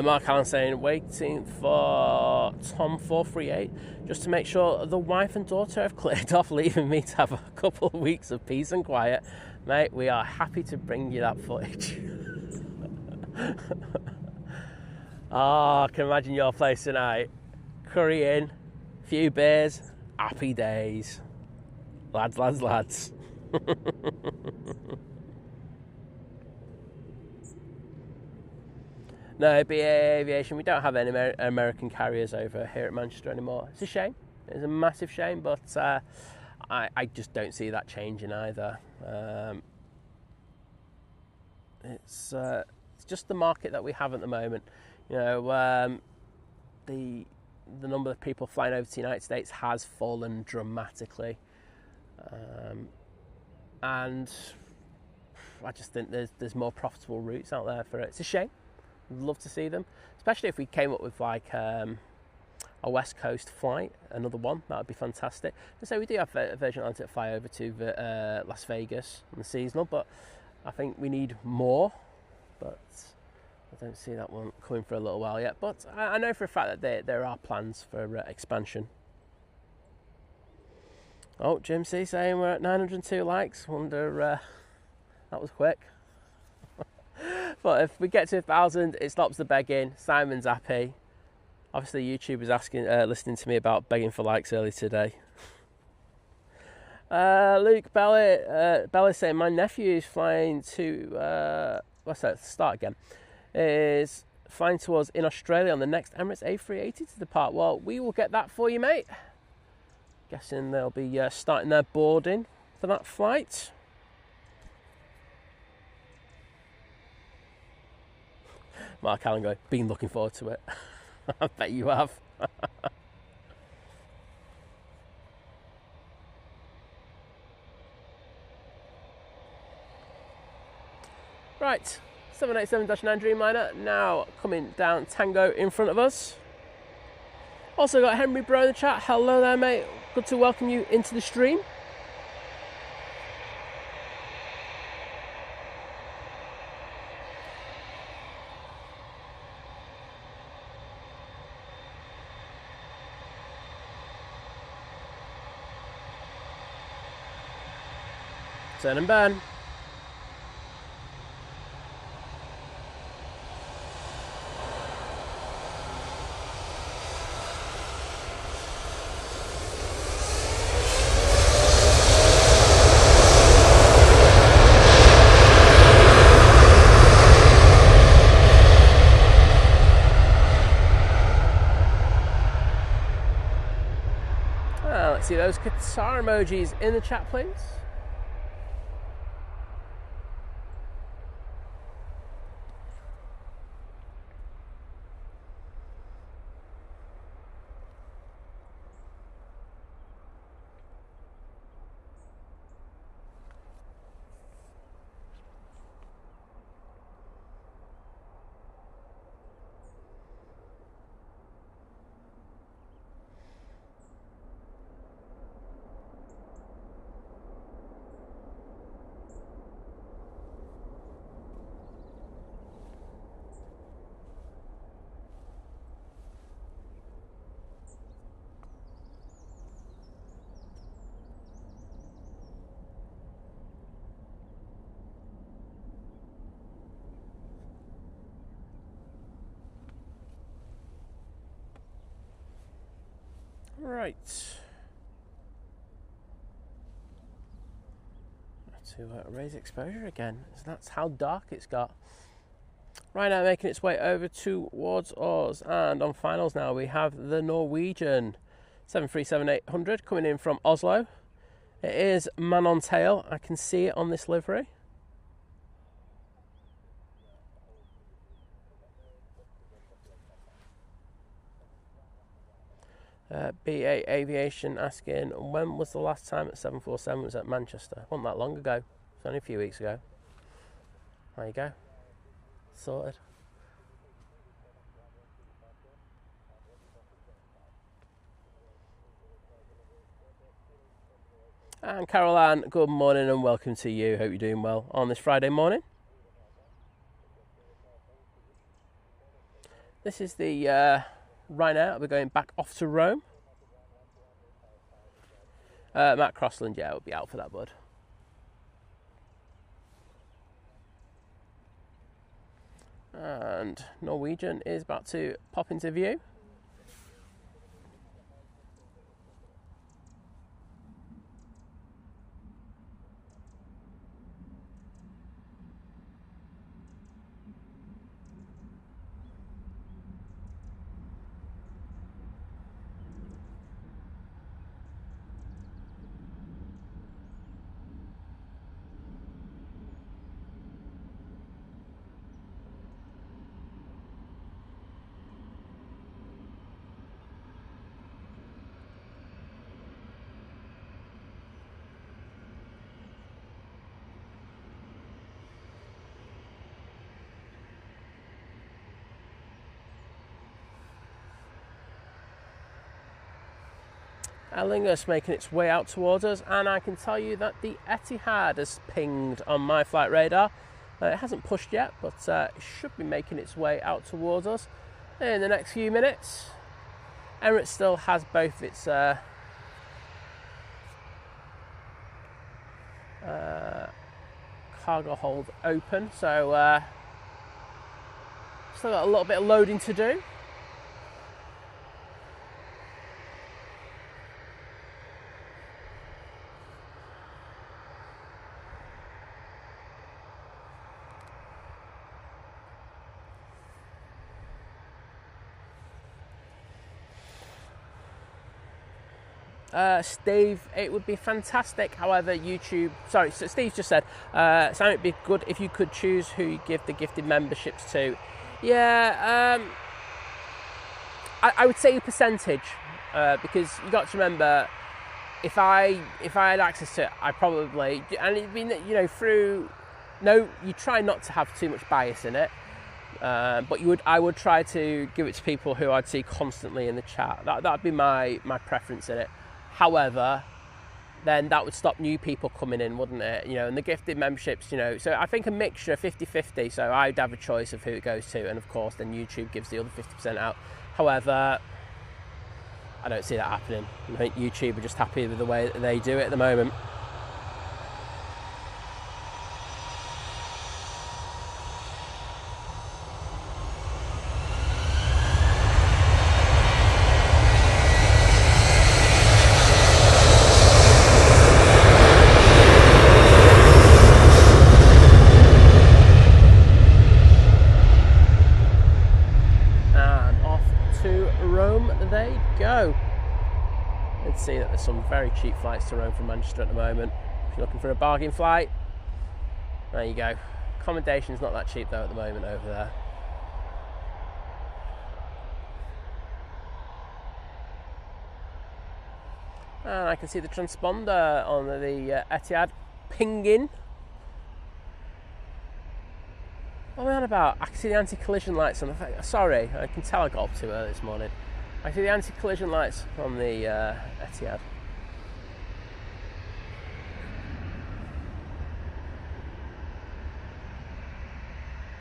Mark Allen saying, waiting for Tom 438 just to make sure the wife and daughter have cleared off, leaving me to have a couple of weeks of peace and quiet. Mate, we are happy to bring you that footage. I can imagine your place tonight. Curry in, few beers, happy days. Lads, lads, lads. No, BA Aviation, we don't have any American carriers over here at Manchester anymore. It's a shame. It's a massive shame, but I just don't see that changing either. It's just the market that we have at the moment. You know, the number of people flying over to the United States has fallen dramatically. And I just think there's more profitable routes out there for it. It's a shame. I'd love to see them, especially if we came up with like a West Coast flight, another one. That would be fantastic. And so we do have a Virgin Atlantic fly over to Las Vegas on the seasonal, but I think we need more. But I don't see that one coming for a little while yet. But I know for a fact that there are plans for expansion. Oh, Jim C saying we're at 902 likes. Wonder that was quick. But if we get to 1,000, it stops the begging. Simon's happy. Obviously, YouTube was listening to me about begging for likes earlier today. Luke Belly saying my nephew is flying to start again. Is flying towards in Australia on the next Emirates A380 to depart. Well, we will get that for you, mate. Guessing they'll be starting their boarding for that flight. Mark Allen going, been looking forward to it. I bet you have. Right, 787-9 Dreamliner now coming down Tango in front of us. Also got Henry Bro in the chat. Hello there, mate. Good to welcome you into the stream. Turn and burn. Let's see those Qatar emojis in the chat, please. Right. To raise exposure again. So that's how dark it's got. Ryanair making its way over towards us, and on finals now we have the Norwegian 737-800 coming in from Oslo. It is man on tail. I can see it on this livery. BA Aviation asking, when was the last time that 747 was at Manchester? Wasn't that long ago. It's only a few weeks ago. There you go. Sorted. And Caroline, good morning and welcome to you. Hope you're doing well on this Friday morning. This is the Ryanair. We're going back off to Rome. Matt Crossland, yeah, will be out for that, bud. And Norwegian is about to pop into view. Lingus making its way out towards us, and I can tell you that the Etihad has pinged on my flight radar. It hasn't pushed yet, but it should be making its way out towards us in the next few minutes. Emirates still has both its cargo hold open, so still got a little bit of loading to do. Steve, it would be fantastic. However, so Steve just said, Sam, it'd be good if you could choose who you give the gifted memberships to. Yeah, I would say a percentage, because you got to remember, if I had access to it, I probably, and it'd be, you try not to have too much bias in it. But I would try to give it to people who I'd see constantly in the chat. That'd be my preference in it. However, then that would stop new people coming in, wouldn't it? And the gifted memberships, so I think a mixture, 50-50, so I'd have a choice of who it goes to, and of course then YouTube gives the other 50% out. However, I don't see that happening. I think YouTube are just happy with the way that they do it at the moment. See that there's some very cheap flights to Rome from Manchester at the moment. If you're looking for a bargain flight, there you go. Accommodation's not that cheap though at the moment over there. And I can see the transponder on the Etihad pinging. What am I on about? I can see the anti-collision lights on the... Sorry, I can tell I got up too early this morning. I see the anti-collision lights on the Etihad.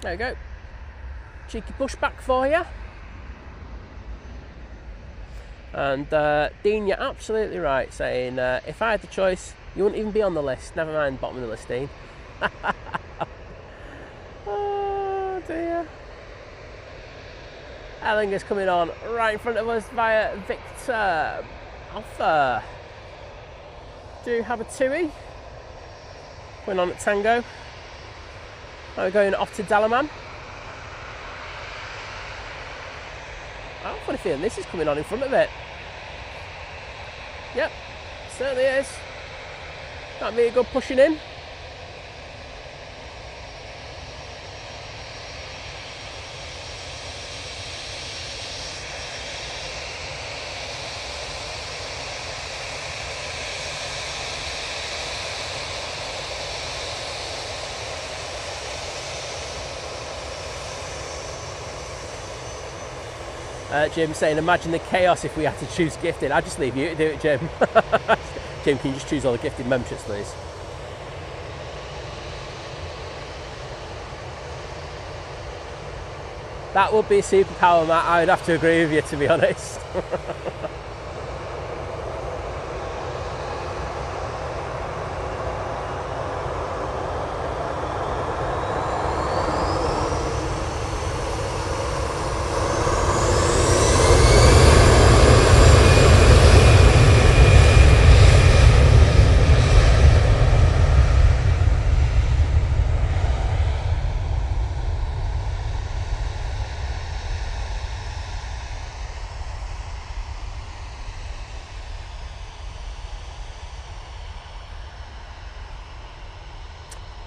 There we go. Cheeky pushback for you. And Dean, you're absolutely right, saying if I had the choice, you wouldn't even be on the list. Never mind bottom of the list, Dean. Oh dear. Ellinger's coming on right in front of us via Victor Alpha. Do have a TUI. Going on at Tango. Now we're going off to Dalaman. I've got a funny feeling this is coming on in front of it. Yep, certainly is. That'd be a good pushing in. Jim saying, imagine the chaos if we had to choose gifting. I'd just leave you to do it, Jim. Jim, can you just choose all the gifted memberships, please? That would be a superpower, Matt. I would have to agree with you, to be honest.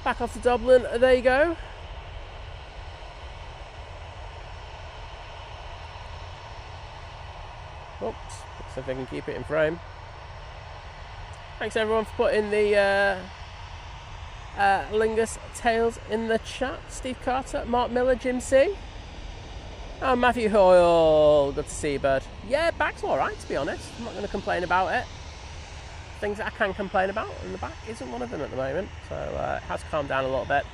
Back off to Dublin, there you go. Oops, see if I can keep it in frame. Thanks everyone for putting the Lingus Tales in the chat. Steve Carter, Mark Miller, Jim C. Oh, Matthew Hoyle, good to see you, bud. Yeah, back's alright, to be honest. I'm not going to complain about it. Things that I can complain about, and the back isn't one of them at the moment, so it has calmed down a little bit.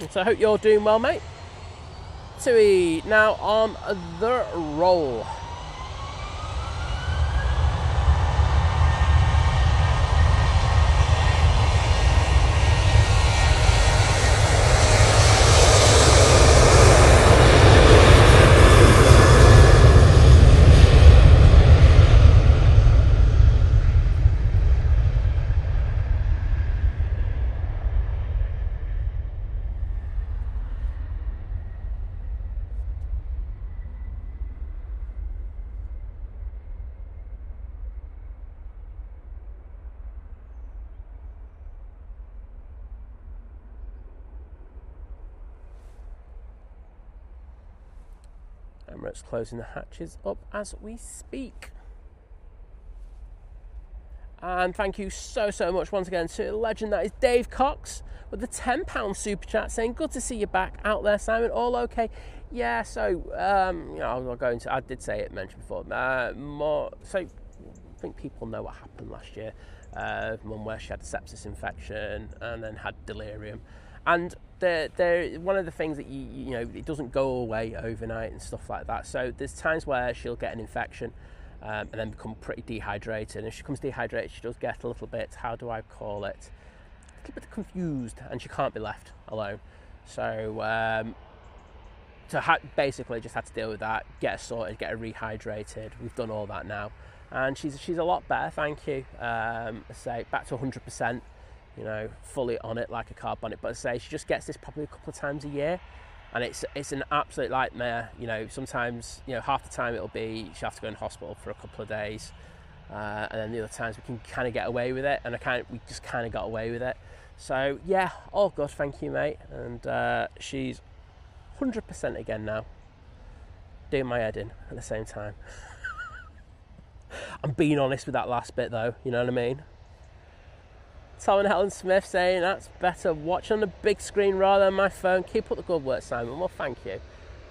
And so I hope you're doing well, mate. TUI now on the roll. Emirates closing the hatches up as we speak. And thank you so much once again to the legend that is Dave Cox with the £10 super chat saying, good to see you back out there, Simon. All okay? Yeah, so, you know, I'll go into, I did say it, mentioned before, more, so I think people know what happened last year. Mum where she had a sepsis infection and then had delirium. And one of the things that you know, it doesn't go away overnight and stuff like that. So there's times where she'll get an infection and then become pretty dehydrated. And if she becomes dehydrated, she does get a little bit, how do I call it? A little bit confused, and she can't be left alone. So basically just had to deal with that, get her sorted, get her rehydrated. We've done all that now, and she's a lot better, thank you. Say back to 100%. You know, fully on it like a car bonnet. But I say she just gets this probably a couple of times a year, and it's an absolute nightmare. You know, sometimes, you know, half the time it'll be she'll have to go in hospital for a couple of days, and then the other times we can kind of get away with it, and we just kind of got away with it. So yeah, all good, thank you, mate. And she's 100% again now, doing my head in at the same time. I'm being honest with that last bit though, you know what I mean? Tom and Helen Smith saying that's better watch on the big screen rather than my phone. Keep up the good work, Simon. Well, thank you.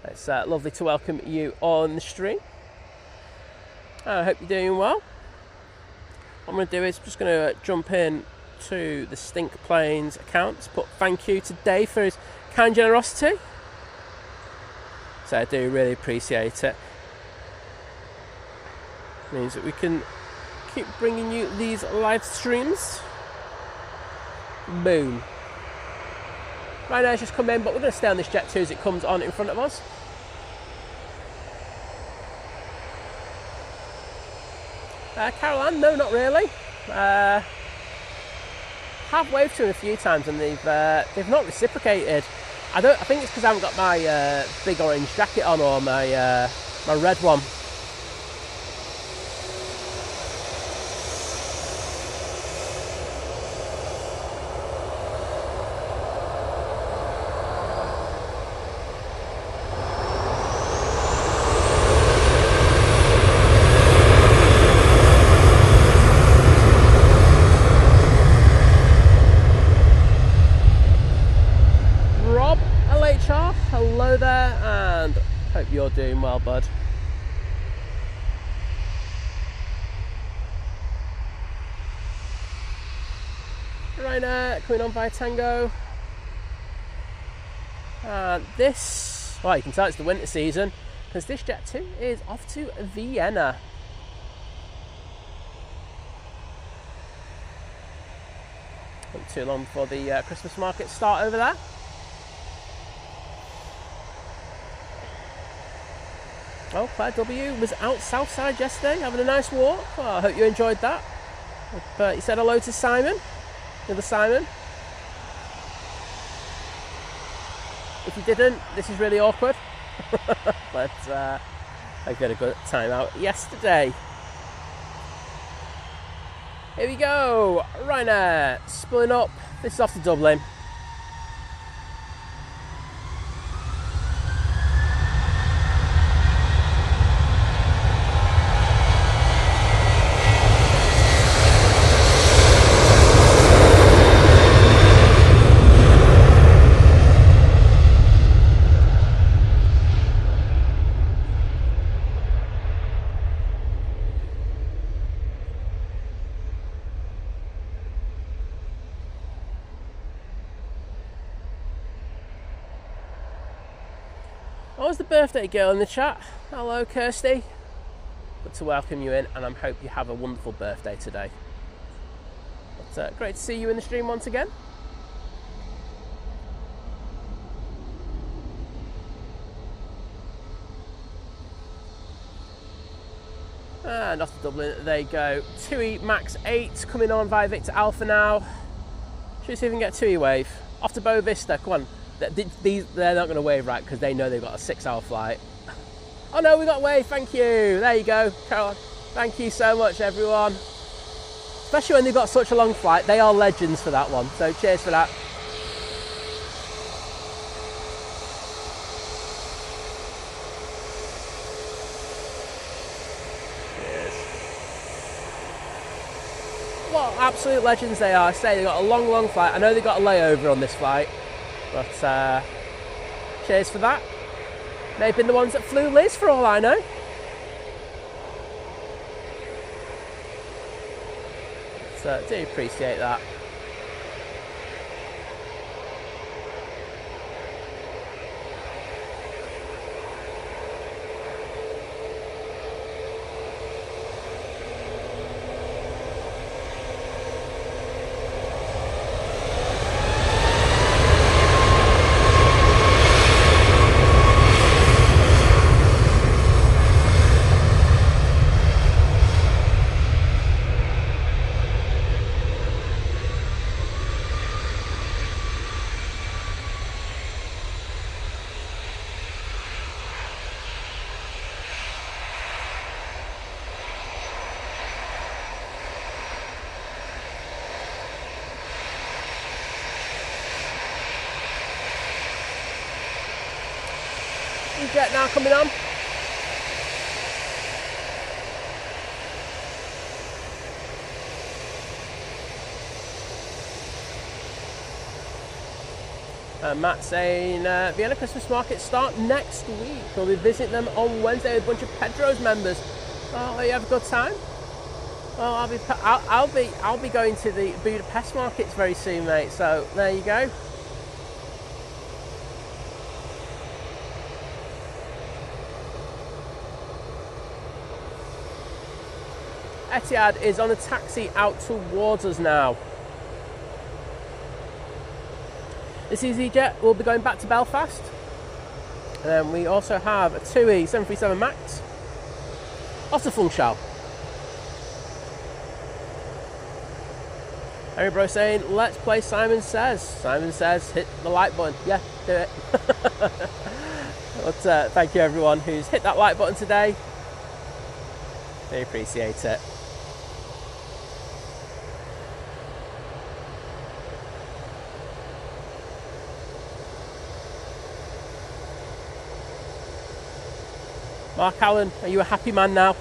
It's lovely to welcome you on the stream. I hope you're doing well. What I'm going to do is just going to jump in to the Stink Planes account to put thank you to Dave for his kind generosity. So I do really appreciate it. It means that we can keep bringing you these live streams. Boom. Ryanair's just come in, but we're going to stay on this Jet 2 as it comes on in front of us. Caroline, no, not really. Have waved to them a few times and they've not reciprocated. I think it's because I haven't got my big orange jacket on or my my red one. Hello there, and hope you're doing well, bud. Ryanair coming on via Tango. And this, well, you can tell it's the winter season because this jet too is off to Vienna. Not too long before the Christmas markets start over there. Oh, Claire W was out Southside yesterday having a nice walk. Well, I hope you enjoyed that. But you said hello to Simon, the other Simon. If you didn't, this is really awkward. But I had a good time out yesterday. Here we go. Ryanair spilling up. This is off to Dublin. I was the birthday girl in the chat. Hello, Kirsty. Good to welcome you in, and I hope you have a wonderful birthday today. But, great to see you in the stream once again. And off to Dublin they go. TUI Max 8 coming on via Victor Alpha now. Should we see if we can get TUI wave? Off to Boa Vista, come on. They're not going to wave right because they know they've got a 6-hour flight. Oh no, we got wave, thank you. There you go, Caroline. Thank you so much, everyone. Especially when they've got such a long flight, they are legends for that one. So cheers for that. Cheers. What absolute legends they are. I say they've got a long flight. I know they've got a layover on this flight. But cheers for that. They've been the ones that flew Liz for all I know. So do appreciate that. Easyjet now coming on. Matt saying Vienna Christmas markets start next week. We'll be visiting them on Wednesday with a bunch of Pedro's members. Oh, you have a good time? Well, I'll be going to the Budapest markets very soon, mate. So there you go. Etihad is on a taxi out towards us now. This Easyjet will be going back to Belfast. And then we also have a TUI 737 MAX off to Funchal. Harry Bro saying, let's play Simon Says. Simon Says, hit the like button. Yeah, do it. But thank you everyone who's hit that like button today. Really appreciate it. Mark Allen, are you a happy man now?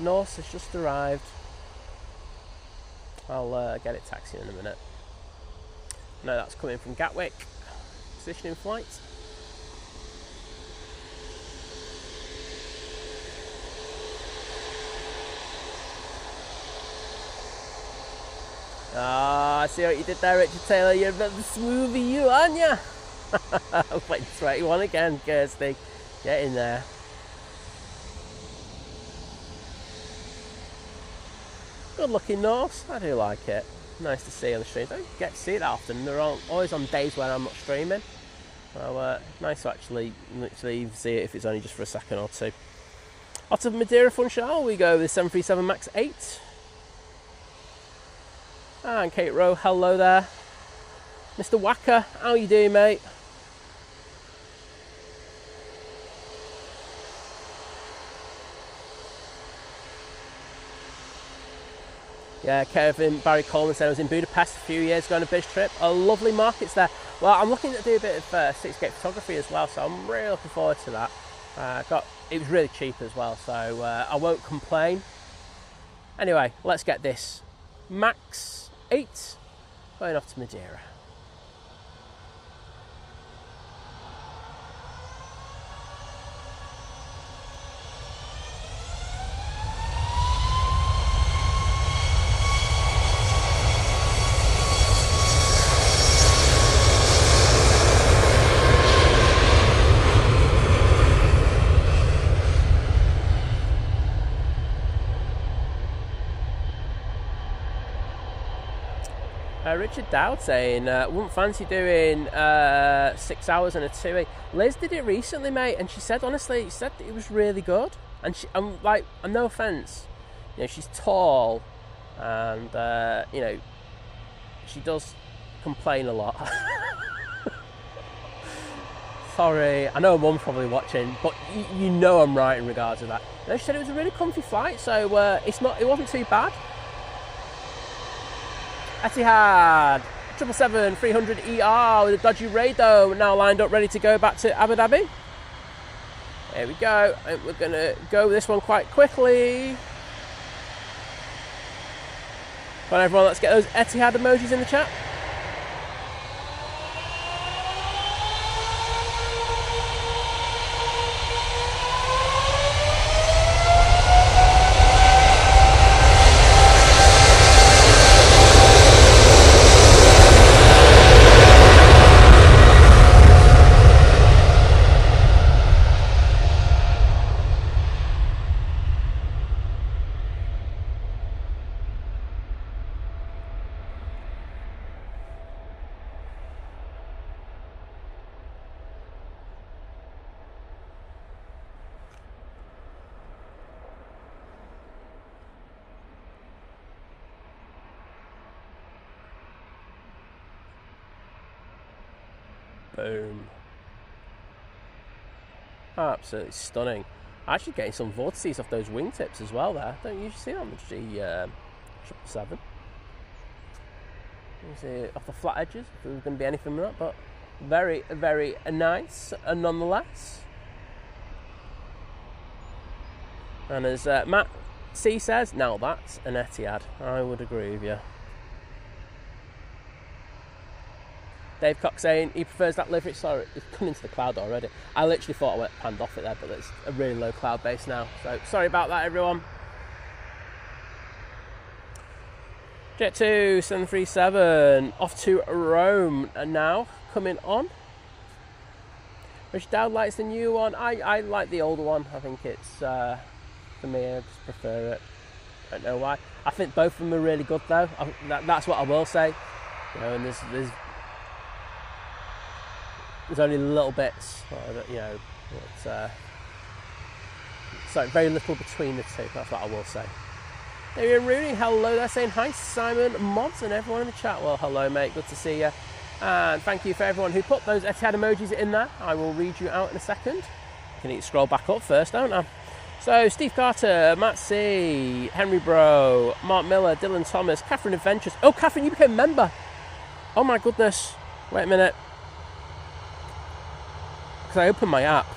Norse has just arrived. I'll get it taxiing in a minute. No, that's coming from Gatwick. Position in flight. Ah, I see what you did there, Richard Taylor. You're a bit of a smoothie, you, aren't you? Wait, 21 again, Kirsty. Get in there. Good looking Norse, I do like it. Nice to see on the stream. Don't get to see it that often. They're always on days when I'm not streaming. So nice to actually literally see it if it's only just for a second or two. Out of Madeira Fun, shall we go with 737 MAX 8? And Kate Rowe, hello there. Mr. Wacker, how you doing, mate? Yeah, Kevin Barry Coleman said I was in Budapest a few years ago on a business trip. Lovely markets there. Well, I'm looking to do a bit of cityscape photography as well, so I'm really looking forward to that. It was really cheap as well, so I won't complain. Anyway, let's get this. Max 8 going off to Madeira. Richard Dowd saying, wouldn't fancy doing 6 hours and a 2A. Liz did it recently, mate, and she said, honestly, she said it was really good. And I'm like, no offence, you know, she's tall, and you know, she does complain a lot. Sorry, I know Mum's probably watching, but you know I'm right in regards to that. No, she said it was a really comfy flight, so it wasn't too bad. Etihad 777-300ER with a dodgy radar now lined up ready to go back to Abu Dhabi. There we go, and we're going to go with this one quite quickly. Come on everyone, let's get those Etihad emojis in the chat. Boom. Absolutely stunning. Actually getting some vortices off those wingtips as well there. Don't usually see that on the G777. You see off the flat edges, if there was going to be anything with that, but very, very nice nonetheless. And as Matt C says, now that's an Etihad. I would agree with you. Dave Cox saying he prefers that livery. Sorry, it's come into the cloud already. I literally thought I went panned off it there, but it's a really low cloud base now. So sorry about that, everyone. Jet 2 737 off to Rome now, coming on. Rich Dowd likes the new one. I like the older one. I think it's, for me, I just prefer it. I don't know why. I think both of them are really good though. That's what I will say. You know, and there's only little bits, you know, so very little between the two. That's what I will say. Damian Rooney, hello there, saying hi. Simon Mods and everyone in the chat. Well, hello mate, good to see you. And thank you for everyone who put those Etihad emojis in there. I will read you out in a second. I need to scroll back up first, don't I? So, Steve Carter, Matt C, Henry Bro, Mark Miller, Dylan Thomas, Catherine Adventures. Oh, Catherine, you became a member. Oh my goodness. Wait a minute. Because I opened my app.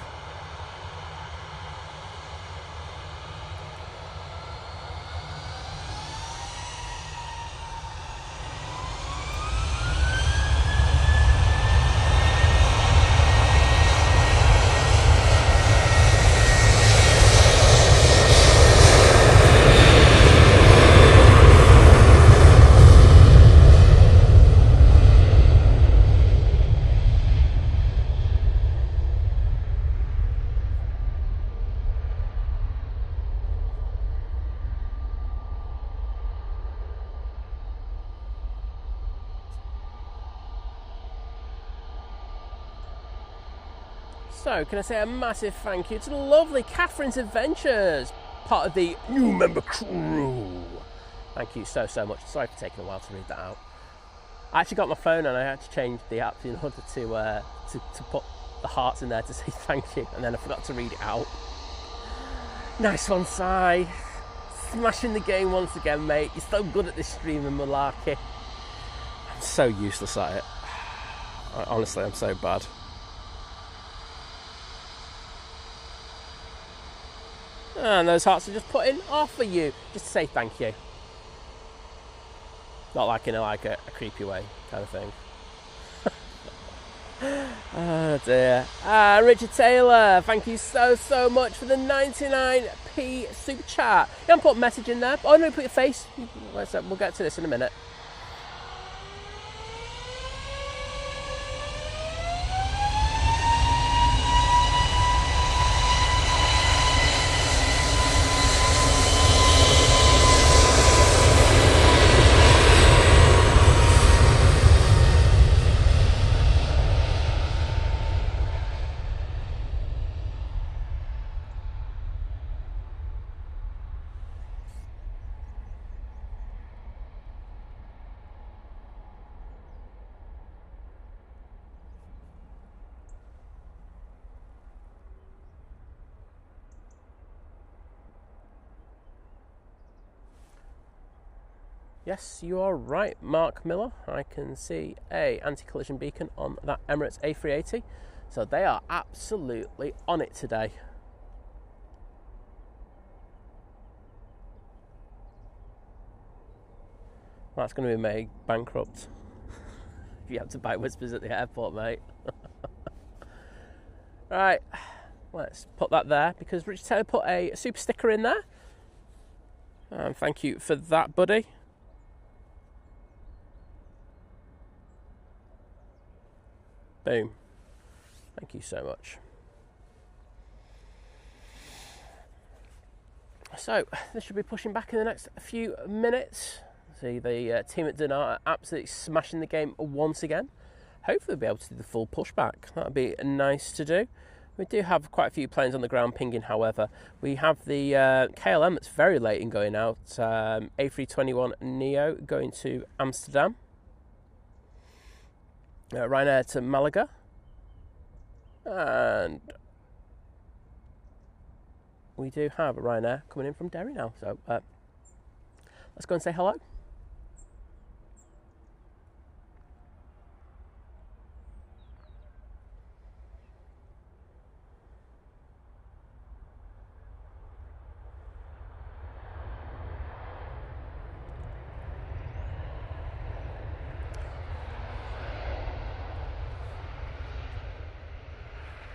So, can I say a massive thank you to the lovely Catherine's Adventures, part of the new member crew. Thank you so much. Sorry for taking a while to read that out. I actually got my phone and I had to change the app in order to put the hearts in there to say thank you, and then I forgot to read it out. Nice one, Si. Smashing the game once again, mate. You're so good at this streaming malarkey. I'm so useless at it. Honestly, I'm so bad. And those hearts are just put in off for you, just to say thank you. Not like in a creepy way kind of thing. Oh dear. Richard Taylor, thank you so much for the 99p super chat. You haven't put a message in there. Oh no, put your face. We'll get to this in a minute. Yes, you are right, Mark Miller. I can see a anti-collision beacon on that Emirates A380. So they are absolutely on it today. That's going to be made bankrupt if you have to buy Whispers at the airport, mate. Right, let's put that there because Richard Taylor put a super sticker in there. Thank you for that, buddy. Boom. Thank you so much. So, this should be pushing back in the next few minutes. See, the team at Dinar are absolutely smashing the game once again. Hopefully we'll be able to do the full pushback. That would be nice to do. We do have quite a few planes on the ground pinging, however. We have the KLM that's very late in going out. A321neo going to Amsterdam. Ryanair to Malaga. And we do have a Ryanair coming in from Derry now. So let's go and say hello.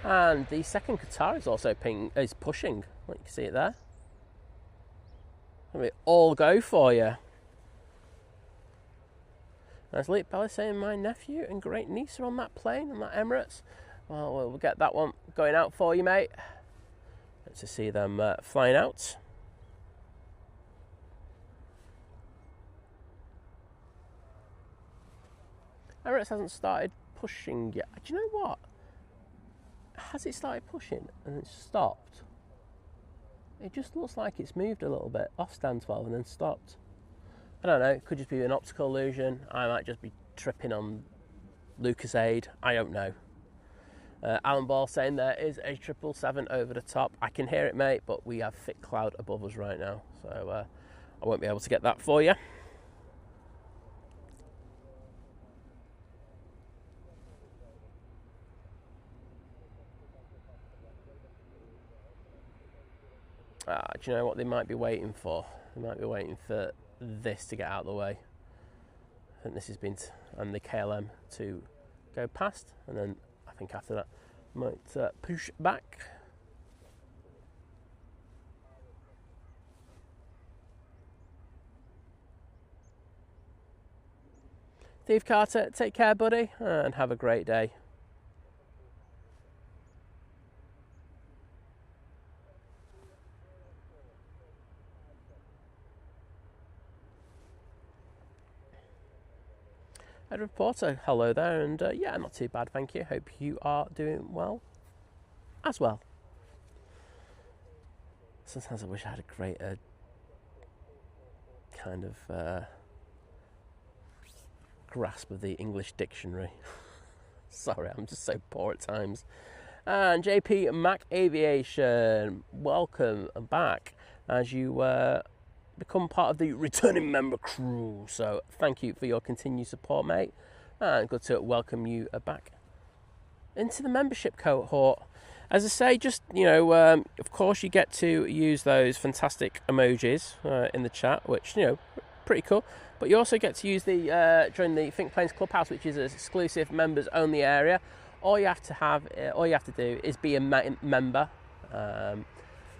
And the second Qatar is also pushing. You can see it there. Let me all go for you. As Luke Bella saying, my nephew and great niece are on that plane, on that Emirates. Well, we'll get that one going out for you, mate. Good to see them flying out. Emirates hasn't started pushing yet. Do you know what? Has it started pushing and it's stopped? It just looks like it's moved a little bit off stand 12 and then stopped. I don't know, it could just be an optical illusion. I might just be tripping on Lucas Aid. I don't know. Alan Ball saying there is a 777 over the top. I can hear it, mate, but we have thick cloud above us right now, so I won't be able to get that for you. Do you know what they might be waiting for? They might be waiting for this to get out of the way. I think this has been, and the KLM to go past, and then I think after that might push back. Steve Carter, take care, buddy, and have a great day. Edward Porter, hello there, and yeah, not too bad, thank you. Hope you are doing well as well. Sometimes I wish I had a greater kind of grasp of the English dictionary. Sorry, I'm just so poor at times. And JP Mac Aviation, welcome back as you become part of the returning member crew. So thank you for your continued support, mate, and good to welcome you back into the membership cohort. As I say, just, you know, of course you get to use those fantastic emojis in the chat, which, you know, pretty cool. But you also get to use the join the Think Planes Clubhouse, which is an exclusive members only area. All you have to do is be a member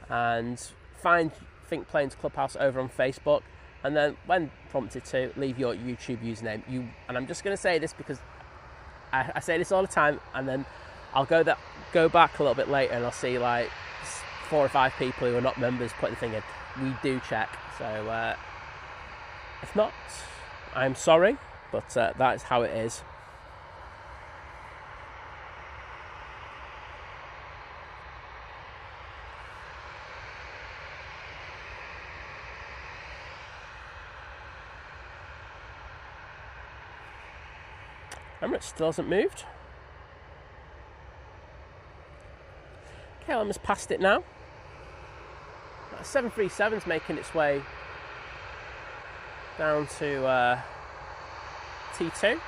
and find Think Planes Clubhouse over on Facebook, and then when prompted to, leave your YouTube username. And I'm just going to say this because I say this all the time, and then I'll go back a little bit later and I'll see like 4 or 5 people who are not members putting the thing in. We do check, so if not, I'm sorry, but that is how it is. Emirates still hasn't moved. KLM has passed it now. 737's making its way down to T2.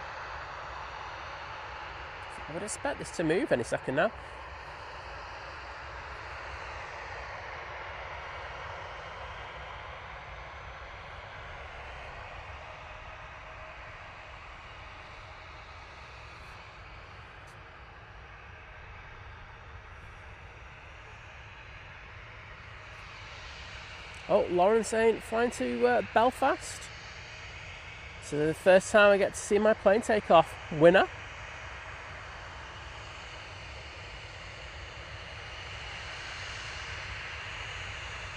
I would expect this to move any second now. Oh, Lauren saying flying to Belfast. So the first time I get to see my plane take off. Winner.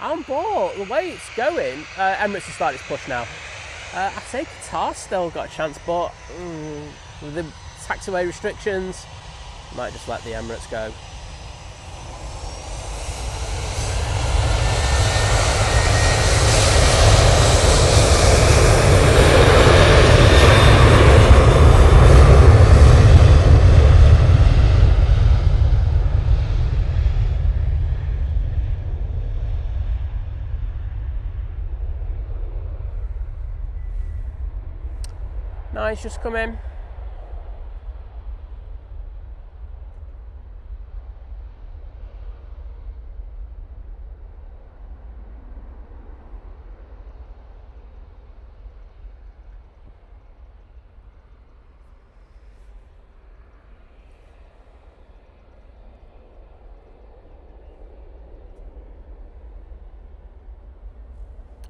I'm bored. The way it's going, Emirates has started its push now. I think Qatar still got a chance, but with the taxiway restrictions, might just let the Emirates go. Nice, just come in.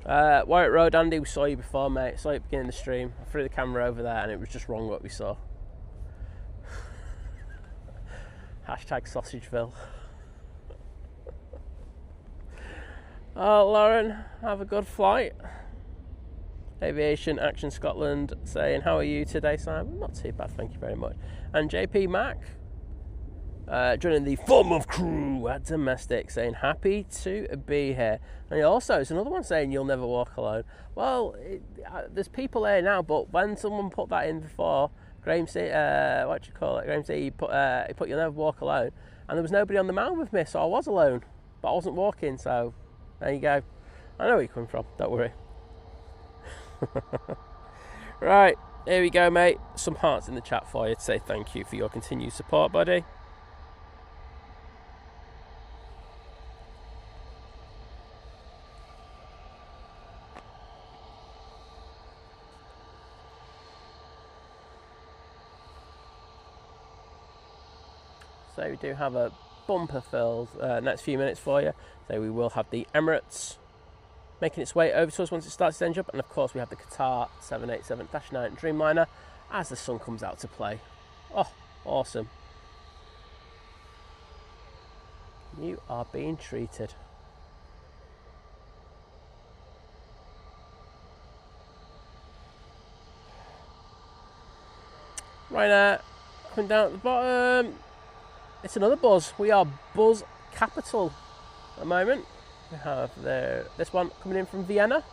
Warwick Road, Andy, we saw you before, mate. Saw you at the beginning of the stream. I threw the camera over there and it was just wrong what we saw. Hashtag Sausageville. Oh, Lauren, have a good flight. Aviation Action Scotland saying, how are you today, Simon? Not too bad, thank you very much. And JP Mac, joining the full-month crew at Domestic, saying, happy to be here. And also, there's another one saying, you'll never walk alone. Well, there's people here now, but when someone put that in before, Graham C, Graham C, he put you'll never walk alone. And there was nobody on the mound with me, so I was alone. But I wasn't walking, so there you go. I know where you're coming from, don't worry. Right, here we go, mate. Some hearts in the chat for you to say thank you for your continued support, buddy. So we do have a bumper filled next few minutes for you. So we will have the Emirates making its way over to us once it starts to engine up, and of course we have the Qatar 787-9 Dreamliner as the sun comes out to play. Oh, awesome. You are being treated. Ryanair coming down at the bottom. It's another buzz. We are buzz capital at the moment. We have this one coming in from Vienna.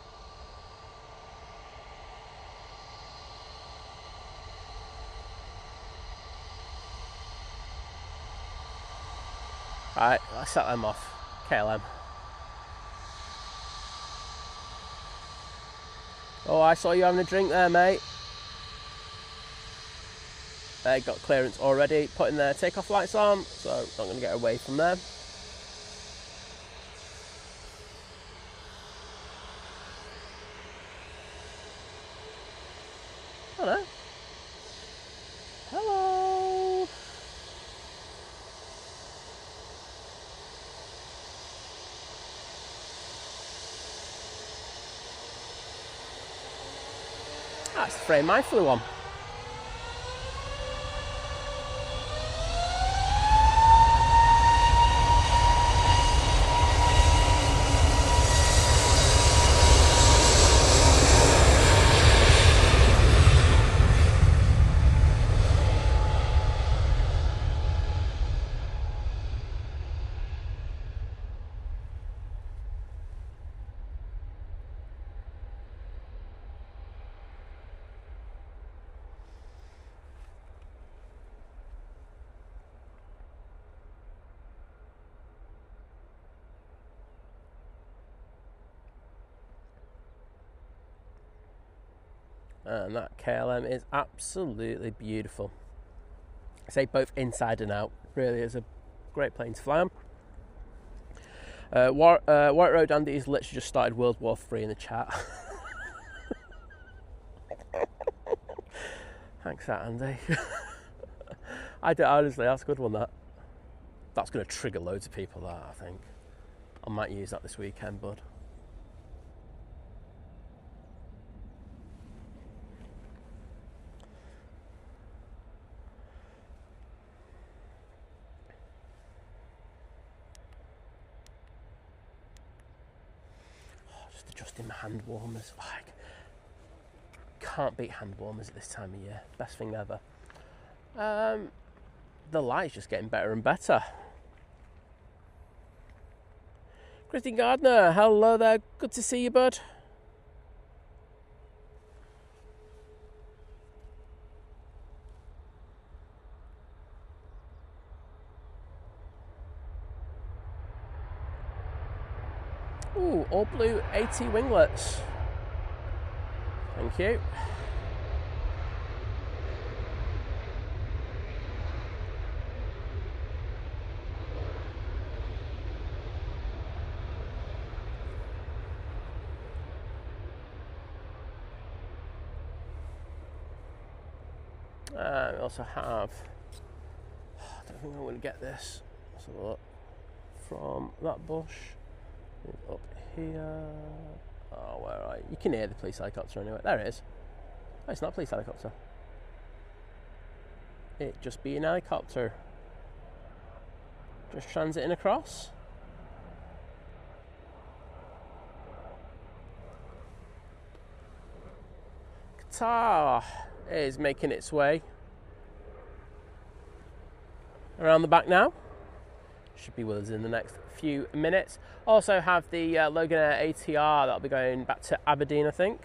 Right, let's set them off. KLM. Oh, I saw you having a drink there, mate. They got clearance already, putting their takeoff lights on, so not going to get away from them. Hello. Hello. That's the frame I flew on. And that KLM is absolutely beautiful. I say both inside and out. Really is a great plane to fly on. White Road Andy has literally just started World War III in the chat. Thanks for that, Andy. Honestly, that's a good one, that. That's going to trigger loads of people, that, I think. I might use that this weekend, bud. Adjusting my hand warmers. Oh, can't beat hand warmers at this time of year. Best thing ever. The light's just getting better and better. Christine Gardner, hello there. Good to see you, bud. Ooh, all blue 80 winglets. Thank you. We also have, I don't think I'm going to get this. Let's have a look. From that bush, up here, Oh, where are you? You can hear the police helicopter anyway. There it is. Oh, it's not a police helicopter. It just be an helicopter. Just transiting across. Qatar is making its way around the back now. Should be with us in the next few minutes. Also have the Loganair ATR that'll be going back to Aberdeen, I think.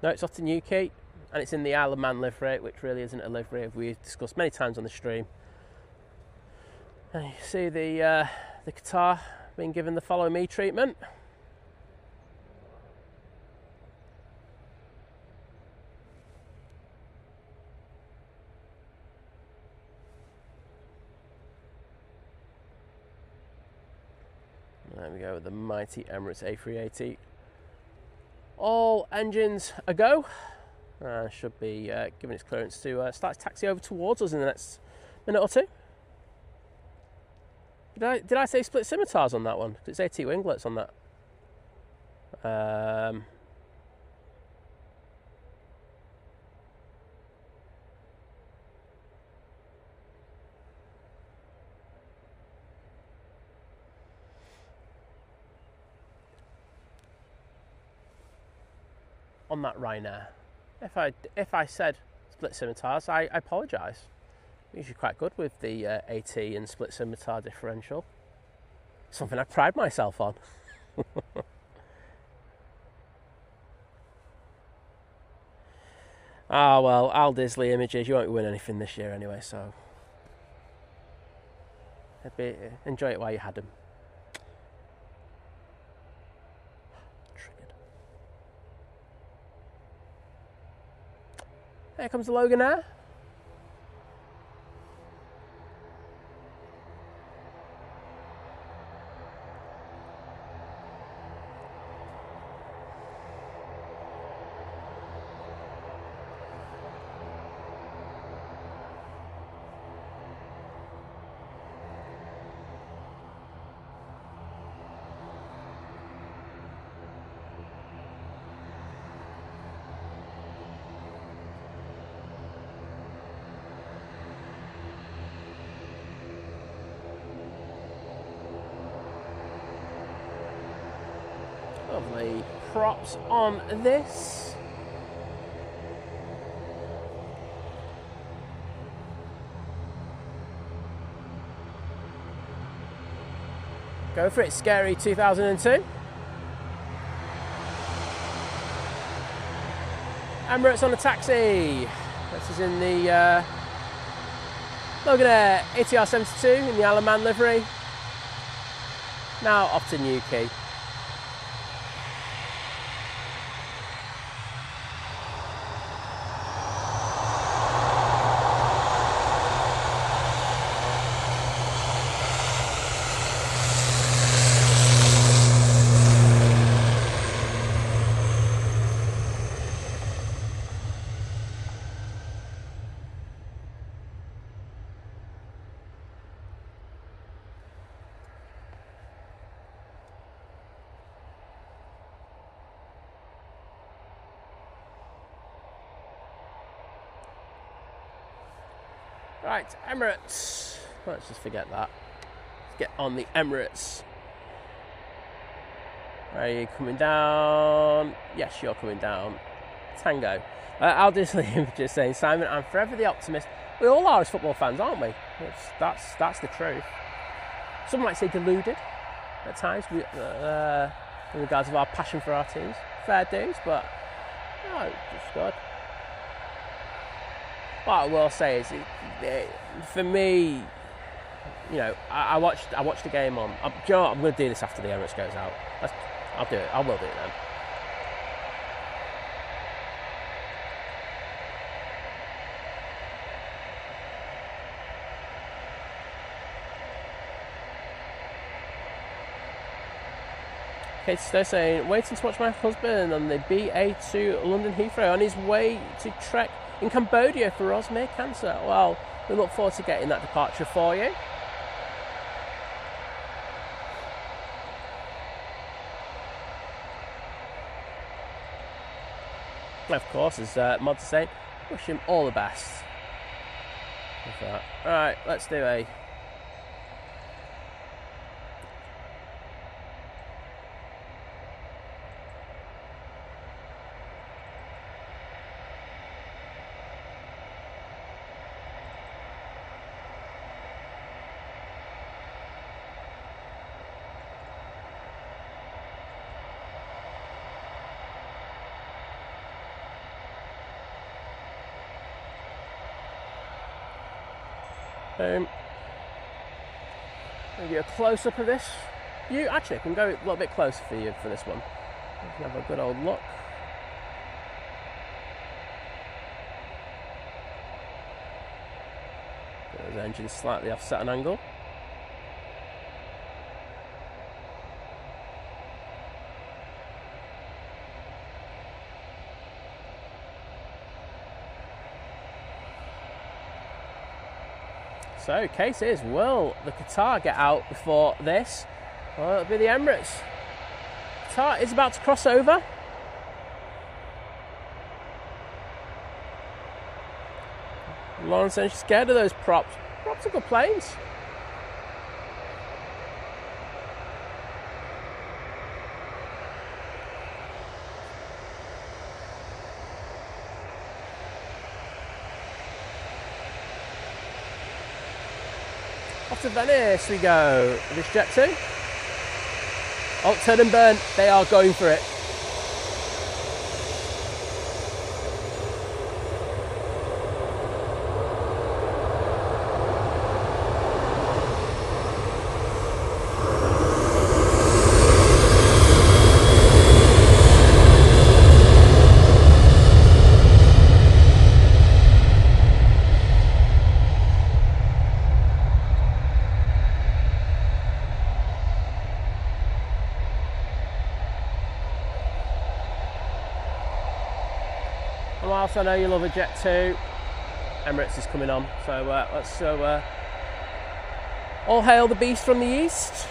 No, it's off in UK, and it's in the Isle of Man livery, which really isn't a livery. We've discussed many times on the stream. And you see the Qatar being given the follow me treatment. There we go with the mighty Emirates A380. All engines a go. Should be giving its clearance to start its taxi over towards us in the next minute or two. Did I say split scimitars on that one? Because it's AT winglets on that. On that Ryanair. If I said split scimitars, I apologise. I'm usually quite good with the AT and split scimitar differential. Something I pride myself on. Ah well, Al Disley Images, you won't win anything this year anyway, so enjoy it while you had them. Here comes the Loganair. Lovely props on this. Go for it, Scary 2002. Emirates on the taxi. This is in the Loganair ATR 72 in the Isle of Man livery. Now off to Newquay. Right, Emirates. Let's just forget that. Let's get on the Emirates. Are you coming down? Yes, you're coming down. Tango. Al Disley Images saying, Simon, I'm forever the optimist. We all are as football fans, aren't we? That's the truth. Some might say deluded at times in regards of our passion for our teams. Fair dues, but no, it's good. What I will say is, for me, you know, I watched the game on. Do you know what? I'm going to do this after the Emirates goes out. I'll do it. I will do it then. Kate Stowe saying, waiting to watch my husband on the BA2 London Heathrow on his way to trek in Cambodia for Rosmere Cancer. Well, we look forward to getting that departure for you. Of course, as Mod's saying, wish him all the best with that. Alright, let's do a... Boom. Maybe a close-up of this view. Actually, I can go a little bit closer for you for this one. We can have a good old look. Those engines slightly offset an angle. So, case is, will the Qatar get out before this? Well, it'll be the Emirates. Qatar is about to cross over. Lawrence says she's scared of those props. Props are good planes. Off to Venice we go. This Jet 2. Oh, turn and burn. They are going for it. And whilst I know you love a Jet 2, Emirates is coming on. So let's all hail the beast from the east.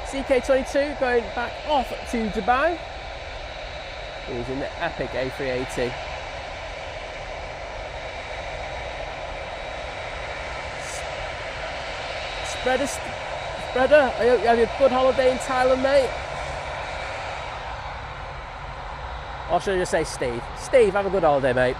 CK22 going back off to Dubai. Using the epic A380. Spreader, I hope you have a good holiday in Thailand, mate. Or should I just say Steve? Steve, have a good holiday, mate.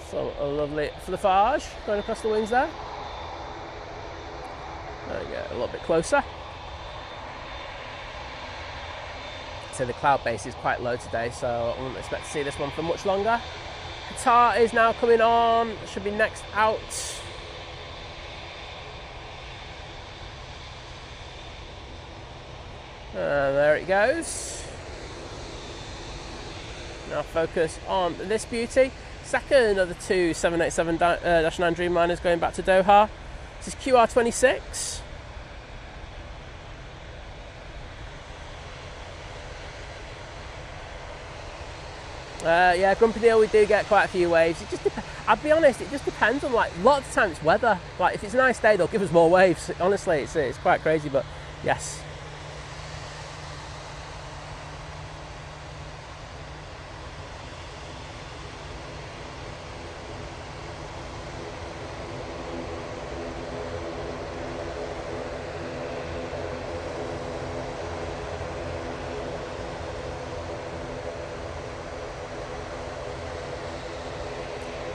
So a lovely flippage going across the wings there. There we go, a little bit closer. So the cloud base is quite low today, so I wouldn't expect to see this one for much longer. Qatar is now coming on, should be next out. And there it goes. Now focus on this beauty. Second of the two 787-9 Dreamliners going back to Doha. This is QR26. Yeah, Grumpy Neil, we do get quite a few waves. It just I'll be honest, it just depends on, like, a lot of the time it's weather. Like, if it's a nice day, they'll give us more waves. Honestly, it's quite crazy, but yes.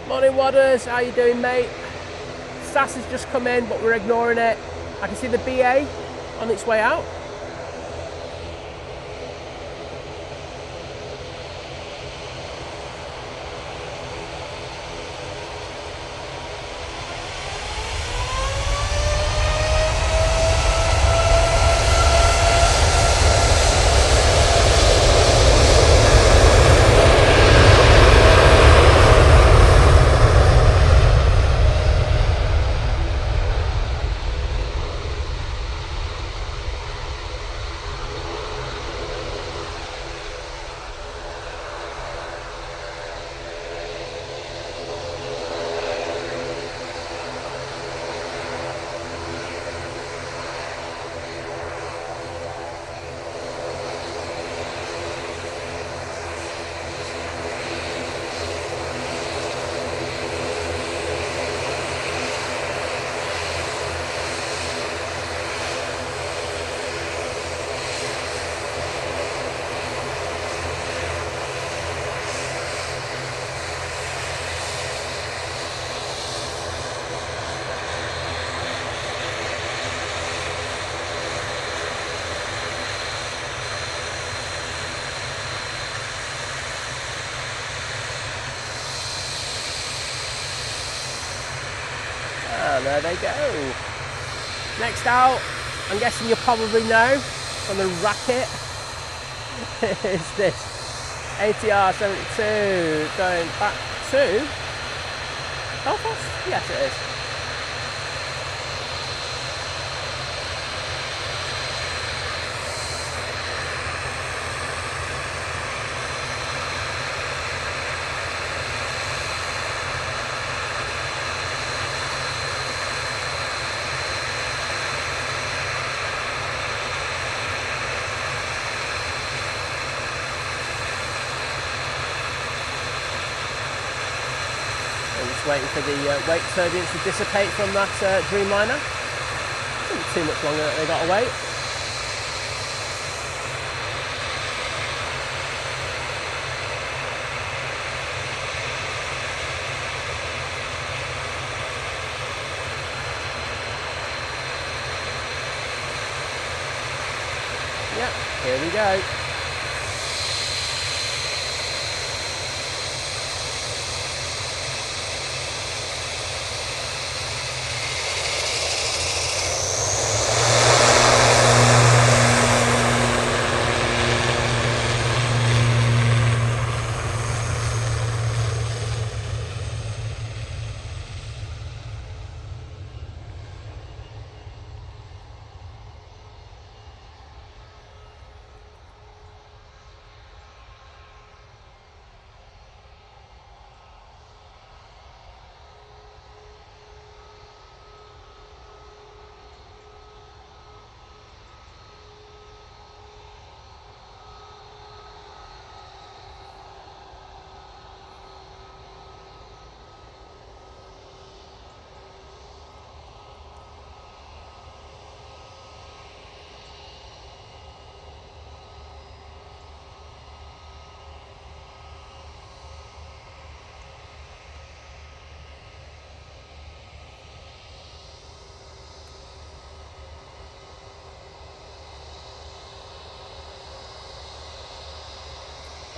Morning, Wadders. How you doing, mate? SAS has just come in, but we're ignoring it. I can see the BA on its way out. There they go. Next out, I'm guessing you probably know from the racket, is this Etihad 72 going back to Belfast? Yes, it is. Waiting for the weight turbulence to dissipate from that Dreamliner. Not too much longer that they got to wait. Yep, here we go.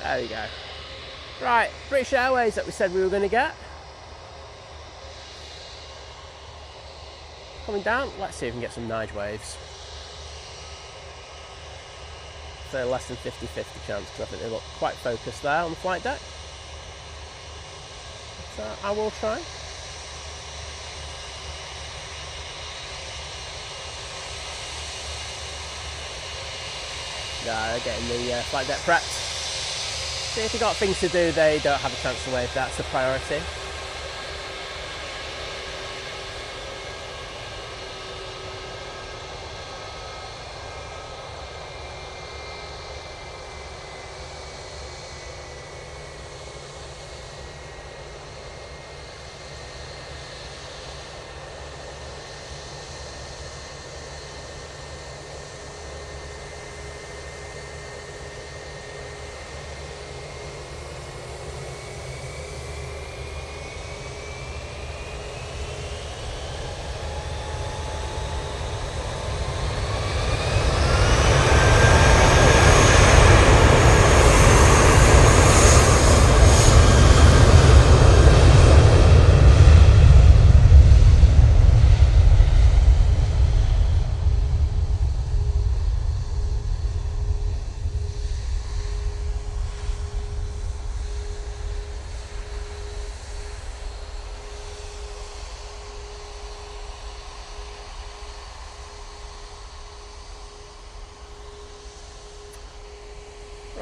There we go. Right, British Airways that we said we were going to get. Coming down, let's see if we can get some nudge waves. So less than 50-50 chance, because I think they look quite focused there on the flight deck. So I will try. They're getting the flight deck prepped. See, if you've got things to do, they don't have a chance to wave. That's the priority.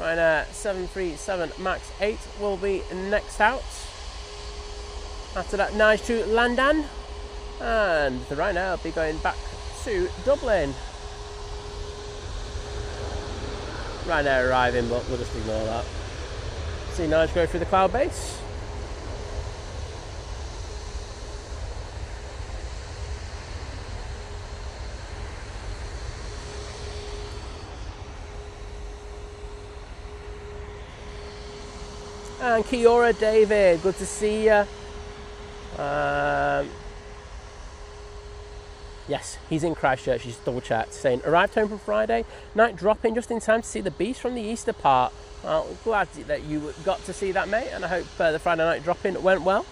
Ryanair 737 MAX 8 will be next out. After that, Nige to London, and the Ryanair will be going back to Dublin. Ryanair arriving, but we'll just ignore that. See Nige go through the cloud base. And kia ora, David, good to see you. Yes, he's in Christchurch. He's double checked, saying arrived home from Friday night, dropping just in time to see the beast from the Easter part. Well, glad that you got to see that, mate, and I hope the Friday night drop-in went well.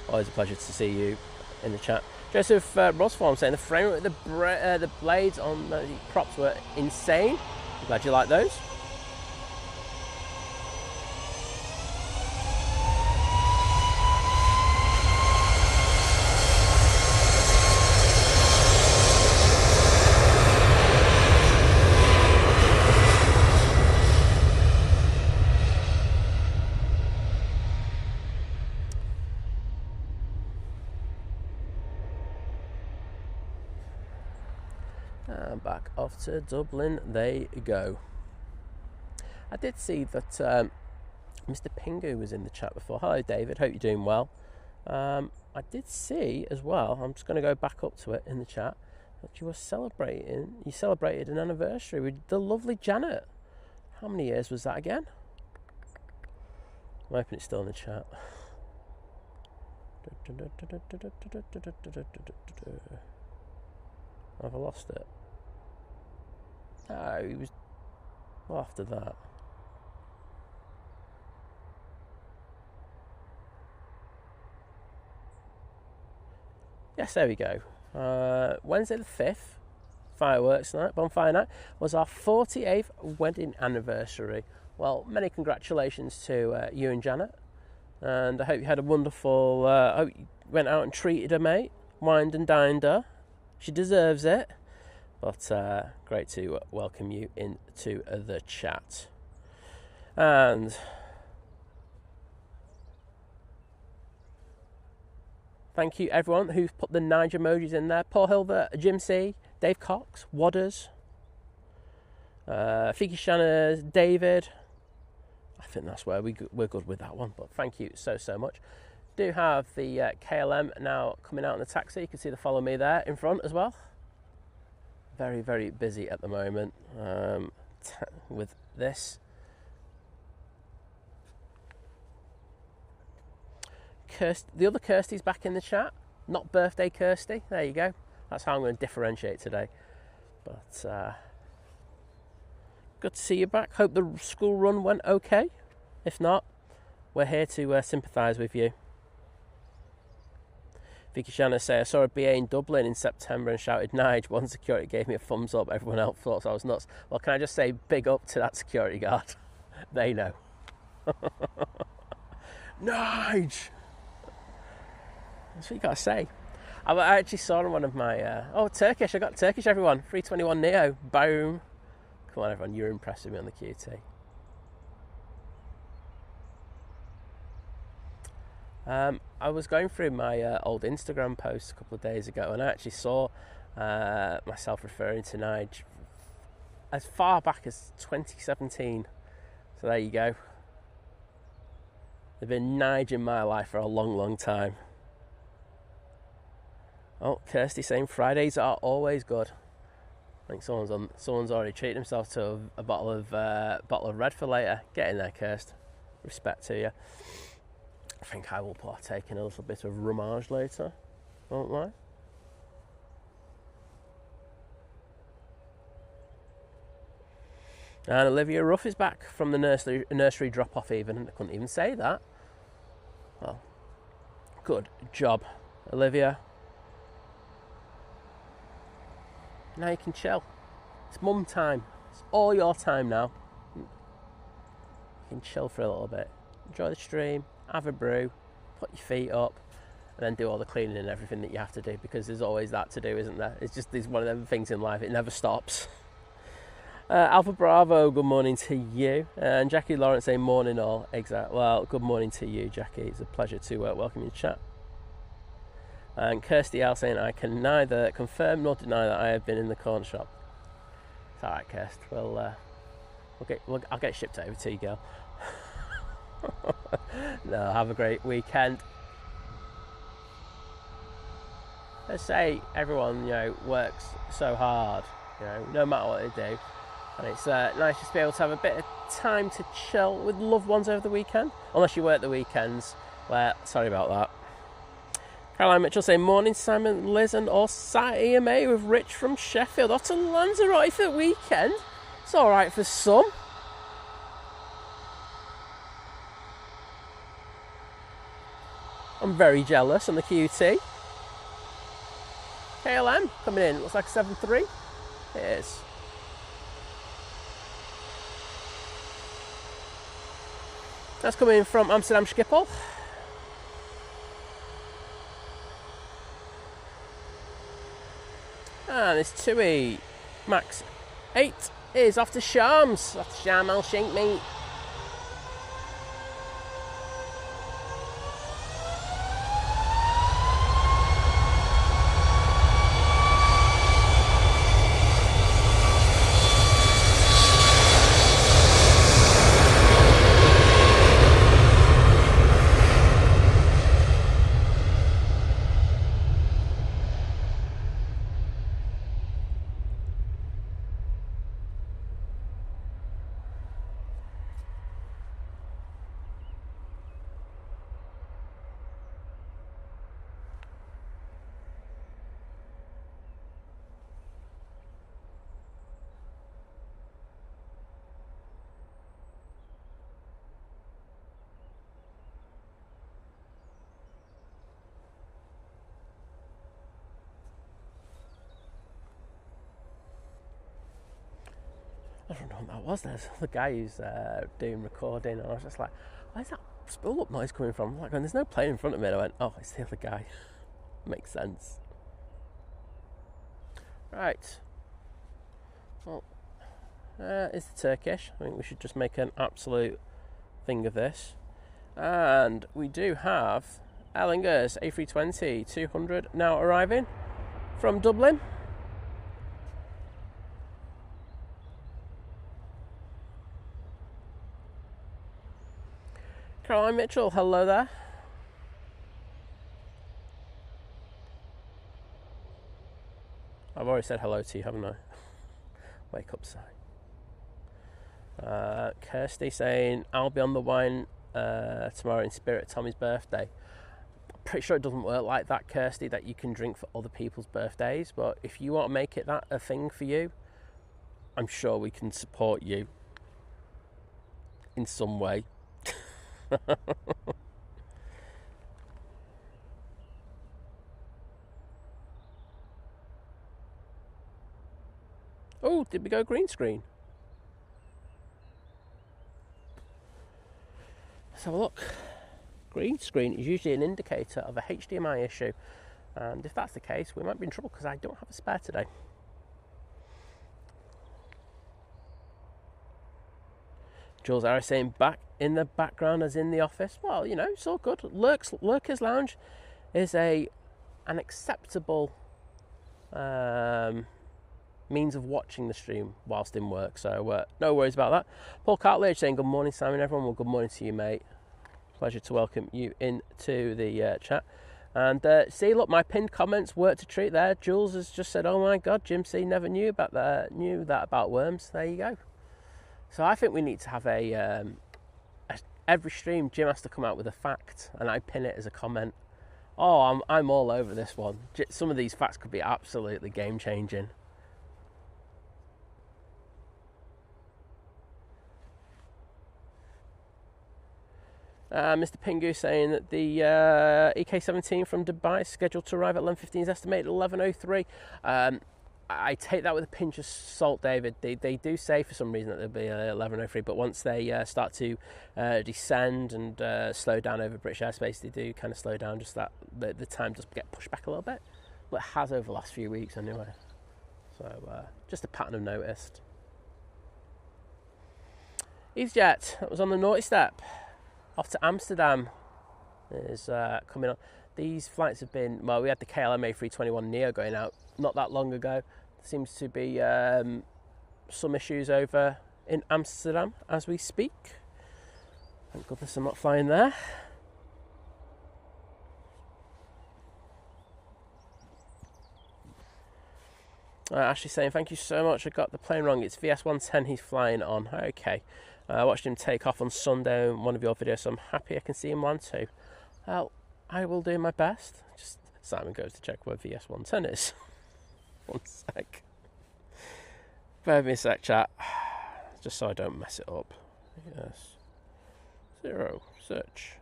Always a pleasure to see you in the chat. Joseph Rosform saying the frame with the blades on the props were insane. Glad you like those. And back off to Dublin they go. I did see that Mr. Pingu was in the chat before. Hello, David. Hope you're doing well. I did see as well, I'm just going to go back up to it in the chat, that you celebrated an anniversary with the lovely Janet. How many years was that again? I'm hoping it's still in the chat. Have I lost it? Oh, he was well after that. Yes, there we go. Wednesday the 5th, fireworks night, bonfire night, was our 48th wedding anniversary. Well, many congratulations to you and Janet. And I hope you had a wonderful, I hope you went out and treated her, mate. Wined and dined her. She deserves it. But great to welcome you into the chat. And thank you everyone who's put the Nige emojis in there. Paul Hilver, Jim C, Dave Cox, Wadders, Fiki Shanna, David. I think that's where we're good with that one. But thank you so much. Do have the KLM now coming out in the taxi. You can see the follow me there in front as well. Very, very busy at the moment with this. The other Kirsty's back in the chat. Not birthday Kirsty. There you go. That's how I'm going to differentiate today. But good to see you back. Hope the school run went okay. If not, we're here to sympathise with you. Vicky Shanna say, I saw a BA in Dublin in September and shouted Nige. One security gave me a thumbs up. Everyone else thought I was nuts. Well, can I just say big up to that security guard? They know. Nige! That's what you got to say. I actually saw on one of my... Turkish. I got Turkish, everyone. 321 Neo. Boom. Come on, everyone. You're impressing me on the QT. I was going through my old Instagram posts a couple of days ago, and I actually saw myself referring to Nige as far back as 2017. So there you go. There's been Nige in my life for a long time. Oh, Kirsty saying Fridays are always good. I think someone's already treated himself to a bottle of red for later. Get in there, Kirst. Respect to you. I think I will partake in a little bit of rumage later, won't I? And Olivia Ruff is back from the nursery drop-off even. I couldn't even say that. Well, good job, Olivia. Now you can chill. It's mum time. It's all your time now. You can chill for a little bit. Enjoy the stream. Have a brew, put your feet up, and then do all the cleaning and everything that you have to do, because there's always that to do, isn't there? It's just one of them things in life, it never stops. Alpha Bravo, good morning to you. And Jackie Lawrence saying morning all. Exact. Well, good morning to you, Jackie. It's a pleasure to welcome you to chat. And Kirsty L saying, I can neither confirm nor deny that I have been in the corner shop. It's alright, Kirst. I'll get shipped over to you, girl. No, have a great weekend. Let's say everyone, works so hard, no matter what they do. And it's nice just to be able to have a bit of time to chill with loved ones over the weekend. Unless you work the weekends. Well, sorry about that. Caroline Mitchell saying, morning Simon, Liz and all sat EMA with Rich from Sheffield. Off to Lanzarote for the weekend. It's alright for some. I'm very jealous on the QT. KLM coming in, looks like a 7.3. It is. That's coming in from Amsterdam Schiphol. And this TUI Max 8 is off to Shams. Off to Sharm El Sheikh, mate. I don't know what that was. There's the guy who's doing recording, and I was just like, where's that spool up noise coming from? Like, and there's no plane in front of me, and I went, oh, it's the other guy. Makes sense. Right. Well, it's the Turkish. I think we should just make an absolute thing of this. And we do have Erlinger's A320 200 now arriving from Dublin. Caroline Mitchell, hello there. I've already said hello to you, haven't I? Wake up, Si. Kirsty saying, I'll be on the wine tomorrow in spirit of Tommy's birthday. I'm pretty sure it doesn't work like that, Kirsty, that you can drink for other people's birthdays. But if you want to make it that a thing for you, I'm sure we can support you in some way. Oh, did we go green screen? Let's have a look. Green screen is usually an indicator of a HDMI issue, and if that's the case, we might be in trouble because I don't have a spare today. Jules Harris saying, back in the background as in the office. Well, it's all good. Lurker's Lounge is an acceptable means of watching the stream whilst in work, so no worries about that. Paul Cartledge saying, good morning Simon everyone. Well, good morning to you, mate. Pleasure to welcome you into the chat. And see, look, my pinned comments worked a treat there. Jules has just said, oh my god, Jim C never knew that about worms. There you go. So I think we need to have every stream Jim has to come out with a fact and I pin it as a comment. Oh, I'm all over this one. Some of these facts could be absolutely game changing. Mr. Pingu saying that the EK17 from Dubai is scheduled to arrive at 11:15 is estimated at 11:03. I take that with a pinch of salt, David. They do say for some reason that they'll be 11:03, but once they start to descend and slow down over British airspace, they do kind of slow down. Just that the time does get pushed back a little bit, but it has over the last few weeks anyway. So just a pattern I've noticed. Easyjet, that was on the naughty step. Off to Amsterdam is coming on. These flights have been, well, we had the KLM A321neo going out not that long ago. There seems to be some issues over in Amsterdam as we speak. Thank goodness I'm not flying there. Ashley saying, thank you so much. I got the plane wrong. It's VS110 he's flying on. Okay. I watched him take off on Sunday in one of your videos, so I'm happy I can see him land too. Well, I will do my best. Just Simon goes to check where VS110 is. One sec. Bear with me a sec, chat. Just so I don't mess it up. Yes. 0. Search.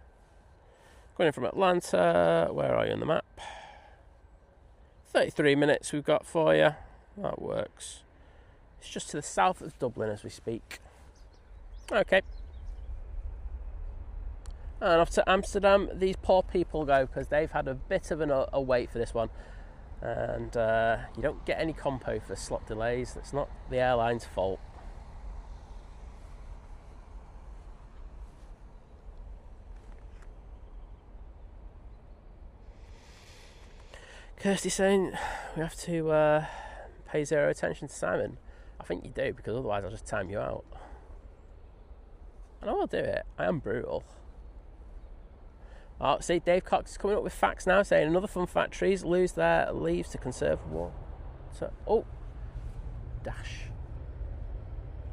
Going in from Atlanta. Where are you on the map? 33 minutes we've got for you. That works. It's just to the south of Dublin as we speak. Okay. And off to Amsterdam, these poor people go because they've had a bit of a wait for this one. And you don't get any compo for slot delays. It's not the airline's fault. Kirsty saying we have to pay zero attention to Simon. I think you do, because otherwise I'll just time you out. And I will do it. I am brutal. Oh, see, Dave Cox is coming up with facts now, saying another fun fact: trees lose their leaves to conserve water. Oh, dash.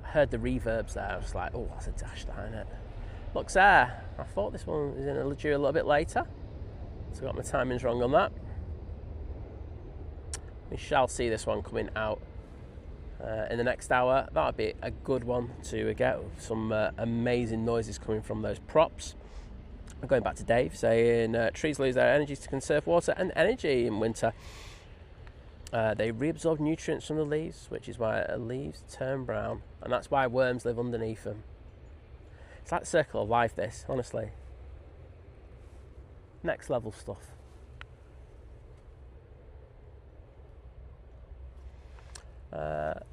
I heard the reverbs there. I was like, oh, that's a dash there, isn't it? Looks there. I thought this one was in a little bit later, so I got my timings wrong on that. We shall see this one coming out in the next hour. That would be a good one to get. Some amazing noises coming from those props. Going back to Dave saying trees lose their energy to conserve water and energy in winter. They reabsorb nutrients from the leaves, which is why leaves turn brown, and that's why worms live underneath them. It's like the circle of life, this, honestly. Next level stuff.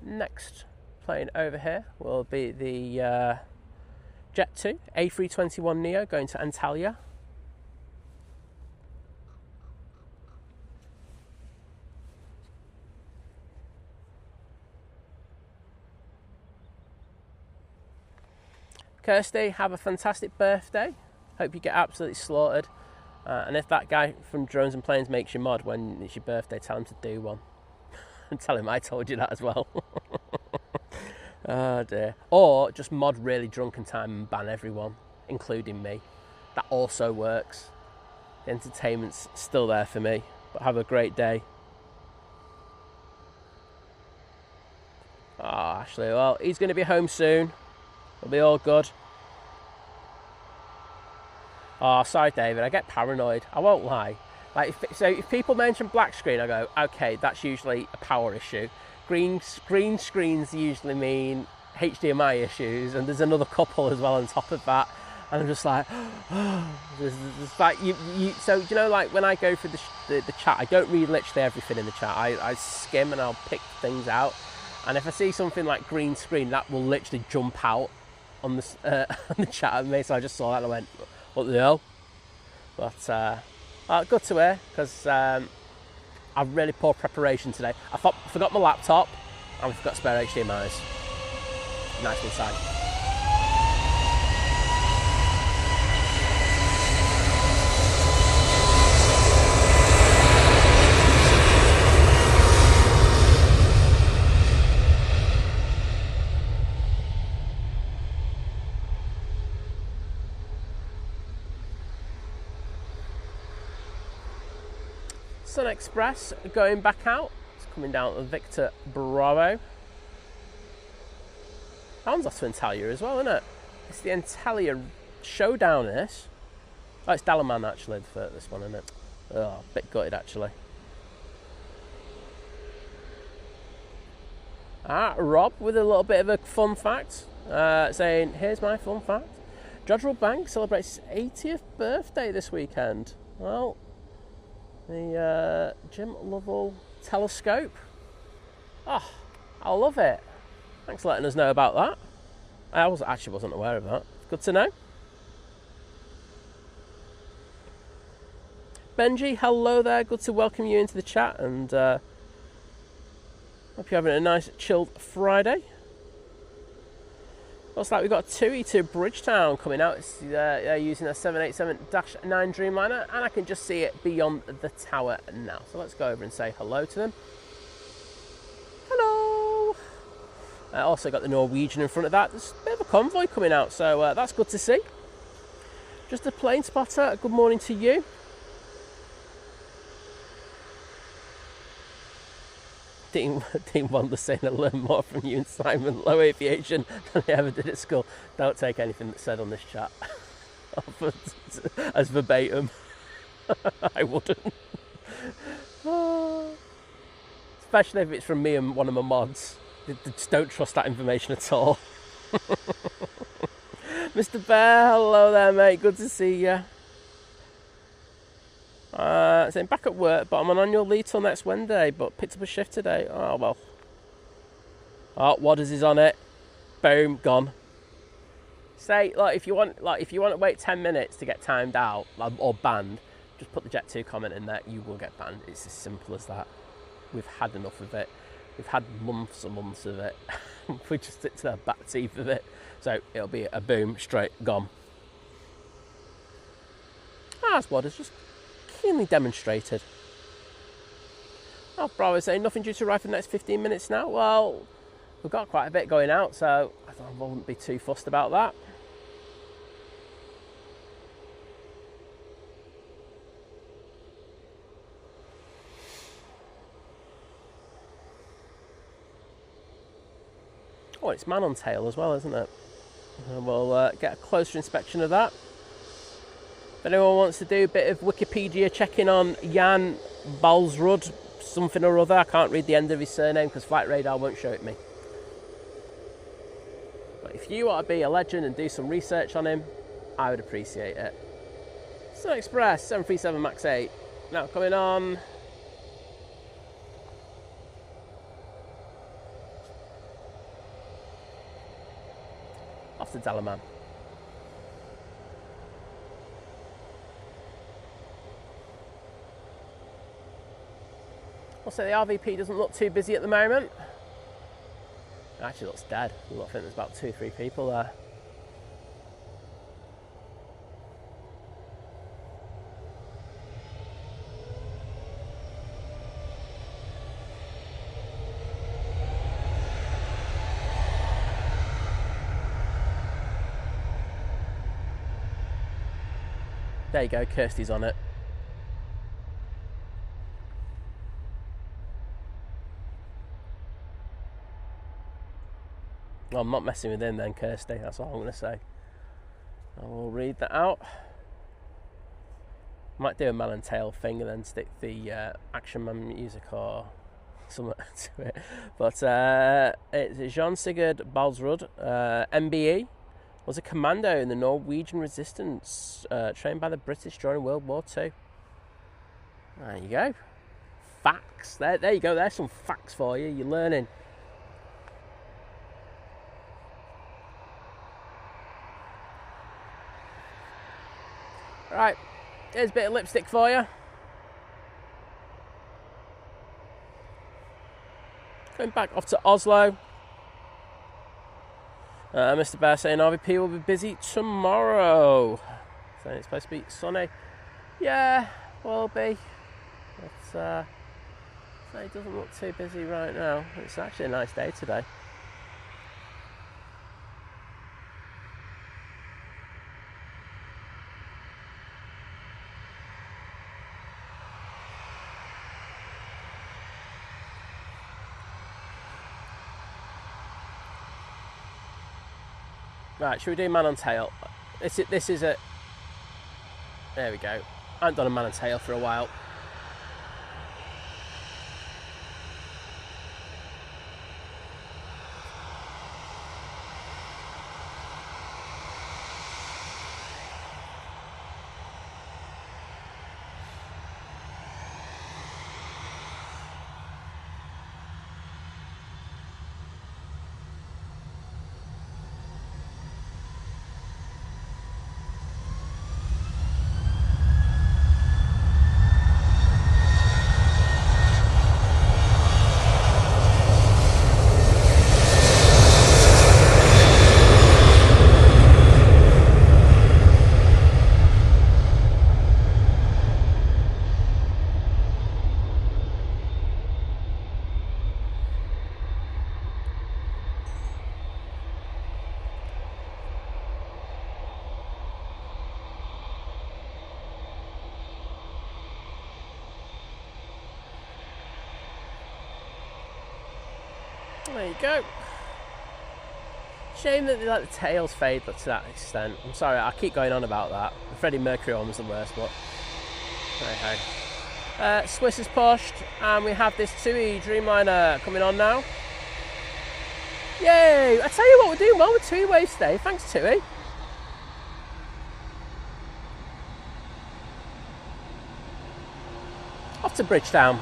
Next plane over here will be the Jet 2 A321neo going to Antalya. Kirsty, have a fantastic birthday. Hope you get absolutely slaughtered. And if that guy from Drones and Planes makes you mod when it's your birthday, tell him to do one. And tell him I told you that as well. Oh dear. Or just mod really drunken time and ban everyone, including me. That also works. The entertainment's still there for me. But have a great day. Oh, Ashley, well, he's going to be home soon. It'll be all good. Oh, sorry, David. I get paranoid. I won't lie. Like, if people mention black screen, I go, okay, that's usually a power issue. Green screens usually mean HDMI issues, and there's another couple as well on top of that. And I'm just like, it's like so you know, like when I go through the chat, I don't read literally everything in the chat. I skim and I'll pick things out. And if I see something like green screen, that will literally jump out on the chat at me. So I just saw that and I went, what the hell? But good to hear, because I've really poor preparation today. I forgot my laptop and we forgot spare HDMIs. Nice inside. Sun Express going back out. It's coming down to Victor Bravo. That one's off to Antalya as well, isn't it? It's the Antalya showdown, this. Oh, it's Dalaman actually for this one, isn't it? Oh, a bit gutted actually. Rob with a little bit of a fun fact, saying, here's my fun fact. Jodrell Bank celebrates his 80th birthday this weekend. Well, the Jim Lovell telescope. Oh, I love it. Thanks for letting us know about that. I actually wasn't aware of that. Good to know. Benji, hello there. Good to welcome you into the chat, and hope you're having a nice chilled Friday. Looks like we've got a TUI to Bridgetown coming out. It's using a 787-9 Dreamliner, and I can just see it beyond the tower now. So let's go over and say hello to them. Hello. I also got the Norwegian in front of that. There's a bit of a convoy coming out, so that's good to see. Just a plane spotter. Good morning to you. Dean Wander saying I learned more from you and Simon Low Aviation than I ever did at school. Don't take anything that's said on this chat as verbatim. I wouldn't. Especially if it's from me and one of my mods. Just don't trust that information at all. Mr. Bear, hello there, mate. Good to see you. Saying back at work, but I'm on annual leave till next Wednesday, but picked up a shift today. Oh well. Oh, Wadders is on it. Boom, gone. Say, like, if you want to wait 10 minutes to get timed out or banned, just put the Jet 2 comment in there. You will get banned. It's as simple as that. We've had enough of it. We've had months and months of it. We just stick to the back teeth of it. So it'll be a boom, straight, gone. That's Wadders just keenly demonstrated. Oh, Bravo is saying nothing due to arrive for the next 15 minutes now. Well, we've got quite a bit going out, so I wouldn't be too fussed about that. Oh, it's man on tail as well, isn't it? We'll get a closer inspection of that. If anyone wants to do a bit of Wikipedia checking on Jan Balsrud, something or other, I can't read the end of his surname because Flight Radar won't show it me. But if you want to be a legend and do some research on him, I would appreciate it. Sun Express 737 MAX 8, now coming on. Off to Dalaman. Also, the RVP doesn't look too busy at the moment. It actually looks dead. I think there's about 2-3 people there. There you go, Kirsty's on it. Well, I'm not messing with him then, Kirsty. That's all I'm going to say. I will read that out. Might do a man and tail thing and then stick the Action Man music or something to it. But it's Jean Sigurd Balsrud, MBE, was a commando in the Norwegian resistance, trained by the British during World War II. There you go. Facts. There you go. There's some facts for you. You're learning. Right, here's a bit of lipstick for you. Going back off to Oslo. Mr. Bear saying RVP will be busy tomorrow. Saying it's supposed to be sunny. Yeah, will be. But it doesn't look too busy right now. It's actually a nice day today. Right, should we do man on tail? This is a... There we go. I haven't done a man on tail for a while. There you go. Shame that they let the tails fade to that extent. I'm sorry, I keep going on about that. The Freddie Mercury one was the worst, but hey hey. Swiss is pushed, and we have this TUI Dreamliner coming on now. Yay! I tell you what, we're doing well with TUI waves today. Thanks, TUI. Off to Bridgetown.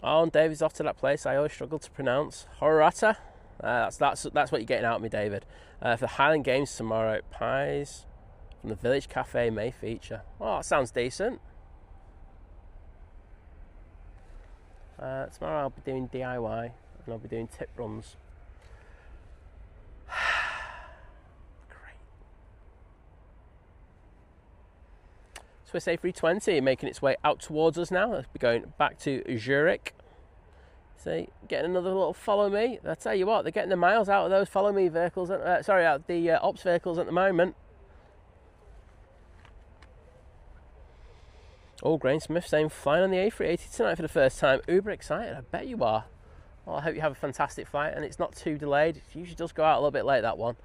Oh, and David's off to that place I always struggle to pronounce. Horata. That's what you're getting out of me, David. For the Highland Games tomorrow, pies from the Village Cafe may feature. Oh, that sounds decent. Tomorrow I'll be doing DIY and I'll be doing tip runs. Great. Swiss A320 making its way out towards us now. Let's be going back to Zurich. See, getting another little follow me. I tell you what, they're getting the miles out of those follow me vehicles. Out of the ops vehicles at the moment. Oh, Grainsmith saying flying on the A380 tonight for the first time. Uber excited. I bet you are. Well, I hope you have a fantastic flight and it's not too delayed. It usually does go out a little bit late, that one.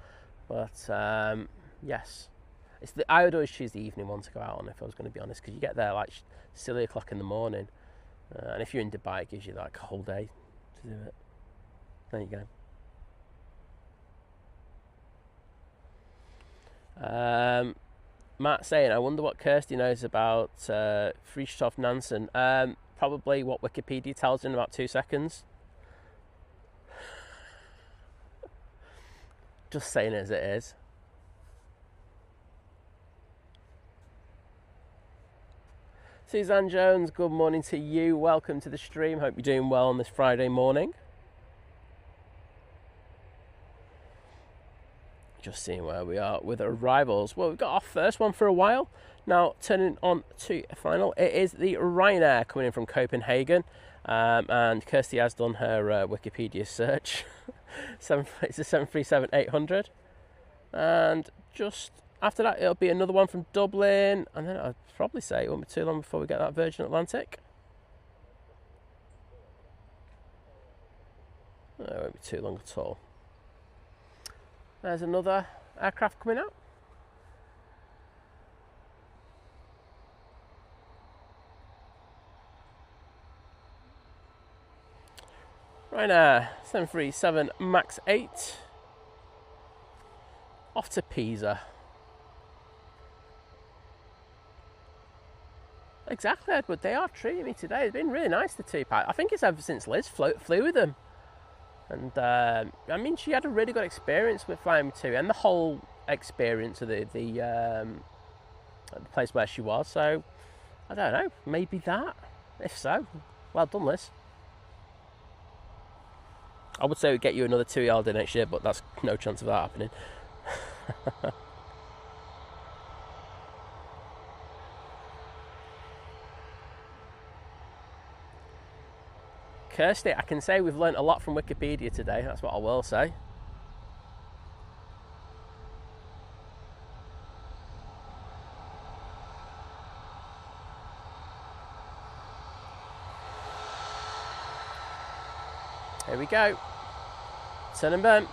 But yes, I would always choose the evening one to go out on if I was going to be honest, because you get there like silly o'clock in the morning. And if you're in Dubai, it gives you like a whole day to do it. There you go. Matt saying, I wonder what Kirsty knows about Fristhof Nansen. Probably what Wikipedia tells her in about 2 seconds. Just saying it as it is. Suzanne Jones, good morning to you. Welcome to the stream. Hope you're doing well on this Friday morning. Just seeing where we are with arrivals. Well, we've got our first one for a while. Now, turning on to a final. It is the Ryanair coming in from Copenhagen. And Kirsty has done her Wikipedia search. It's a 737-800. And just after that, it'll be another one from Dublin. And then I'd probably say it won't be too long before we get that Virgin Atlantic. No, it won't be too long at all. There's another aircraft coming out. Ryanair 737 MAX 8. Off to Pisa. Exactly, Edward. They are treating me today. It's been really nice, the two-pack. I think it's ever since Liz flew with them. And, I mean, she had a really good experience with flying with TUI and the whole experience of the place where she was. So, I don't know. Maybe that. If so, well done, Liz. I would say we'd get you another TUI holiday next year, but that's no chance of that happening. Kirsty, I can say we've learnt a lot from Wikipedia today. That's what I will say. Here we go. Turn and burn.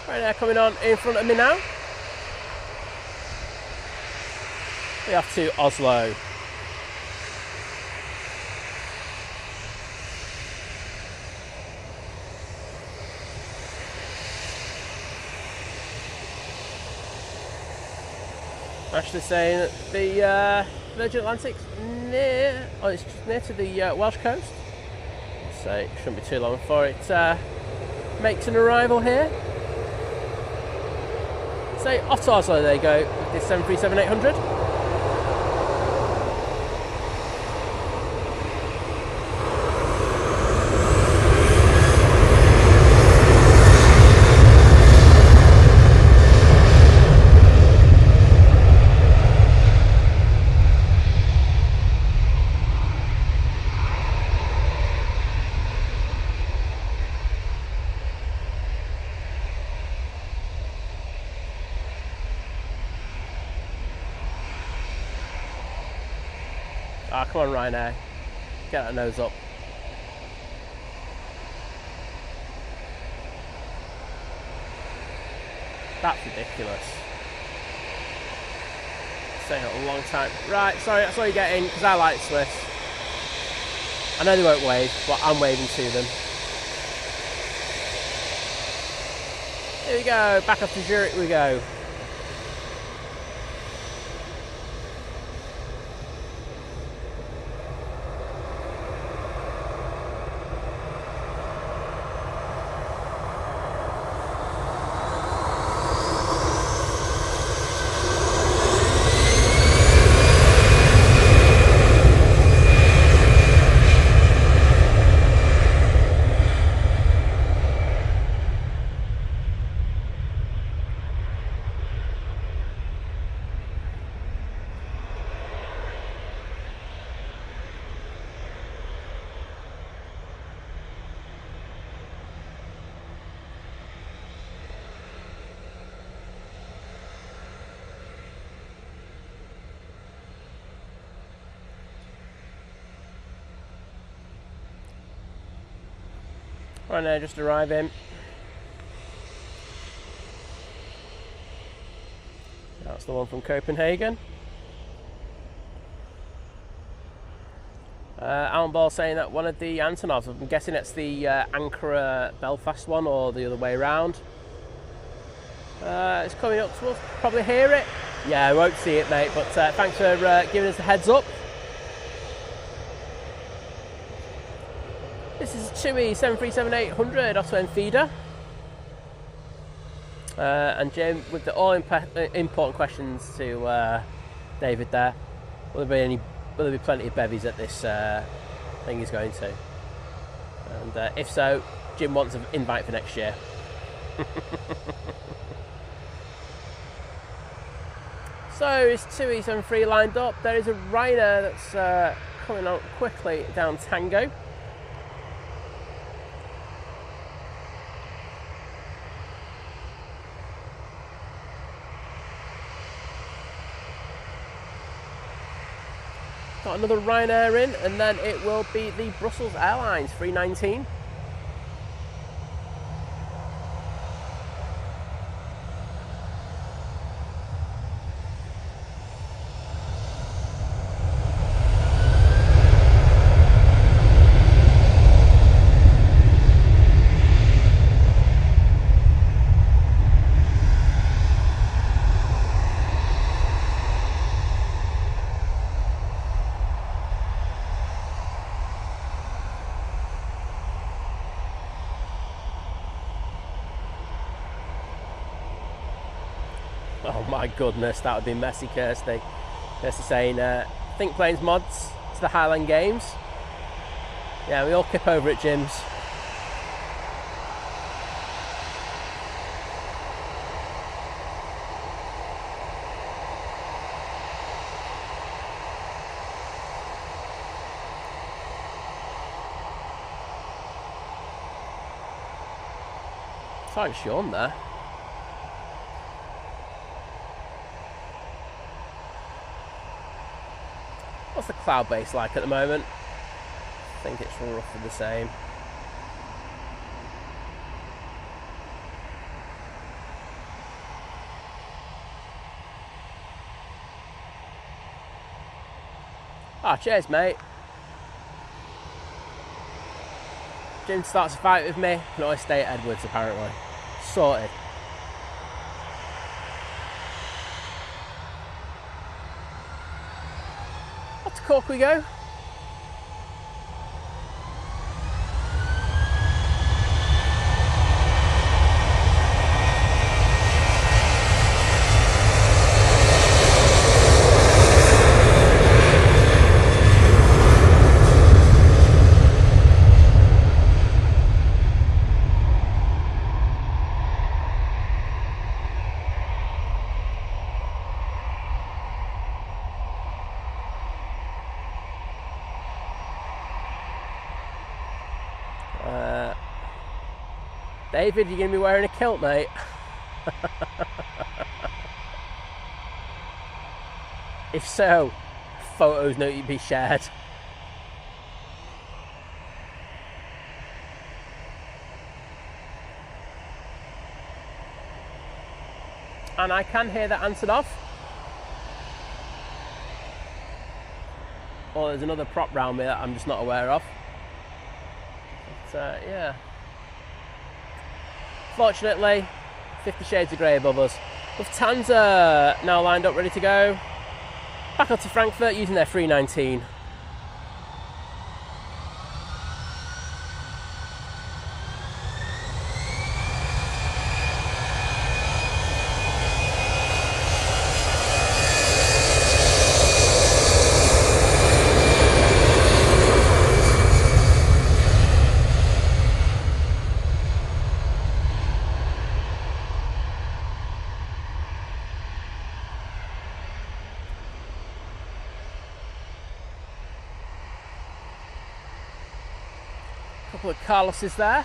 Ryanair coming on in front of me now. We have to Oslo. Actually saying that the Virgin Atlantic's near, oh, it's near to the Welsh coast, so it shouldn't be too long before it makes an arrival here. So off to Oslo they go with this 737-800. Ah, come on, Ryanair. Get that nose up. That's ridiculous. It's taking a long time. Right, sorry, that's all you're getting, because I like Swiss. I know they won't wave, but I'm waving to them. Here we go, back up to Zurich we go. Ryanair just arriving. That's the one from Copenhagen. Alan Ball saying that one of the Antonovs, I'm guessing it's the Ankara Belfast one or the other way around. It's coming up, so we'll probably hear it. Yeah, I won't see it, mate, but thanks for giving us the heads up. This is TUI 737-800 Otto feeder. And Jim, with the all important questions to David there, will there be plenty of bevies at this thing he's going to? And if so, Jim wants an invite for next year. So it's TUI 73 lined up. There is a Ryanair that's coming on quickly down Tango. Got another Ryanair in, and then it will be the Brussels Airlines 319. Oh my goodness, that would be messy, Kirsty. Kirsty saying, think planes mods to the Highland Games. Yeah, we all kip over at Jim's. Sorry, Sean there. What's the cloud base like at the moment? I think it's roughly the same. Oh, cheers, mate. Jim starts a fight with me. Can always stay at Edwards, apparently. Sorted. Off to Cork we go. David, you're going to be wearing a kilt, mate. If so, photos need to be shared. And I can hear that answered off. Or there's another prop round me that I'm just not aware of. But, yeah. Fortunately, 50 Shades of Grey above us. Lufthansa now lined up, ready to go. Back up to Frankfurt using their 319. Couple of Carlos's there.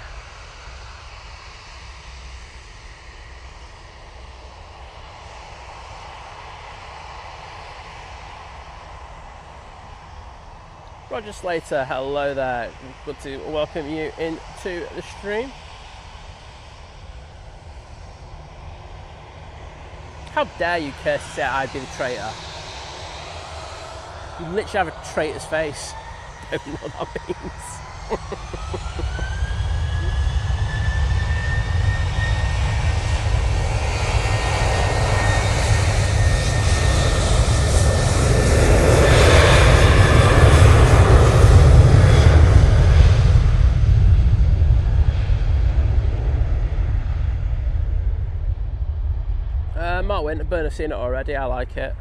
Roger Slater, hello there. Good to welcome you into the stream. How dare you, Kirsty, say I'd be the traitor? You literally have a traitor's face. I don't know what that means. Mark Winterburn, I've seen it already, I like it.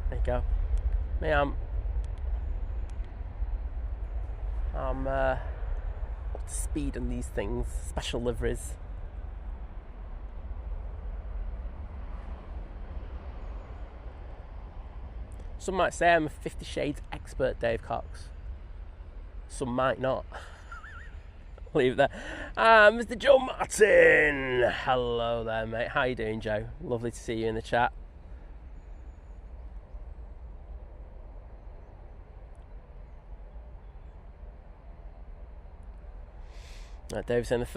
There you go. Me, I'm up to speed on these things, special liveries. Some might say I'm a 50 Shades expert, Dave Cox. Some might not. Leave it there. Mr. Joe Martin. Hello there, mate. How you doing, Joe? Lovely to see you in the chat. David saying the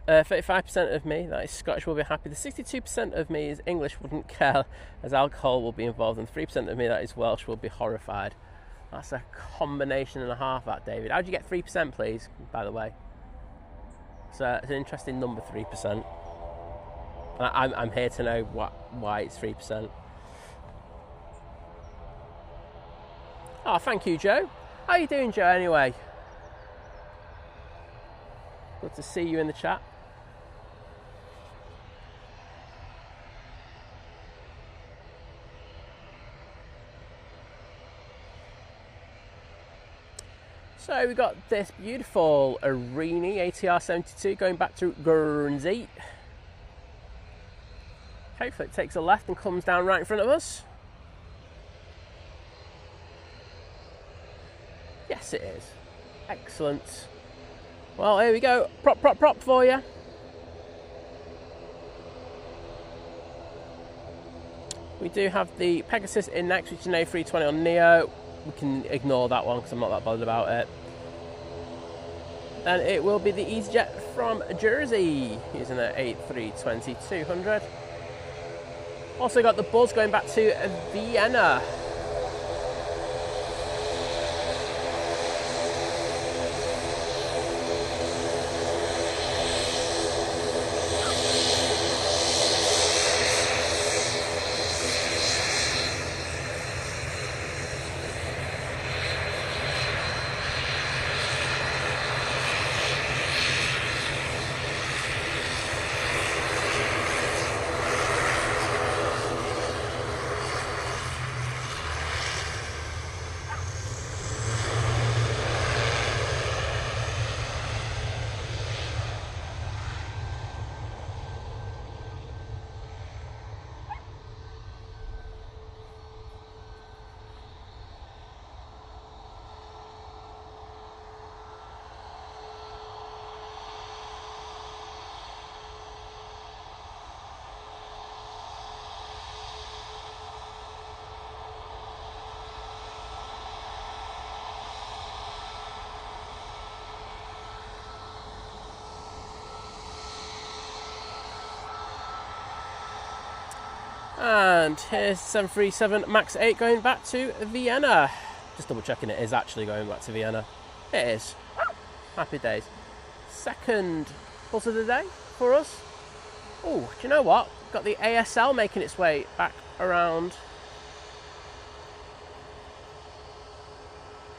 35% of me that is Scottish will be happy. The 62% of me is English, wouldn't care as alcohol will be involved, and 3% of me that is Welsh will be horrified. That's a combination and a half, that, David. How'd you get 3%, please, by the way? So it's an interesting number, 3%. I'm here to know why it's 3%. Oh, thank you, Joe. How you doing, Joe, anyway? Good to see you in the chat. So we got this beautiful Arini ATR 72 going back to Guernsey. Hopefully it takes a left and comes down right in front of us. Yes, it is. Excellent. Well, here we go. Prop for you. We do have the Pegasus in next, which is an A320 on Neo. We can ignore that one because I'm not that bothered about it. Then it will be the Easyjet from Jersey using an A320-200. Also got the Buzz going back to Vienna. And here's 737 MAX 8 going back to Vienna. Just double checking it is actually going back to Vienna. It is. Happy days. Second buzz of the day for us. Oh, do you know what? Got the ASL making its way back around.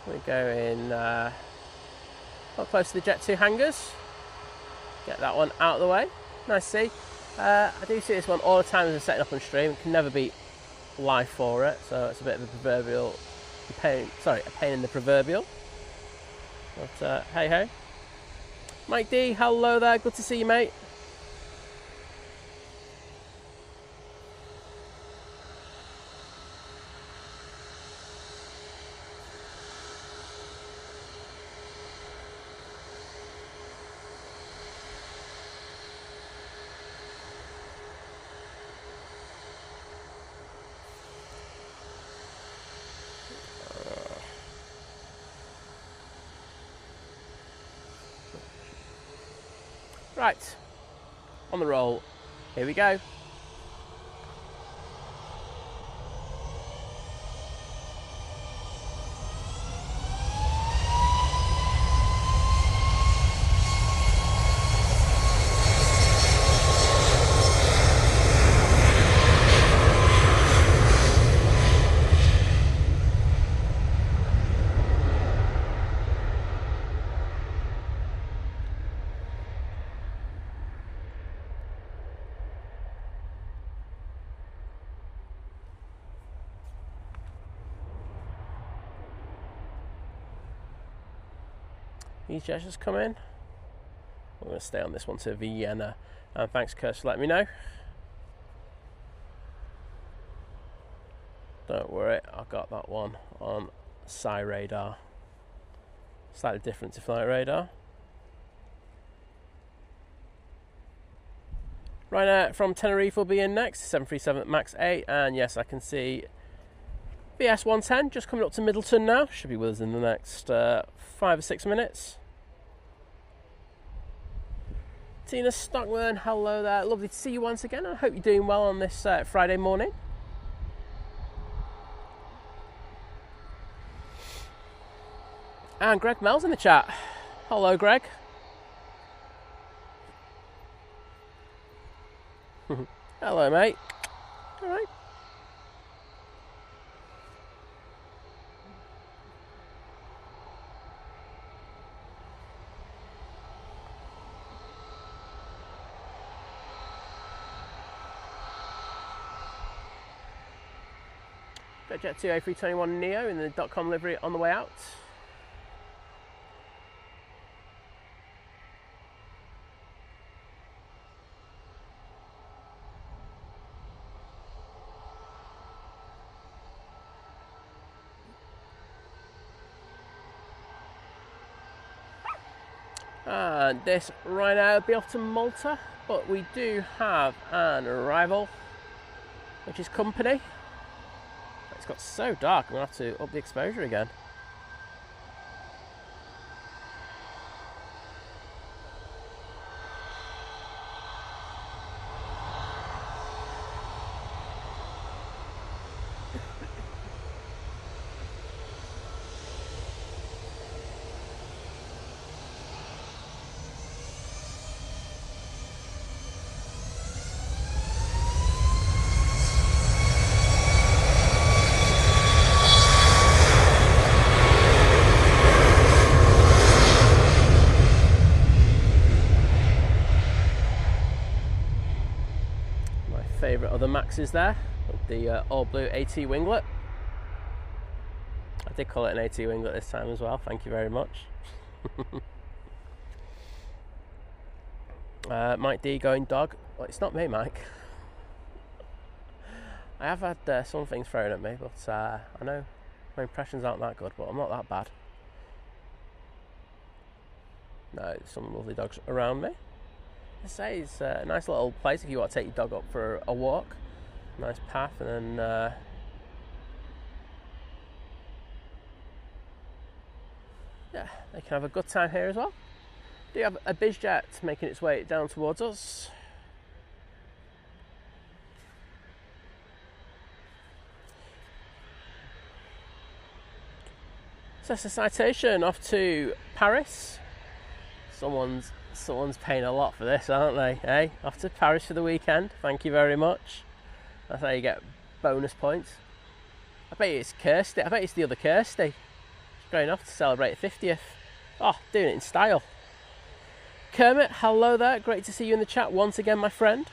We're going not close to the Jet 2 hangars. Get that one out of the way. Nice to see. I do see this one all the time as I'm setting up on stream. Can never beat live for it, so it's a bit of a proverbial pain. Sorry, a pain in the proverbial. But hey ho. Mike D, hello there. Good to see you, mate. Right, on the roll, here we go. Easyjet just come in. I'm going to stay on this one to Vienna. And thanks, Kurt, for letting me know. Don't worry, I've got that one on Sky radar. Slightly different to flight radar. Ryanair from Tenerife will be in next. 737 MAX 8. And yes, I can see VS 110 just coming up to Middleton now. Should be with us in the next 5 or 6 minutes. Tina Stockman, hello there. Lovely to see you once again. I hope you're doing well on this Friday morning. And Greg Mel's in the chat. Hello, Greg. Hello, mate. All right. Jet 2 A321 Neo in the .com livery on the way out. And this right now will be off to Malta, but we do have an arrival, which is company. It's got so dark, I'm going to have to up the exposure again. Other Maxes there with the all blue AT winglet. I did call it an AT winglet this time as well, thank you very much. Mike D going dog. Well, it's not me, Mike. I have had some things thrown at me, but I know my impressions aren't that good, but I'm not that bad. No, there's some lovely dogs around me. I say it's a nice little place if you want to take your dog up for a walk. Nice path, and then yeah, they can have a good time here as well. Do you have a Bizjet making its way down towards us? So that's a citation off to Paris. Someone's paying a lot for this, aren't they? Hey, off to Paris for the weekend. Thank you very much. That's how you get bonus points. I bet it's Kirsty. I bet it's the other Kirsty. She's going off to celebrate the 50th. Oh, doing it in style. Kermit, hello there. Great to see you in the chat once again, my friend.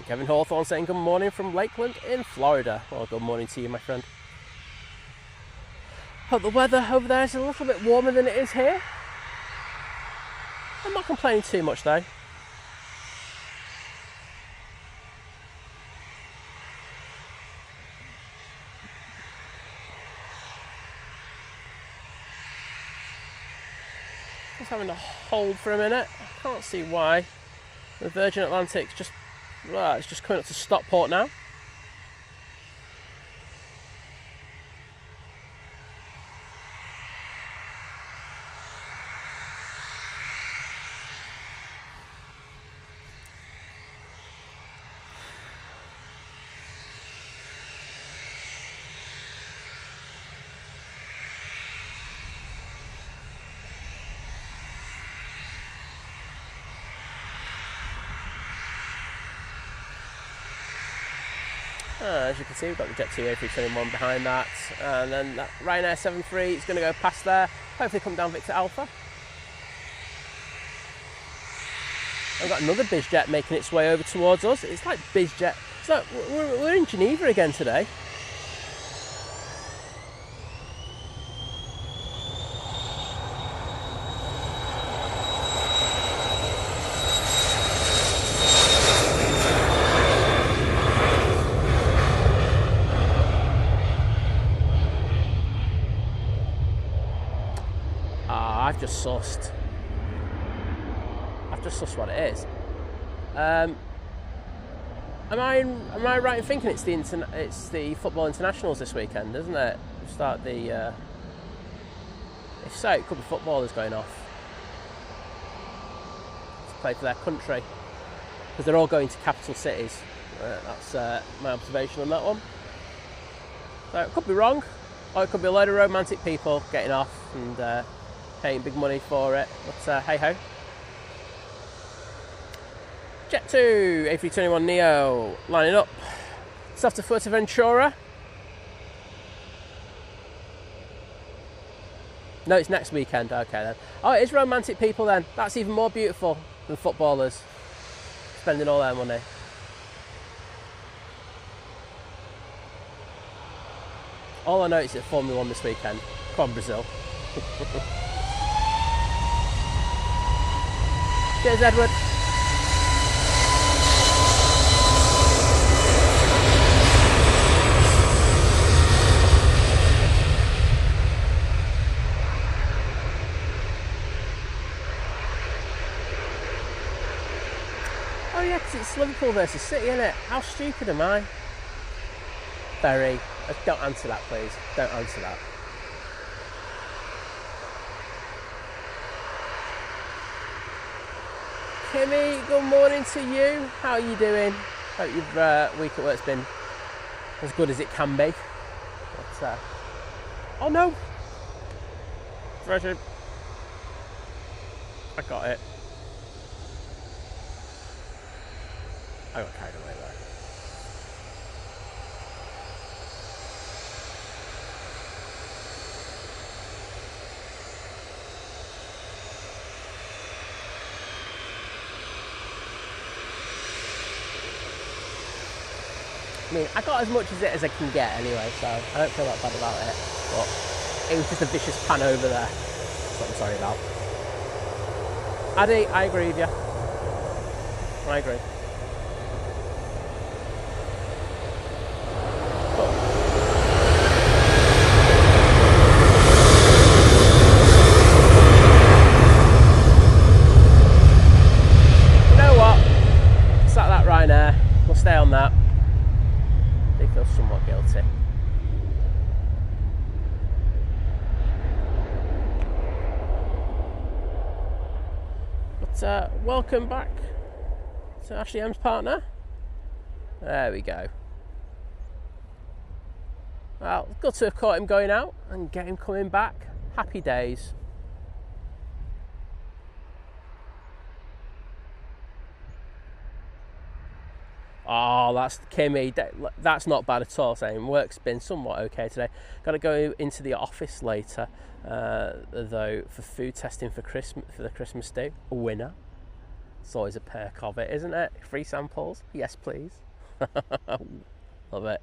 Kevin Hawthorne saying good morning from Lakeland in Florida. Well, good morning to you, my friend. Hope the weather over there is a little bit warmer than it is here. I'm not complaining too much though. Just having to hold for a minute. I can't see why. The Virgin Atlantic's just it's just coming up to Stockport now. As you can see, we've got the Jet 2 A321 behind that, and then that Ryanair 73 is going to go past there, hopefully come down Victor Alpha. We've got another BizJet making its way over towards us. It's like BizJet. So we're in Geneva again today. I've just sussed what it is. Am I right in thinking it's the football internationals this weekend, isn't it? Start the. If so, it could be footballers going off to play for their country because they're all going to capital cities. That's my observation on that one. So it could be wrong, or it could be a load of romantic people getting off and paying big money for it. But hey ho. Jet 2, A321 Neo, lining up. It's off to Fuerteventura. No, it's next weekend. Okay then. Oh, it is romantic people then. That's even more beautiful than footballers spending all their money. All I know is it's Formula 1 this weekend. Come on, Brazil. Cheers, Edward. Oh yeah, because it's Liverpool versus City, isn't it? How stupid am I? Very. Don't answer that, please. Don't answer that. Kimmy, good morning to you. How are you doing? Hope your week at work's been as good as it can be. But, oh no! Virgin. I got it. I got carried away there. I mean, I got as much as it as I can get anyway, so I don't feel that bad about it. But it was just a vicious pan over there. That's what I'm sorry about. Addy, I agree with you. I agree. welcome back to Ashley M's partner. There we go. Well, good to have caught him going out and get him coming back. Happy days. Oh, that's Kimmy. That's not bad at all. Saying work's been somewhat okay today. Got to go into the office later, though, for food testing for the Christmas do. A winner. It's always a perk of it, isn't it? Free samples. Yes, please. Love it.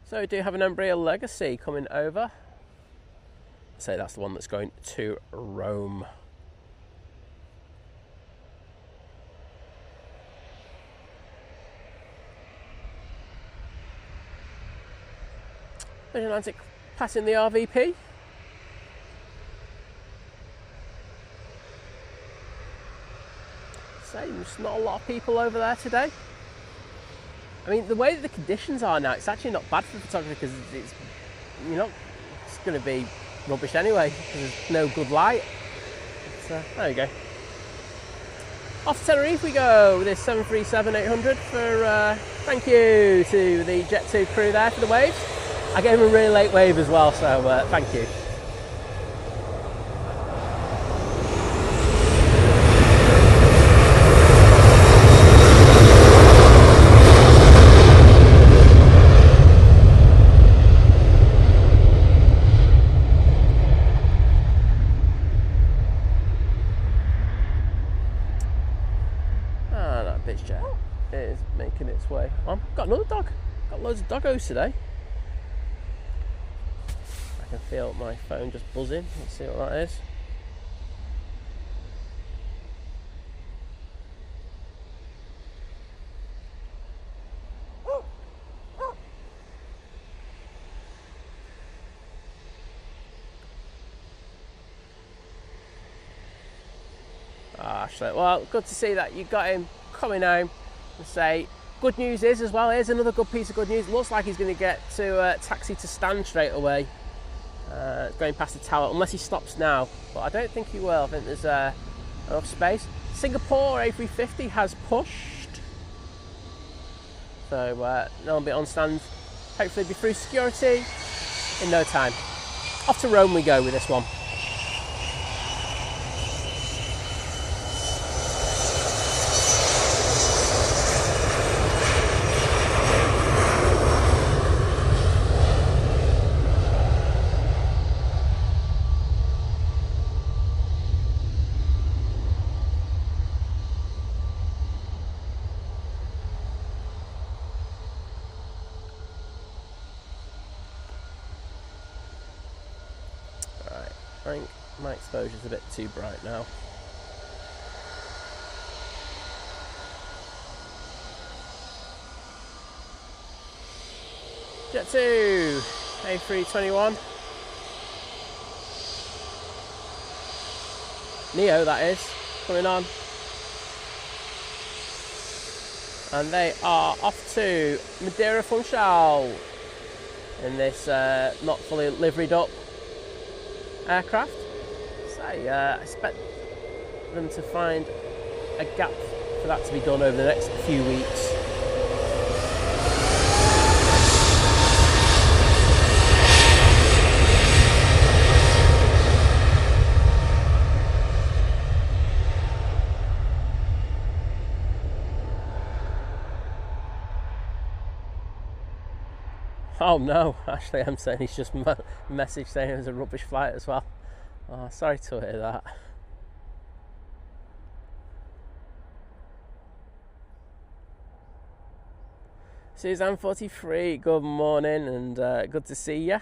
So we do have an Embraer Legacy coming over. So that's the one that's going to Rome. Virgin Atlantic passing the RVP. So there's not a lot of people over there today. I mean, the way that the conditions are now, it's actually not bad for photography because it's, you know, it's going to be rubbish anyway because there's no good light. But, there you go. Off to Tenerife we go with this 737-800 for thank you to the Jet2 crew there for the waves. I gave them a really late wave as well, so thank you. Jet is making its way on. Got another dog. Got loads of doggos today. I can feel my phone just buzzing. Let's see what that is. Well, good to see that you got him coming home. And say good news is as well, here's another good piece of good news. Looks like he's going to get to taxi to stand straight away, going past the tower, unless he stops now, but I don't think he will. I think there's enough space. Singapore A350 has pushed, so they'll be on stand, hopefully be through security in no time. Off to Rome we go with this one. I think my exposure's a bit too bright now. Jet2 A321 Neo, that is, coming on, and they are off to Madeira Funchal in this not fully liveried up aircraft. So I expect them to find a gap for that to be done over the next few weeks. Oh no, actually I'm saying he's just messaged saying it was a rubbish flight as well. Oh, sorry to hear that. Suzanne 43, good morning and good to see you.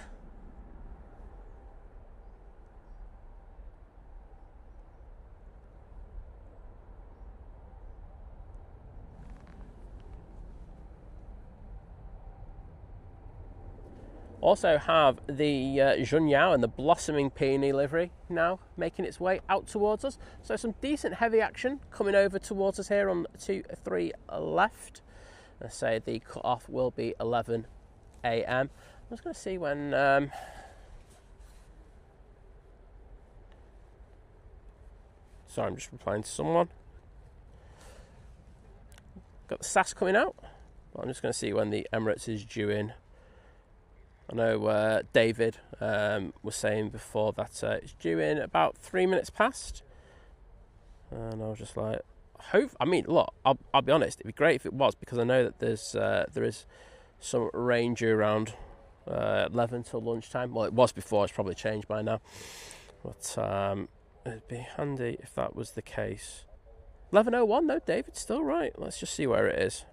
Also have the Junyao and the Blossoming Peony livery now making its way out towards us. So some decent heavy action coming over towards us here on 2-3 left. I say the cut-off will be 11 a.m. I was going to see when... Sorry, I'm just replying to someone. Got the SAS coming out. I'm just going to see when the Emirates is due in. I know David was saying before that it's due in about 3 minutes past. And I was just like, look, I'll be honest, it'd be great if it was, because I know that there is some rain due around 11 till lunchtime. Well, it was before, it's probably changed by now. But it'd be handy if that was the case. 11:01, no, David's still right. Let's just see where it is.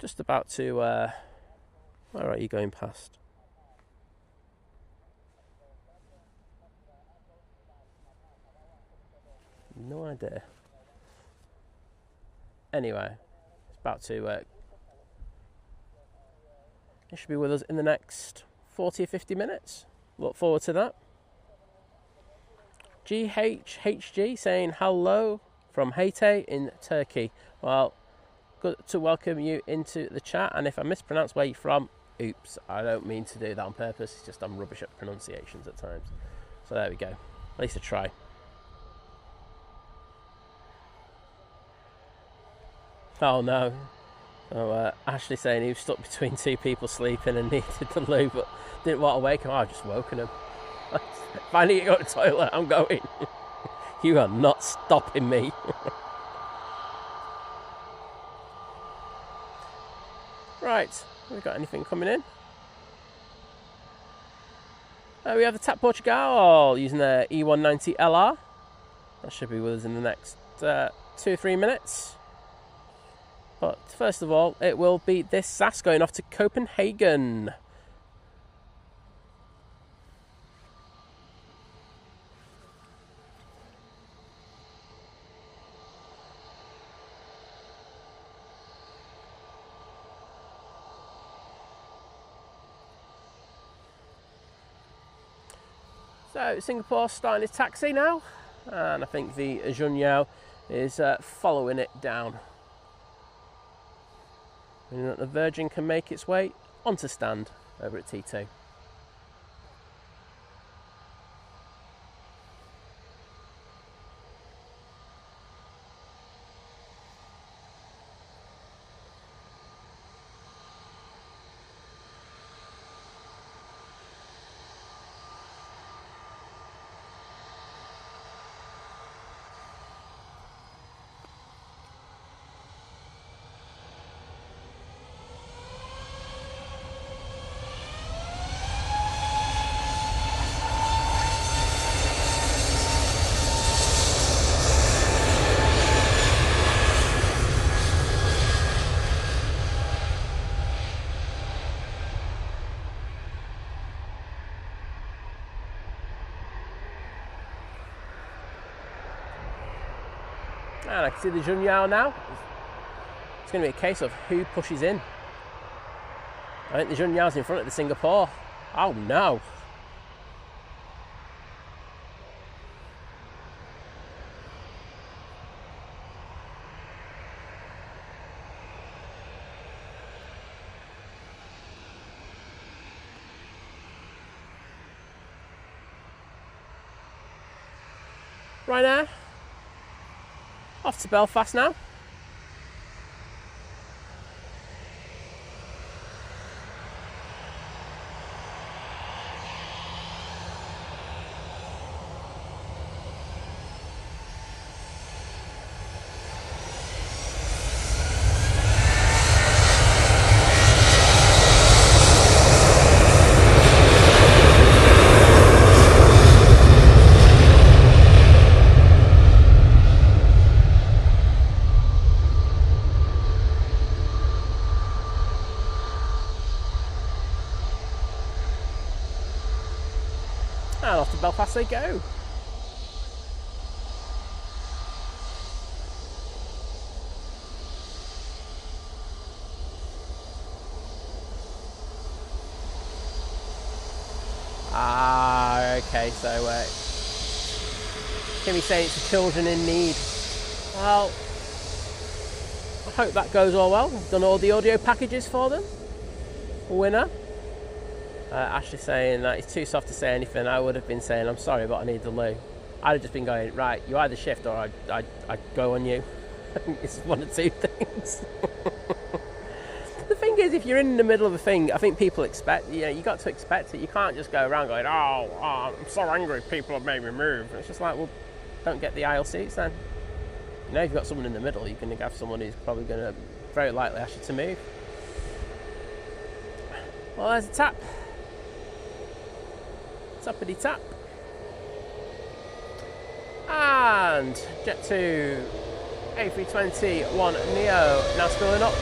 Just about to, where are you going past? No idea. Anyway, it's about to, it should be with us in the next 40 or 50 minutes. Look forward to that. GHHG saying hello from Hatay in Turkey. Well, good to welcome you into the chat, and if I mispronounce where you're from, oops, I don't mean to do that on purpose, it's just I'm rubbish at pronunciations at times. So there we go, at least a try. Oh no. Oh, Ashley saying he was stuck between two people sleeping and needed the loo but didn't want to wake him. I've just woken him. If I need to go to the toilet, I'm going. You are not stopping me. Right, have we got anything coming in? We have the TAP Portugal using their E190LR. That should be with us in the next 2 or 3 minutes. But first of all, it will be this SAS going off to Copenhagen. So Singapore starting its taxi now, and I think the Junyao is following it down. Meaning that the Virgin can make its way onto stand over at T2. And I can see the Junyao now. It's going to be a case of who pushes in. I think the Junyao's in front of the Singapore. Oh no. Ryanair. Off to Belfast now. And off to Belfast they go. Ah, okay, so Kimmy's saying it's for children in need. Well, I hope that goes all well. I've done all the audio packages for them. Winner. Ashley saying that it's too soft to say anything. I would have been saying, I'm sorry, but I need the loo. I'd have just been going, right, you either shift or I'd go on you. It's one of two things. The thing is, if you're in the middle of a thing, I think people expect, you got to expect it. You can't just go around going, oh, I'm so angry, people have made me move. It's just like, well, don't get the aisle seats then. If you've got someone in the middle, you're going to have someone who's probably going to very likely ask you to move. Well, there's a tap. Tappity tap. And Jet 2 A321neo now spilling up.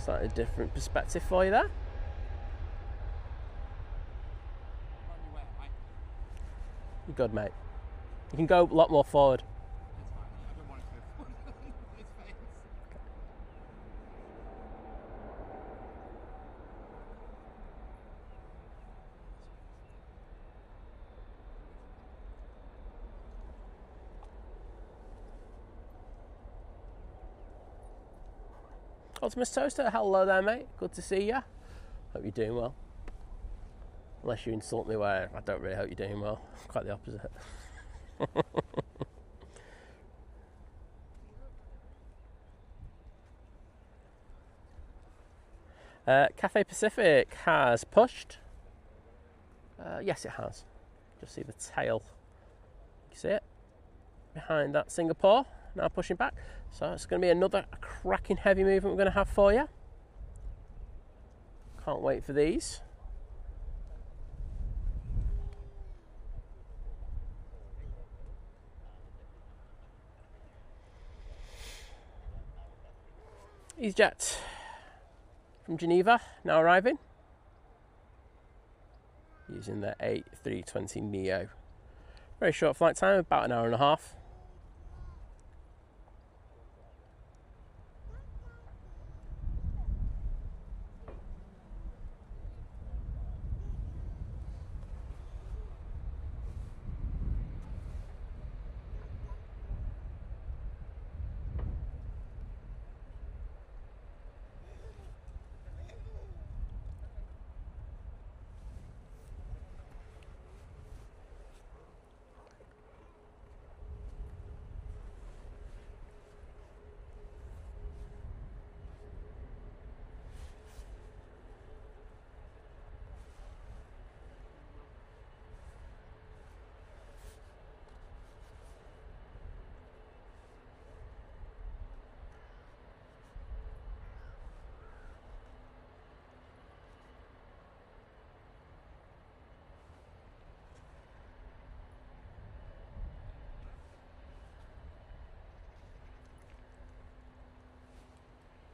Slightly different perspective for you there. You're good, mate. You can go a lot more forward. Optimus Toaster, hello there, mate. Good to see you. Hope you're doing well. Unless you insult me, where I don't really hope you're doing well. Quite the opposite. Cathay Pacific has pushed. Yes, it has. Just see the tail. You see it? Behind that Singapore. Now pushing back. So it's going to be another cracking heavy movement we're going to have for you. Can't wait for these. Easyjet from Geneva now arriving using the A320neo. Very short flight time, about an hour and a half.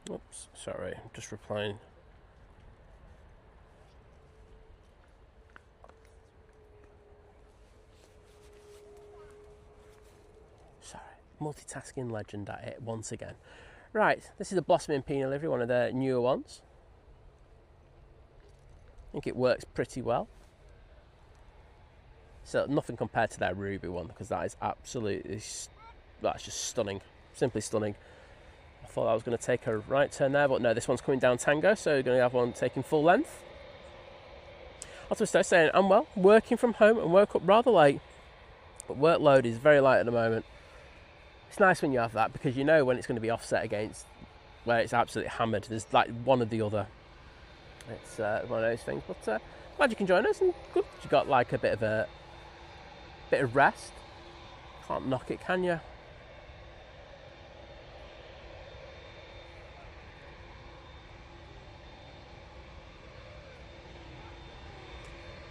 Oops, sorry, I'm just replying. Sorry, multitasking legend at it once again. Right, this is the Blossoming Penal livery, one of their newer ones. I think it works pretty well. So nothing compared to their Ruby one, because that is absolutely, that's just stunning, simply stunning. I thought I was going to take a right turn there, but no, this one's coming down Tango, so we're going to have one taking full length. Optimus Toast saying, I'm well, working from home and woke up rather late, but workload is very light at the moment. It's nice when you have that, because you know when it's going to be offset against where it's absolutely hammered. There's like one or the other. It's one of those things, but glad you can join us, and good you got like a bit of rest. Can't knock it, can you?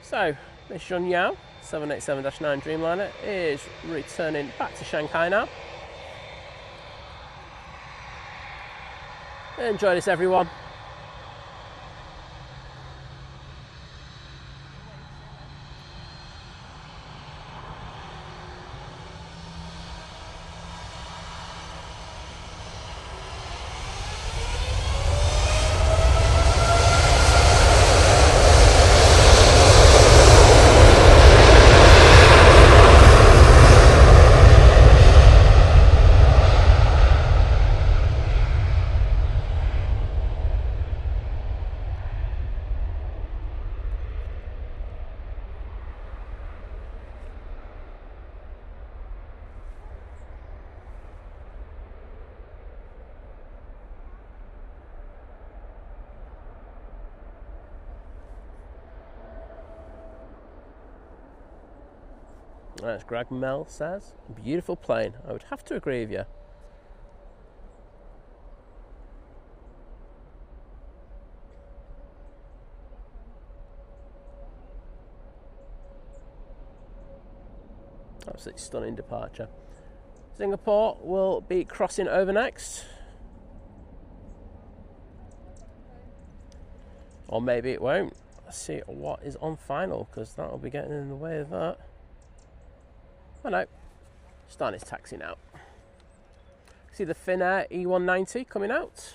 So, Miss Jun Yao, 787-9 Dreamliner, is returning back to Shanghai now. Enjoy this, everyone. That's Greg Mel says. Beautiful plane. I would have to agree with you. Absolutely stunning departure. Singapore will be crossing over next. Or maybe it won't. Let's see what is on final, because that will be getting in the way of that. Oh no, starting his taxi now. See the Finnair E190 coming out.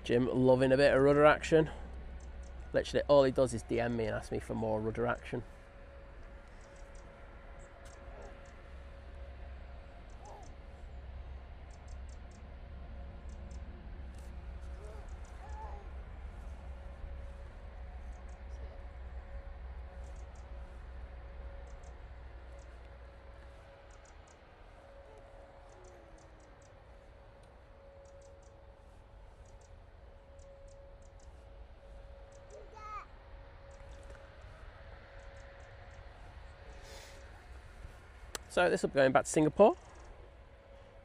Jim loving a bit of rudder action. Literally all he does is DM me and ask me for more rudder action. So this will be going back to Singapore.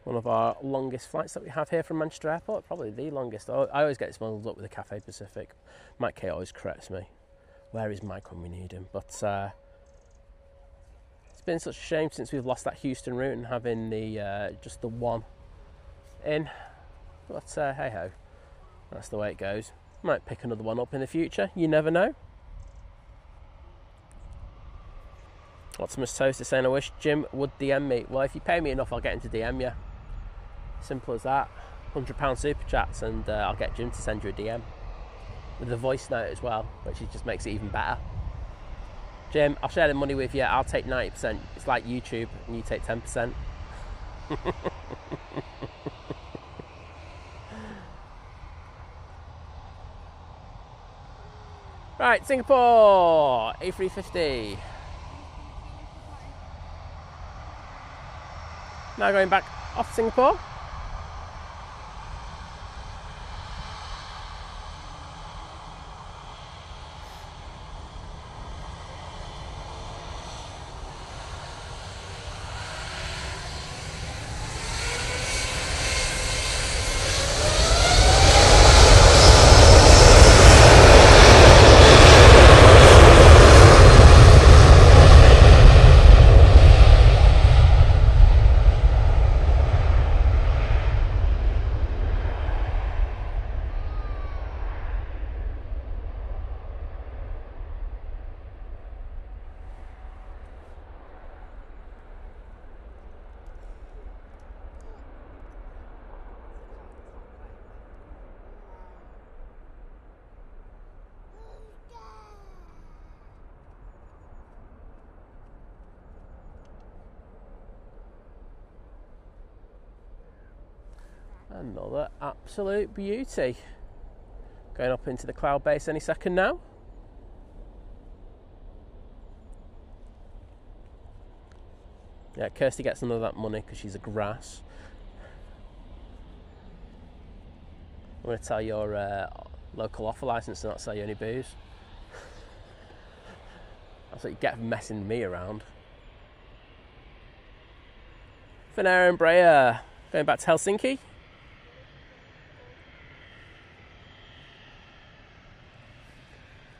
One of our longest flights that we have here from Manchester Airport. Probably the longest. I always get this muddled up with the Cathay Pacific. Mike K always corrects me. Where is Mike when we need him? But it's been such a shame since we've lost that Houston route and having the just the one in. But hey ho, that's the way it goes. Might pick another one up in the future. You never know. Optimus Toast is saying, I wish Jim would DM me. Well, if you pay me enough, I'll get him to DM you. Simple as that. £100 super chats and I'll get Jim to send you a DM. With a voice note as well, which just makes it even better. Jim, I'll share the money with you. I'll take 90%. It's like YouTube and you take 10%. Right, Singapore A350. Now going back off Singapore. Another absolute beauty. Going up into the cloud base any second now. Yeah, Kirsty gets none of that money because she's a grass. I'm going to tell your local offer licence to not sell you any booze. That's what you get for messing me around. Finnair and Embraer going back to Helsinki.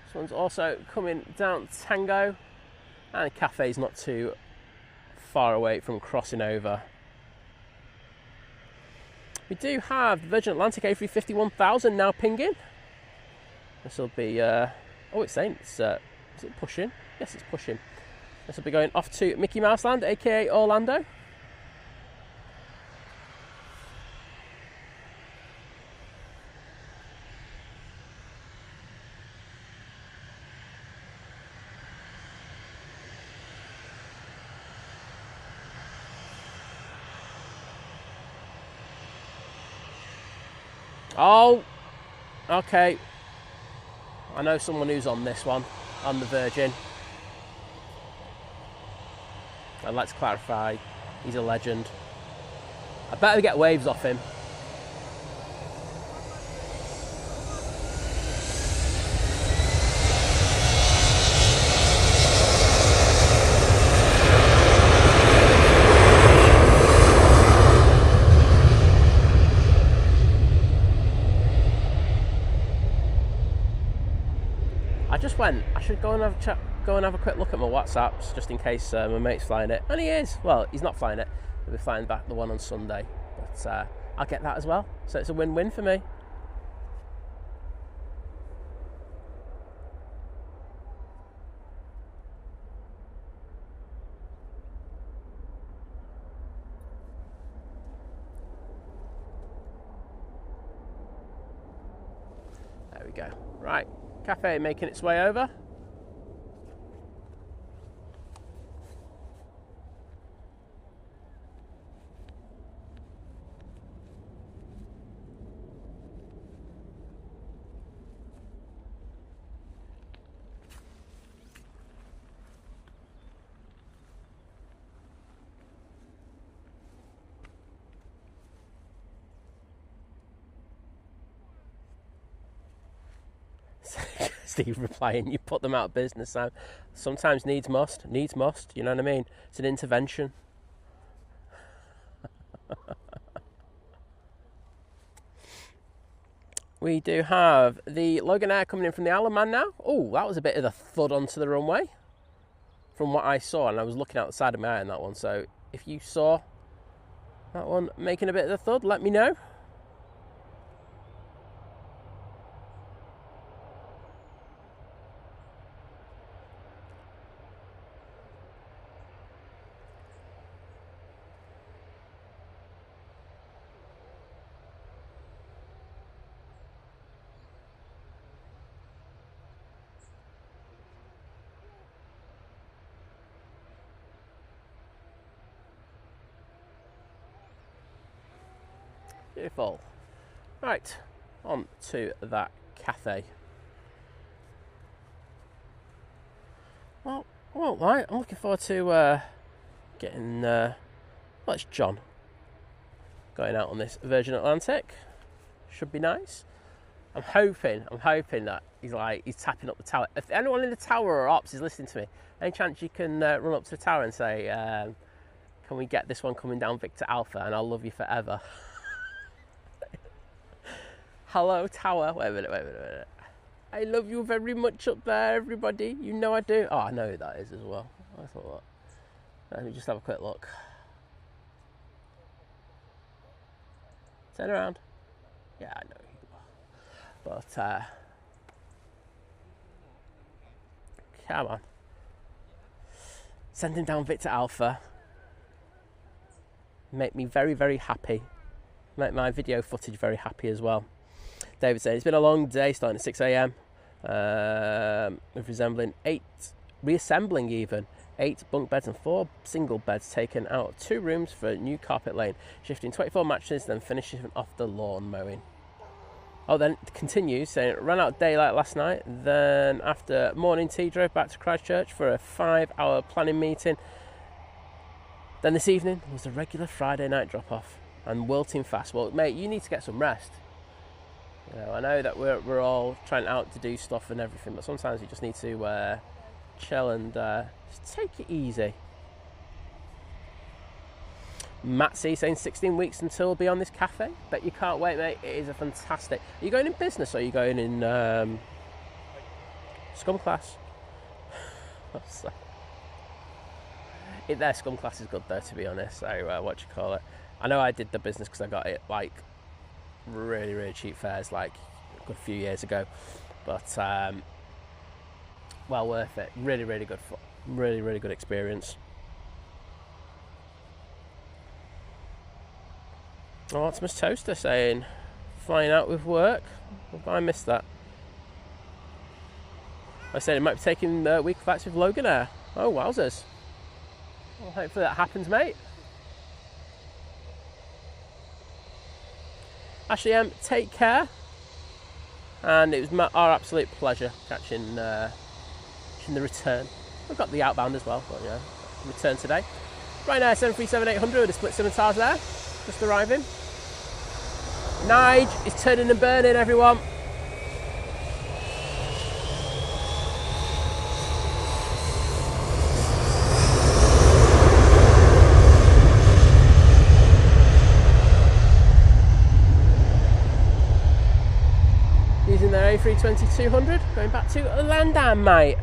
This one's also coming down Tango, and Cathay's not too far away from crossing over. We do have the Virgin Atlantic A350 1000 now pinging. This will be, oh, it's saying it's, is it pushing? Yes, it's pushing. This will be going off to Mickey Mouse Land, aka Orlando. Oh, okay. I know someone who's on this one, on the Virgin. I'd like to clarify, he's a legend. I better get waves off him. should go and have a quick look at my WhatsApps just in case my mate's flying it. And he is. Well, he's not flying it. He'll be flying back the one on Sunday. But I'll get that as well. So it's a win-win for me. There we go. Right, Cathay making its way over. Steve replying, you put them out of business, Sam. Sometimes needs must, you know what I mean? It's an intervention. We do have the Logan Air coming in from the Isle of Man now. Oh, that was a bit of a thud onto the runway from what I saw, and I was looking out the side of my eye on that one, so if you saw that one making a bit of a thud, let me know. Beautiful. Right, on to that Cathay. Well, I won't lie, I'm looking forward to getting, well, it's John going out on this Virgin Atlantic. Should be nice. I'm hoping that he's tapping up the tower. If anyone in the tower or ops is listening to me, any chance you can run up to the tower and say, can we get this one coming down Victor Alpha and I'll love you forever. Hello, tower. Wait a minute. I love you very much up there, everybody. You know I do. Oh, I know who that is as well. I thought that. Let me just have a quick look. Turn around. Yeah, I know who you are. But, come on. Send him down Victor Alpha. Make me very, very happy. Make my video footage very happy as well. David said, it's been a long day starting at 6 a.m. With reassembling even 8 bunk beds and 4 single beds taken out of 2 rooms for a new carpet lane, shifting 24 mattresses, then finishing off the lawn mowing. Oh, then it continues saying, ran out of daylight last night, then after morning tea drove back to Christchurch for a 5-hour planning meeting. Then this evening was a regular Friday night drop-off and wilting fast. Well, mate, you need to get some rest. You know, I know that we're all trying out to do stuff and everything, but sometimes you just need to chill and just take it easy. Matt C saying 16 weeks until we'll be on this Cathay. Bet you can't wait, mate. It is a fantastic. Are you going in business or are you going in scum class? Their scum class is good though, to be honest. So what you call it? I know I did the business because I got it like really, really cheap fares like a good few years ago, but well worth it. Really, really good fun. Really, really good experience. Oh, Optimus Toaster saying flying out with work. I missed that. I said it might be taking week flights with Logan Air. Oh, wowzers. Well, hopefully that happens, mate. Ashley, take care. And it was our absolute pleasure catching the return. We've got the outbound as well, but yeah, return today. Ryanair 737-800 with a split scimitars there, just arriving. Nige is turning and burning, everyone. Using their A320-200 going back to London, mate.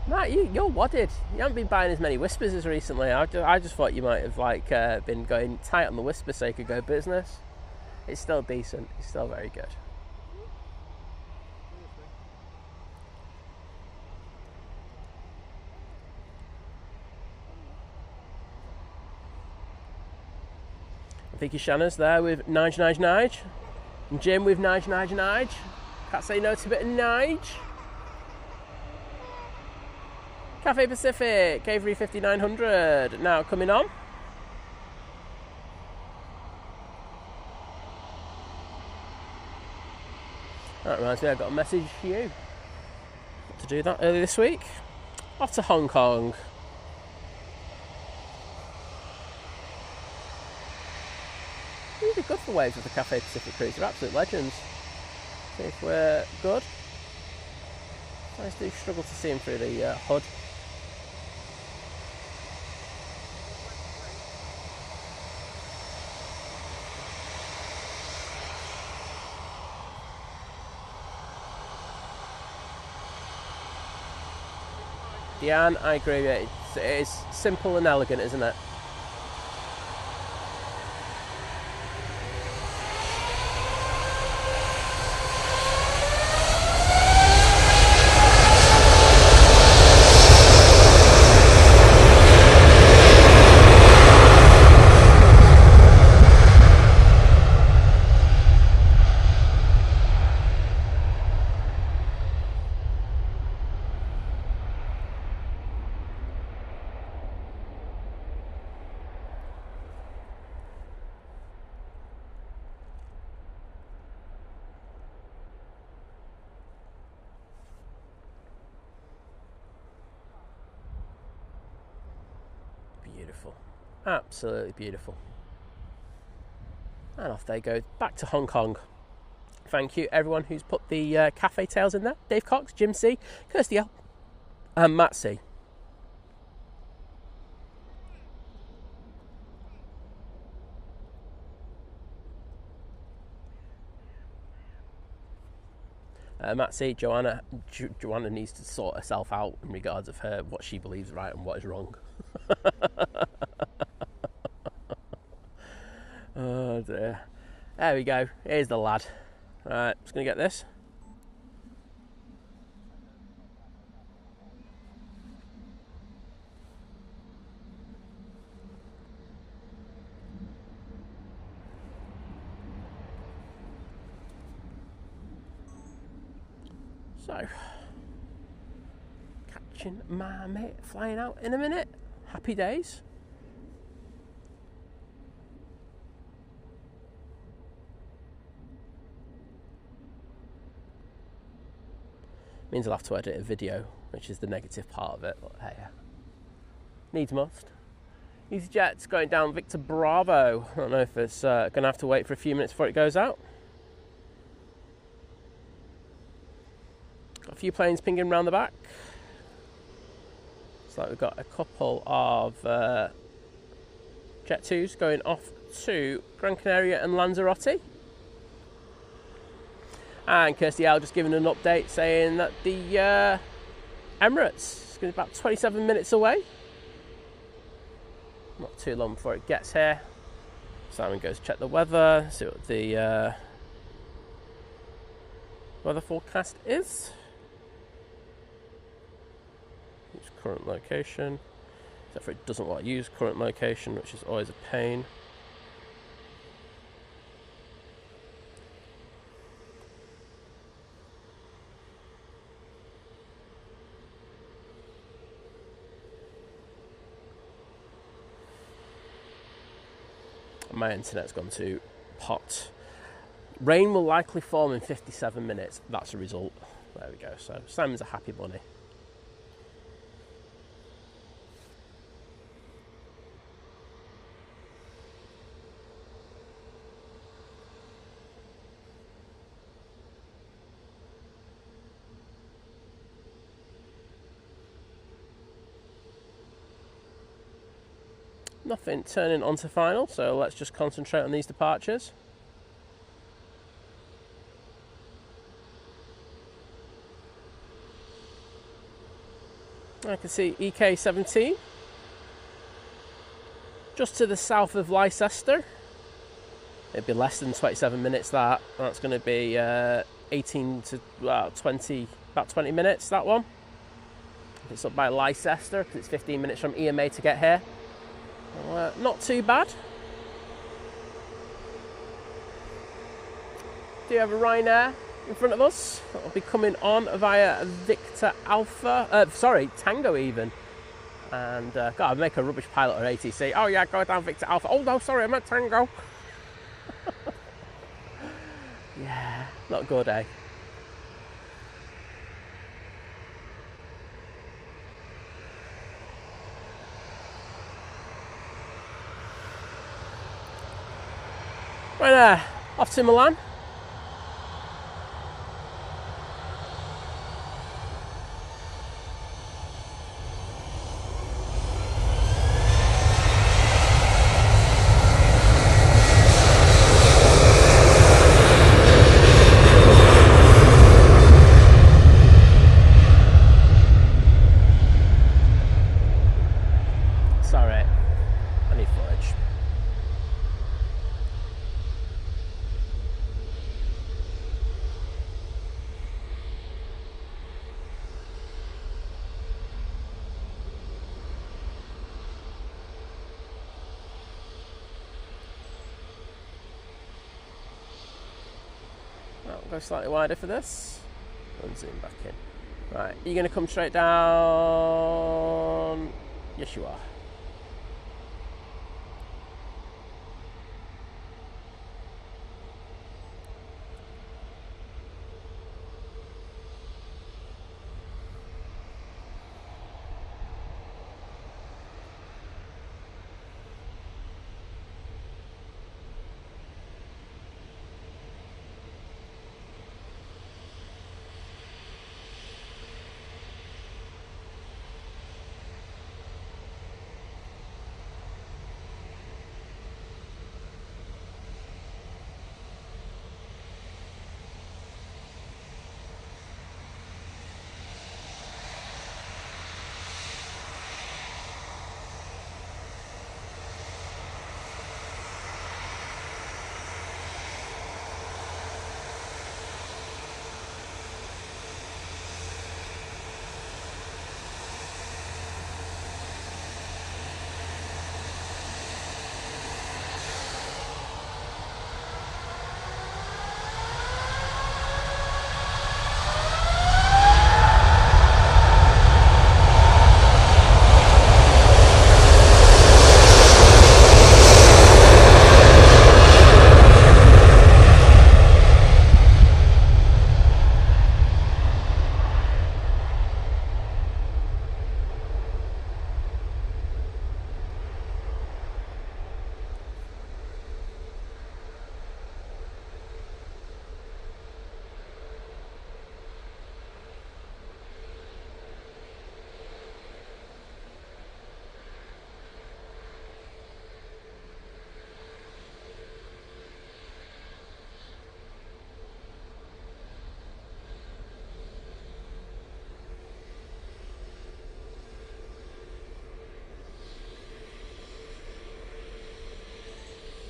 Matt, you're wadded. You haven't been buying as many Whispers as recently. I just thought you might have like been going tight on the Whisper so you could go business. It's still decent. It's still very good. Vicky Shanna's there with Nige Nige Nige. And Jim with Nige Nige Nige. Can't say no to a bit of Nige. Cathay Pacific, K350-900, now coming on. That reminds me, I got a message for you. Got to do that early this week. Off to Hong Kong. Really good for waves with the Cathay Pacific crews, they're absolute legends. See if we're good. I do struggle to see them through the hood. Deanne, I agree with it. It's simple and elegant, isn't it? Beautiful, absolutely beautiful. And off they go back to Hong Kong. Thank you everyone who's put the cafe tails in there. Dave Cox, Jim C, Kirsty L and Matt C. Matt C, Joanna needs to sort herself out in regards of her what she believes right and what is wrong. Oh dear. There we go. Here's the lad. Right, just gonna get this. So, catching my mate flying out in a minute. Happy days. Means I'll have to edit a video, which is the negative part of it, but hey, needs must. Easyjet's going down Victor Bravo. I don't know if it's going to have to wait for a few minutes before it goes out. Got a few planes pinging around the back. Looks like we've got a couple of Jet 2s going off to Gran Canaria and Lanzarote. And Kirsty L just giving an update saying that the Emirates is going to be about 27 minutes away. Not too long before it gets here. Simon goes check the weather, see what the weather forecast is. Use current location. Except for it doesn't want to use current location, which is always a pain. My internet's gone to pot. Rain will likely form in 57 minutes. That's a result. There we go. So Simon's a happy bunny. Nothing turning onto final, so let's just concentrate on these departures. I can see EK17 just to the south of Leicester. It'd be less than 27 minutes that. That's going to be 18 to 20, about 20 minutes, that one. It's up by Leicester because it's 15 minutes from EMA to get here. Not too bad. Do you have a Ryanair in front of us? That'll be coming on via Victor Alpha, Tango even. And God, I'd make a rubbish pilot or ATC. Oh yeah, go down Victor Alpha. Oh no, sorry, I meant Tango. Yeah, not good, eh? Right there, off to Milan. Sorry, I need footage. I'll go slightly wider for this and zoom back in. Right, are you going to come straight down? Yes, you are.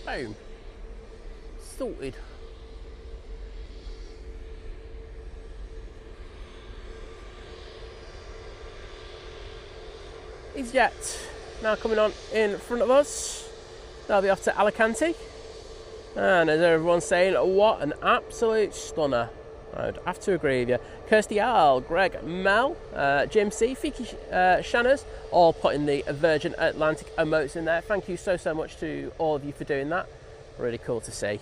Boom. Sorted. Easyjet now coming on in front of us. They'll be off to Alicante. And as everyone's saying, what an absolute stunner. I'd have to agree with you. Kirsty Al, Greg Mel, Jim C, Fiki Shanners, all putting the Virgin Atlantic emotes in there. Thank you so much to all of you for doing that. Really cool to see.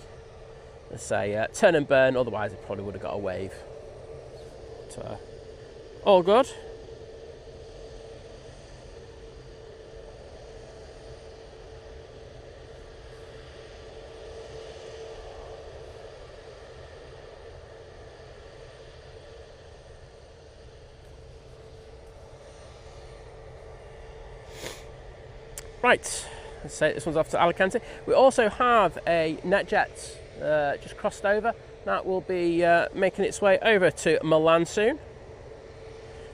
Let's say turn and burn, otherwise it probably would have got a wave. But, all good. Right, So this one's off to Alicante. We also have a NetJet just crossed over. That will be making its way over to Milan soon.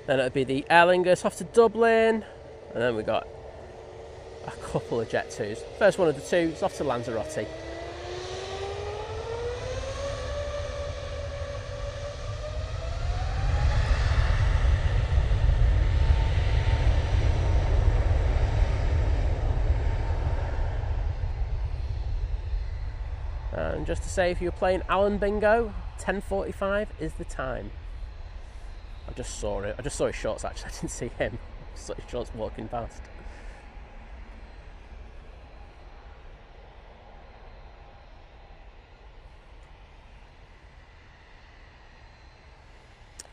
Then it'll be the Aer Lingus off to Dublin. And then we've got a couple of Jet 2s. First one of the two is off to Lanzarote. And just to say, if you're playing Alan Bingo, 10:45 is the time. I just saw it. I just saw his shorts actually. I didn't see him. I saw his shorts walking past.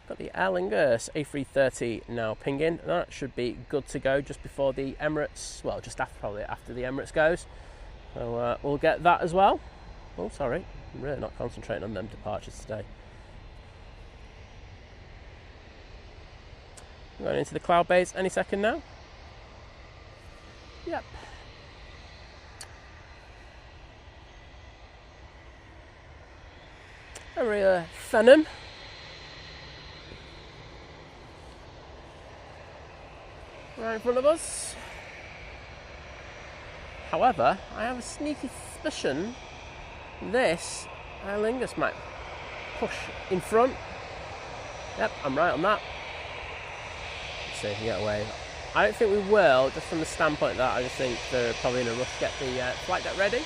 Got the Aer Lingus A330 now pinging. That should be good to go just before the Emirates. Well, just after, probably after the Emirates goes. So we'll get that as well. Oh, sorry. I'm really not concentrating on them departures today. Going into the cloud base any second now. Yep. Area Fenham. Right in front of us. However, I have a sneaky suspicion this Aer Lingus might push in front. Yep, I'm right on that. Let's see if we get away. I don't think we will, just from the standpoint that I just think they're probably in a rush to get the flight deck ready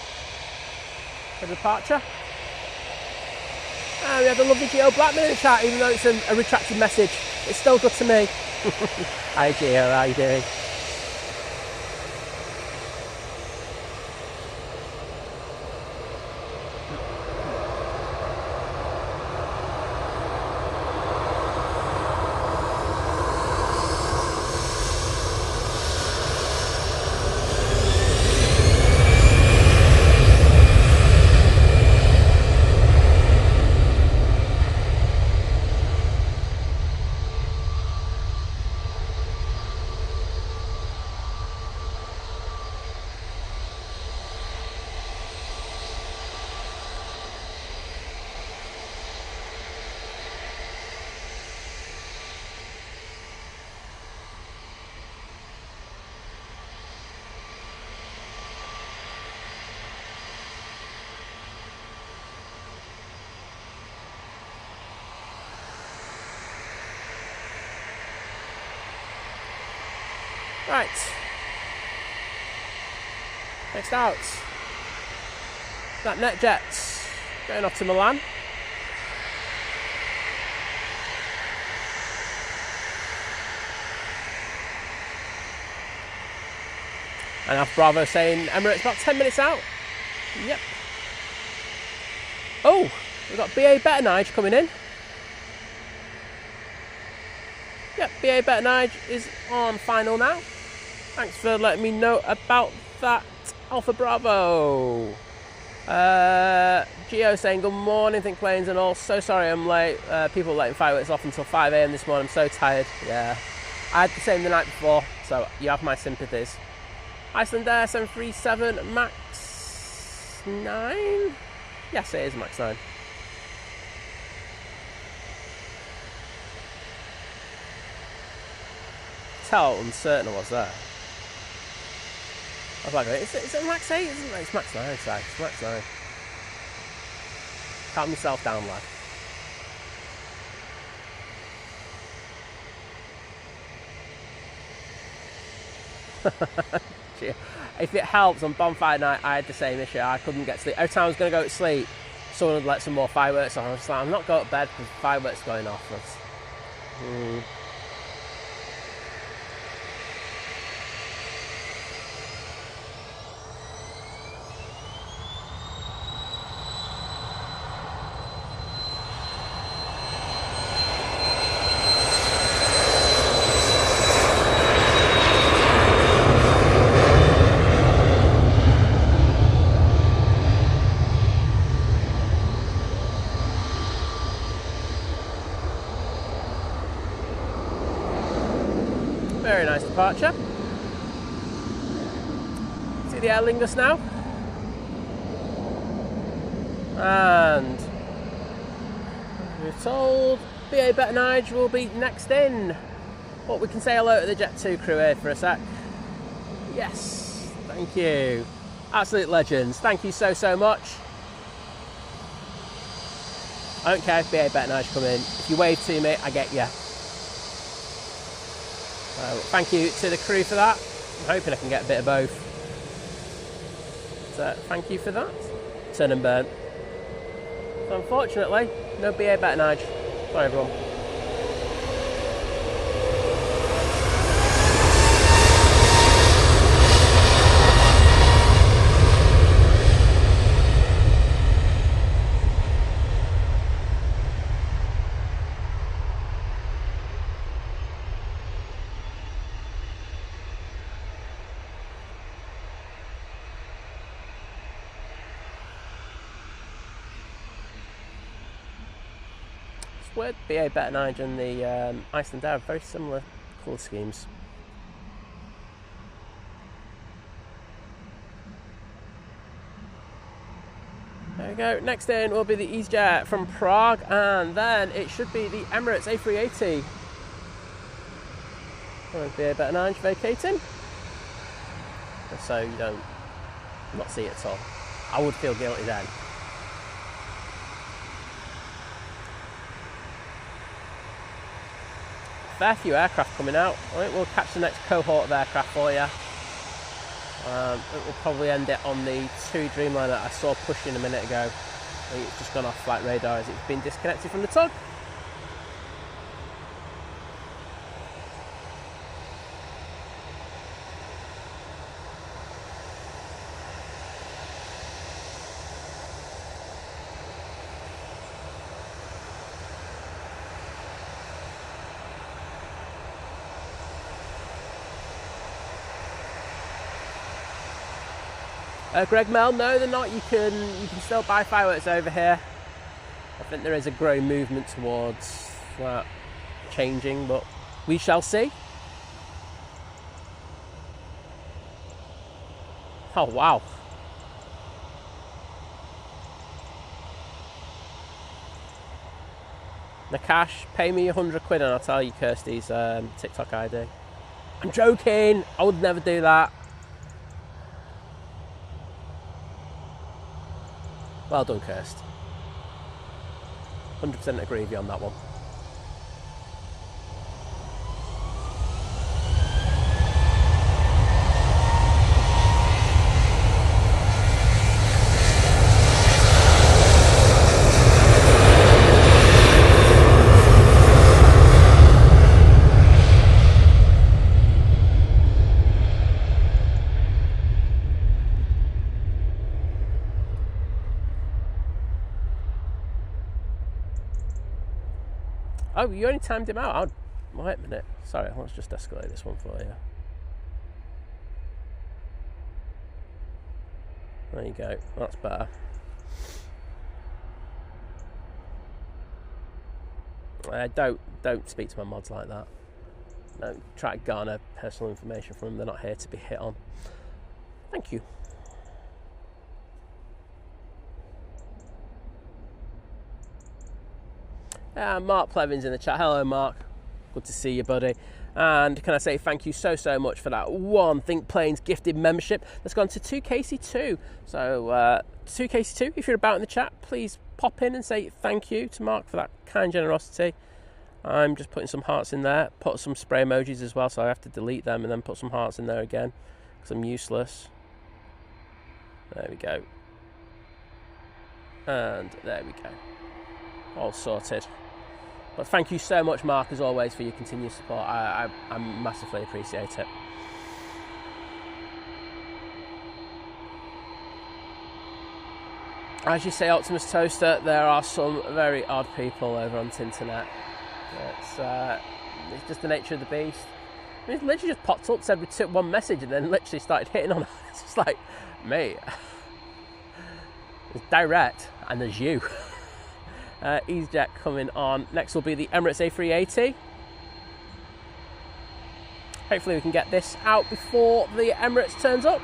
for departure. And we have the lovely Gio Blackman in the chat, even though it's a retracted message. It's still good to me. Hi Gio, how are you doing? Right, next out, that NetJet going off to Milan. And Alpha Bravo saying Emirates about 10 minutes out. Yep. Oh, we've got BA Better Nige coming in. Yep, BA Better Nige is on final now. Thanks for letting me know about that, Alpha Bravo. Gio saying good morning, think planes and all. So sorry I'm late. People letting fireworks off until 5 AM this morning. I'm so tired. Yeah, I had the same the night before, so you have my sympathies. Iceland Air 737 Max 9? Yes, it is Max 9. Tell how uncertain I was there. I was like, is it Max 8? Isn't it? It's Max 9, sorry. It's Max 9. Calm yourself down, lad. If it helps, on bonfire night I had the same issue. I couldn't get to sleep. Every time I was going to go to sleep, someone would let some more fireworks on. I was just like, I'm not going to bed because fireworks going off. Very nice departure. See the Aer Lingus now. And we're told BA Better Nige will be next in. But we can say hello to the Jet 2 crew here for a sec. Yes, thank you. Absolute legends. Thank you so, so much. I don't care if BA Better Nige come in. If you wave to me, I get you. So thank you to the crew for that. I'm hoping I can get a bit of both. So thank you for that. Turn and burn. So unfortunately, no BA Better Nige. Sorry everyone. Weird, BA Better Nige and the Iceland Air have very similar colour schemes. There we go. Next in will be the Easyjet from Prague, and then it should be the Emirates A380. BA Better Nige vacating, just so you don't not see it at all. I would feel guilty then. Fair few aircraft coming out. I think we'll catch the next cohort of aircraft for you. It will probably end it on the 2 Dreamliner I saw pushing a minute ago. I think it's just gone off flight radar as it's been disconnected from the tug. Greg Mel, no they're not. You can still buy fireworks over here. I think there is a growing movement towards that changing, but we shall see. Oh wow. Nakash, pay me 100 quid and I'll tell you Kirsty's TikTok ID. I'm joking, I would never do that. Well done, Kirst. 100% agree with you on that one. Oh, you only timed him out. Wait a minute. Sorry, let's just escalate this one for you. There you go. That's better. Don't speak to my mods like that. Don't try to garner personal information from them. They're not here to be hit on. Thank you. Mark Plevin's in the chat. Hello, Mark. Good to see you, buddy. And can I say thank you so much for that one Think Planes gifted membership that's gone to 2KC2. So 2KC2, if you're about in the chat, please pop in and say thank you to Mark for that kind generosity. I'm just putting some hearts in there. Put some spray emojis as well, so I have to delete them and then put some hearts in there again because I'm useless. There we go. And there we go. All sorted. But thank you so much, Mark, as always, for your continued support. I massively appreciate it. As you say, Optimus Toaster, there are some very odd people over on Tinternet. It's just the nature of the beast. I mean, it literally just popped up, said we took one message, and then literally started hitting on it. It's just like, mate, it's direct, and there's you. Easyjet coming on. Next will be the Emirates A380. Hopefully we can get this out before the Emirates turns up.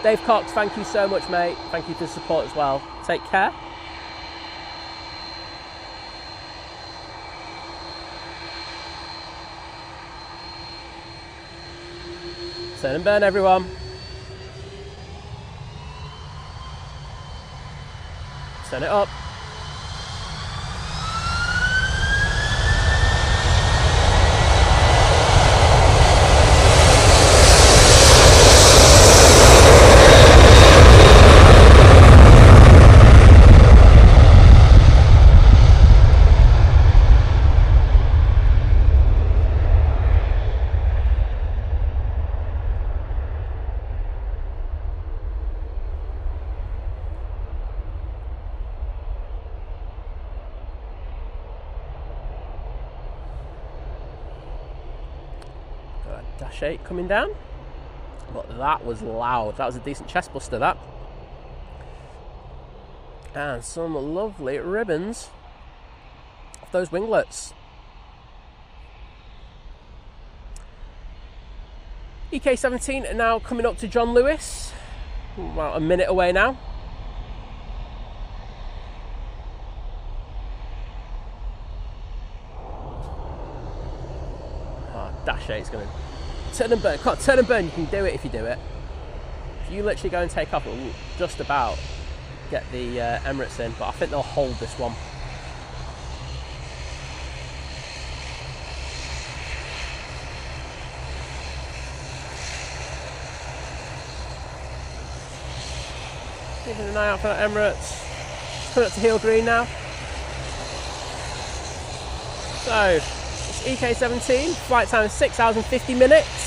Dave Cox, thank you so much, mate. Thank you for the support as well. Take care. Turn and burn, everyone. Turn it up. Dash 8 coming down, but that was loud. That was a decent chest buster, that. And some lovely ribbons off those winglets. EK17 now coming up to John Lewis, about a minute away now. Dash 8's going to turn and burn. Can't turn and burn, you can do it if you do it. If you literally go and take off, it will just about get the Emirates in, but I think they'll hold this one. Keeping an eye out for that Emirates. It's coming up to heel green now. So, EK17, flight time is 6 hours and 50 minutes.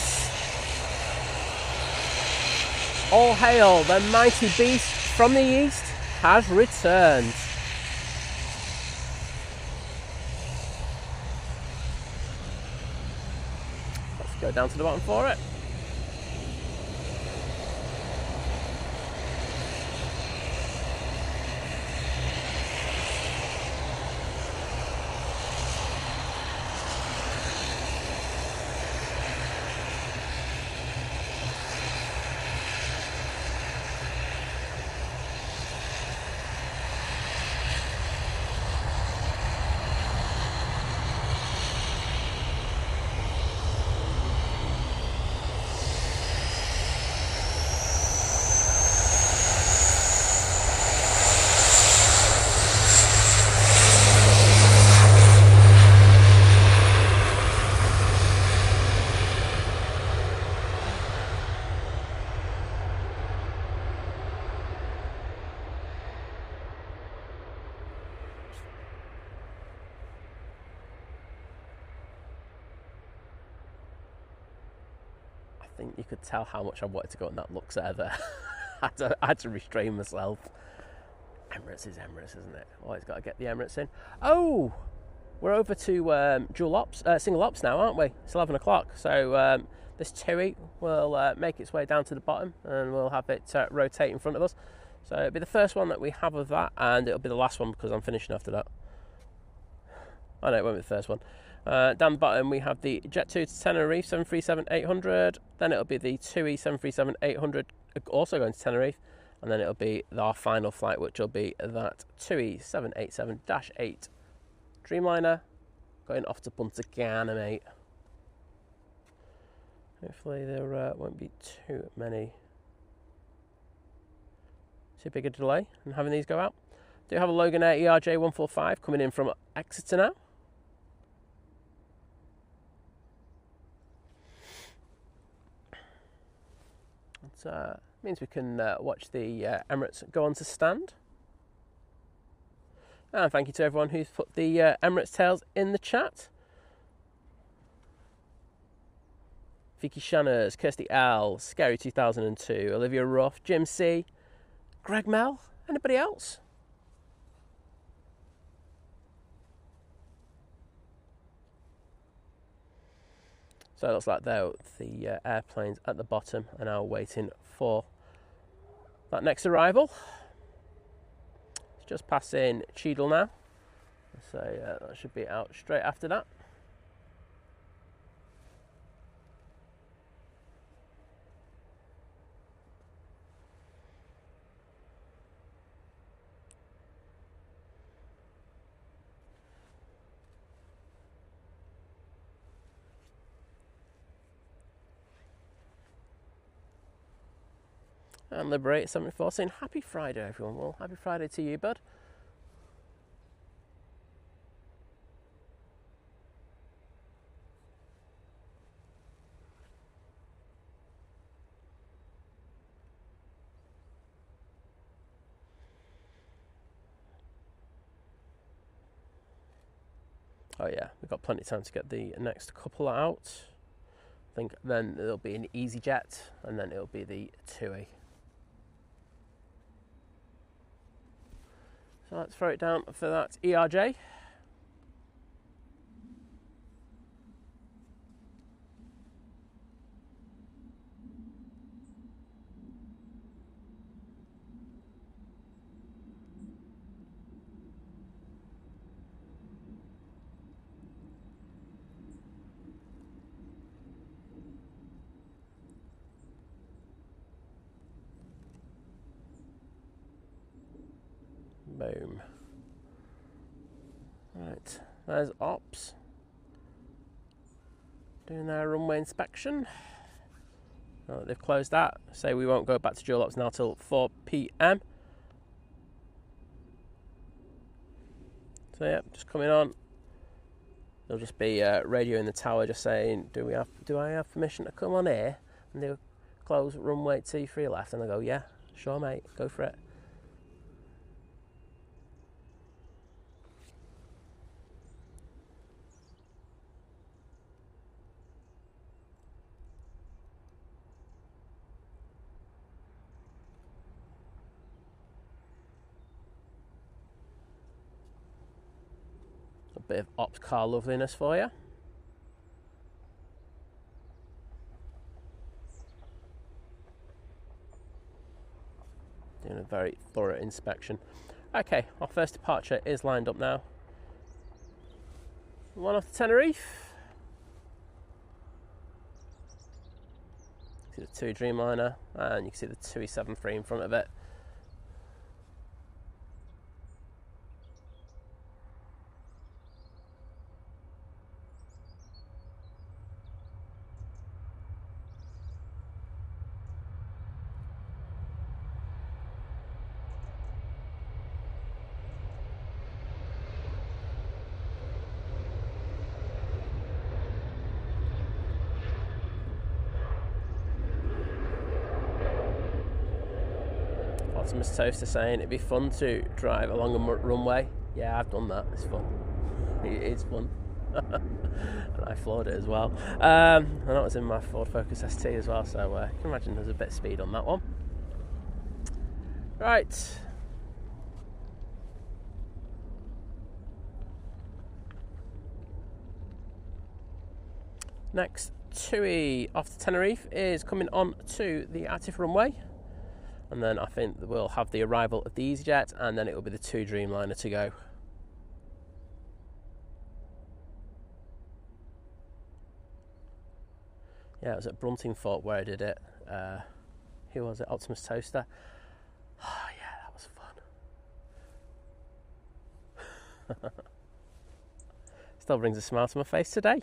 All hail, the mighty beast from the east has returned. Let's go down to the bottom for it. I think you could tell how much I wanted to go on that Lux Air there. I had to restrain myself. Emirates is Emirates, isn't it? Always got to get the Emirates in. Oh, we're over to single ops now, aren't we? It's 11 o'clock. So this TUI will make its way down to the bottom and we'll have it rotate in front of us. So it'll be the first one that we have of that, and it'll be the last one because I'm finishing after that. Oh no, it won't be the first one. Down the bottom we have the Jet 2 to Tenerife 737-800, then it'll be the TUI 737-800 also going to Tenerife, and then it'll be our final flight, which will be that TUI 787-8 Dreamliner going off to Punta Cana, mate. Hopefully there won't be too big a delay in having these go out. Do have a Logan Air ERJ 145 coming in from Exeter now. It means we can watch the Emirates go on to stand. And thank you to everyone who's put the Emirates tails in the chat. Vicky Shanners, Kirsty L, Scary 2002, Olivia Ruff, Jim C, Greg Mel, anybody else? So it looks like the airplanes at the bottom are now waiting for that next arrival. It's just passing Cheadle now, so that should be out straight after that. And Liberate 74 saying happy Friday, everyone. Well, happy Friday to you, bud. Oh yeah, we've got plenty of time to get the next couple out. I think then it'll be an Easyjet and then it'll be the TUI. So let's throw it down for that ERJ. Boom. Right, there's Ops doing their runway inspection. Oh, they've closed that. Say we won't go back to dual ops now till 4 p.m. So yeah, just coming on. There'll just be radio in the tower just saying, do I have permission to come on here? And they'll close runway T3 left, and I go, yeah, sure mate, go for it. A bit of ops car loveliness for you. Doing a very thorough inspection. Okay, our first departure is lined up now. One off the Tenerife. You can see the TUI Dreamliner and you can see the TUI 73 in front of it. Optimus Toaster saying it'd be fun to drive along a runway. Yeah, I've done that. It's fun. It's fun. And I floored it as well. And that was in my Ford Focus ST as well, so you can imagine there's a bit of speed on that one. Right. Next TUI off the Tenerife is coming on to the active runway. And then I think we'll have the arrival of the Easyjet, and then it will be the TUI Dreamliner to go. Yeah, it was at Bruntingthorpe where I did it. Who was it? Optimus Toaster. Oh yeah, that was fun. Still brings a smile to my face today.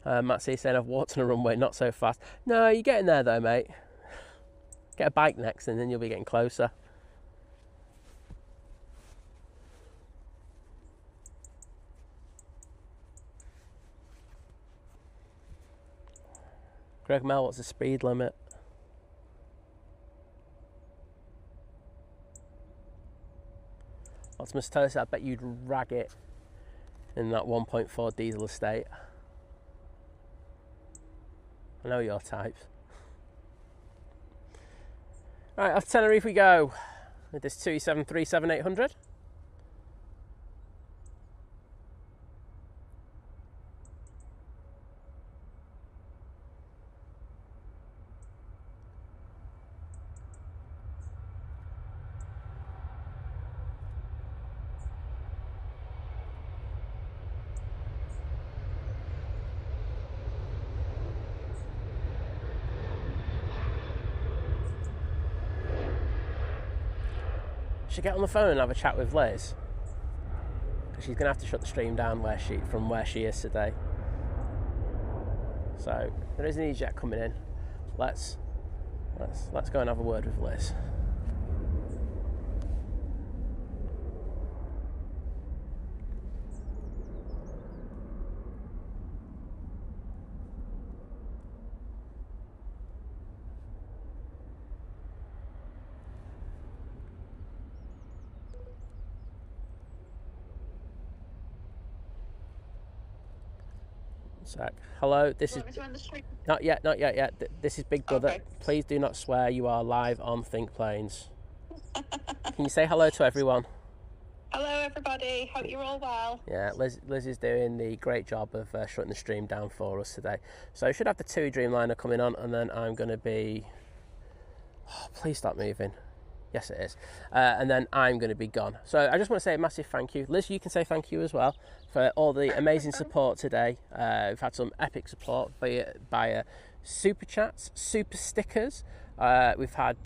Matt C saying I've walked on a runway, not so fast. No, you're getting there though, mate. Get a bike next and then you'll be getting closer. Greg Mel, what's the speed limit? Optimus Toaster, I bet you'd rag it in that 1.4 diesel estate. I know your types. Right, off Tenerife we go with this 273-7800. Should get on the phone and have a chat with Liz, because she's gonna have to shut the stream down from where she is today. So there is an Easyjet coming in. Let's Let's go and have a word with Liz. Sec. Hello, this is... Not yet. This is Big Brother. Okay. Please do not swear. You are live on Think Planes. Can you say hello to everyone? Hello, everybody. Hope you're all well. Yeah, Liz is doing the great job of shutting the stream down for us today. So I should have the TUI Dreamliner coming on, and then I'm going to be... Oh, please stop moving. Yes, it is. And then I'm going to be gone. So I just want to say a massive thank you. Liz, you can say thank you as well for all the amazing support today. We've had some epic support by super chats, super stickers. We've had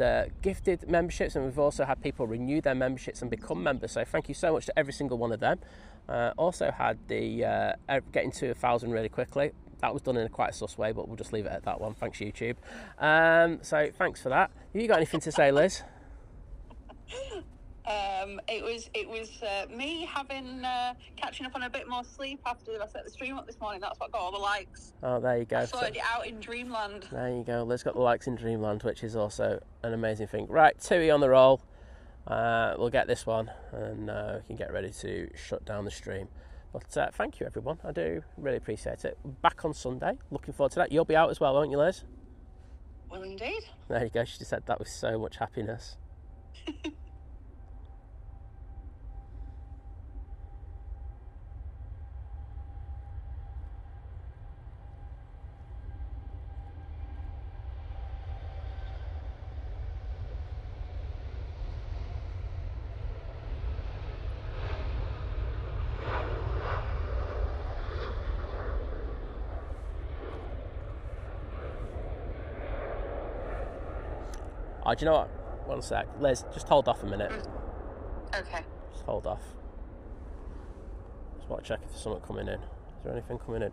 gifted memberships, and we've also had people renew their memberships and become members. So thank you so much to every single one of them. Also had the getting to 1,000 really quickly. That was done in quite a sus way, but we'll just leave it at that one. Thanks, YouTube. So thanks for that. Have you got anything to say, Liz? It was me having catching up on a bit more sleep after I set the stream up this morning. That's what got all the likes. Oh, there you go. I sorted it out in Dreamland. There you go. Liz got the likes in Dreamland, which is also an amazing thing. Right, TUI on the roll. We'll get this one, and we can get ready to shut down the stream. But thank you, everyone. I do really appreciate it. Back on Sunday. Looking forward to that. You'll be out as well, won't you, Liz? Well, indeed. There you go. She just said that with so much happiness. Oh, do you know what? One sec. Liz, just hold off a minute. Okay. Just hold off. Just want to check if there's something coming in. Is there anything coming in?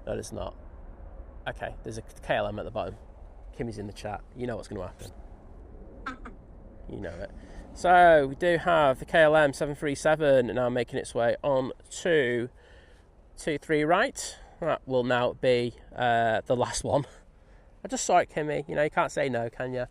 No, there's not. Okay, there's a KLM at the bottom. Kimmy's in the chat. You know what's going to happen. You know it. So, we do have the KLM 737 now making its way on to 23 right. That will now be the last one. I just saw it, Kimmy. You know, you can't say no, can you?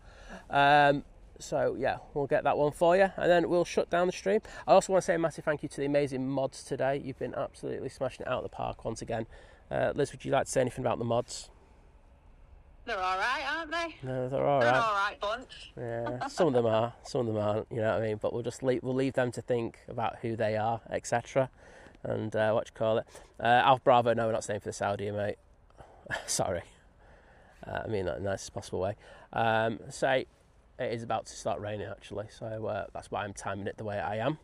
So, yeah, we'll get that one for you, and then we'll shut down the stream. I also want to say a massive thank you to the amazing mods today. You've been absolutely smashing it out of the park once again. Liz, would you like to say anything about the mods? They're all right, aren't they? No, they're all right. They're an all right bunch. Yeah, some of them are, some of them aren't, you know what I mean? But we'll leave them to think about who they are, etc. And what you call it. Alf Bravo, no, we're not staying for the Saudi, mate. Sorry. I mean that in the nicest possible way. Say it is about to start raining actually, so that's why I'm timing it the way I am.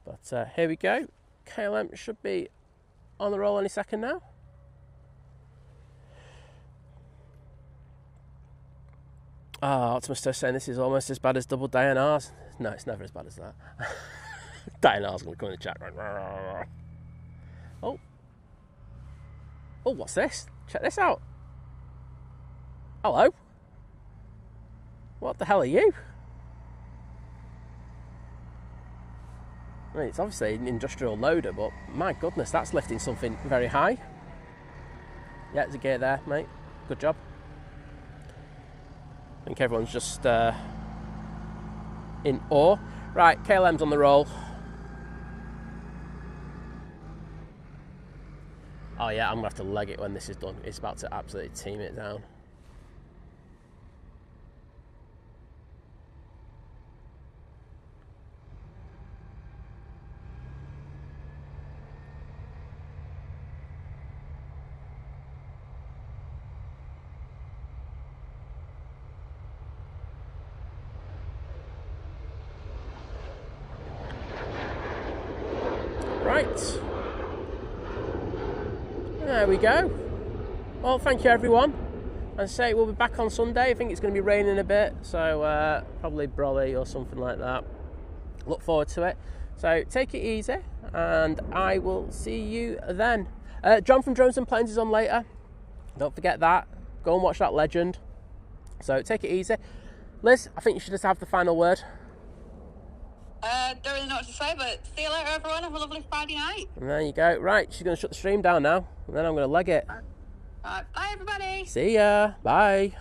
But here we go. KLM should be on the roll any second now. Optimus is saying this is almost as bad as double DNRs. No, it's never as bad as that. DNR's going to come in the chat going. Oh, what's this? Check this out. Hello. What the hell are you? I mean, it's obviously an industrial loader, but my goodness, that's lifting something very high. Yeah, there's a gear there, mate. Good job. I think everyone's just in awe. Right, KLM's on the roll. Oh yeah, I'm going to have to leg it when this is done. It's about to absolutely team it down. Right. There we go. Well, thank you everyone. As I say, we'll be back on Sunday. I think it's going to be raining a bit, so probably brolly or something like that. Look forward to it. So take it easy, and I will see you then. John from Drones and Planes is on later. Don't forget that. Go and watch that legend. So take it easy. Liz, I think you should just have the final word. Don't really know what to say, but see you later, everyone. Have a lovely Friday night. And there you go. Right, she's going to shut the stream down now. And then I'm going to leg it. Bye, everybody. See ya. Bye.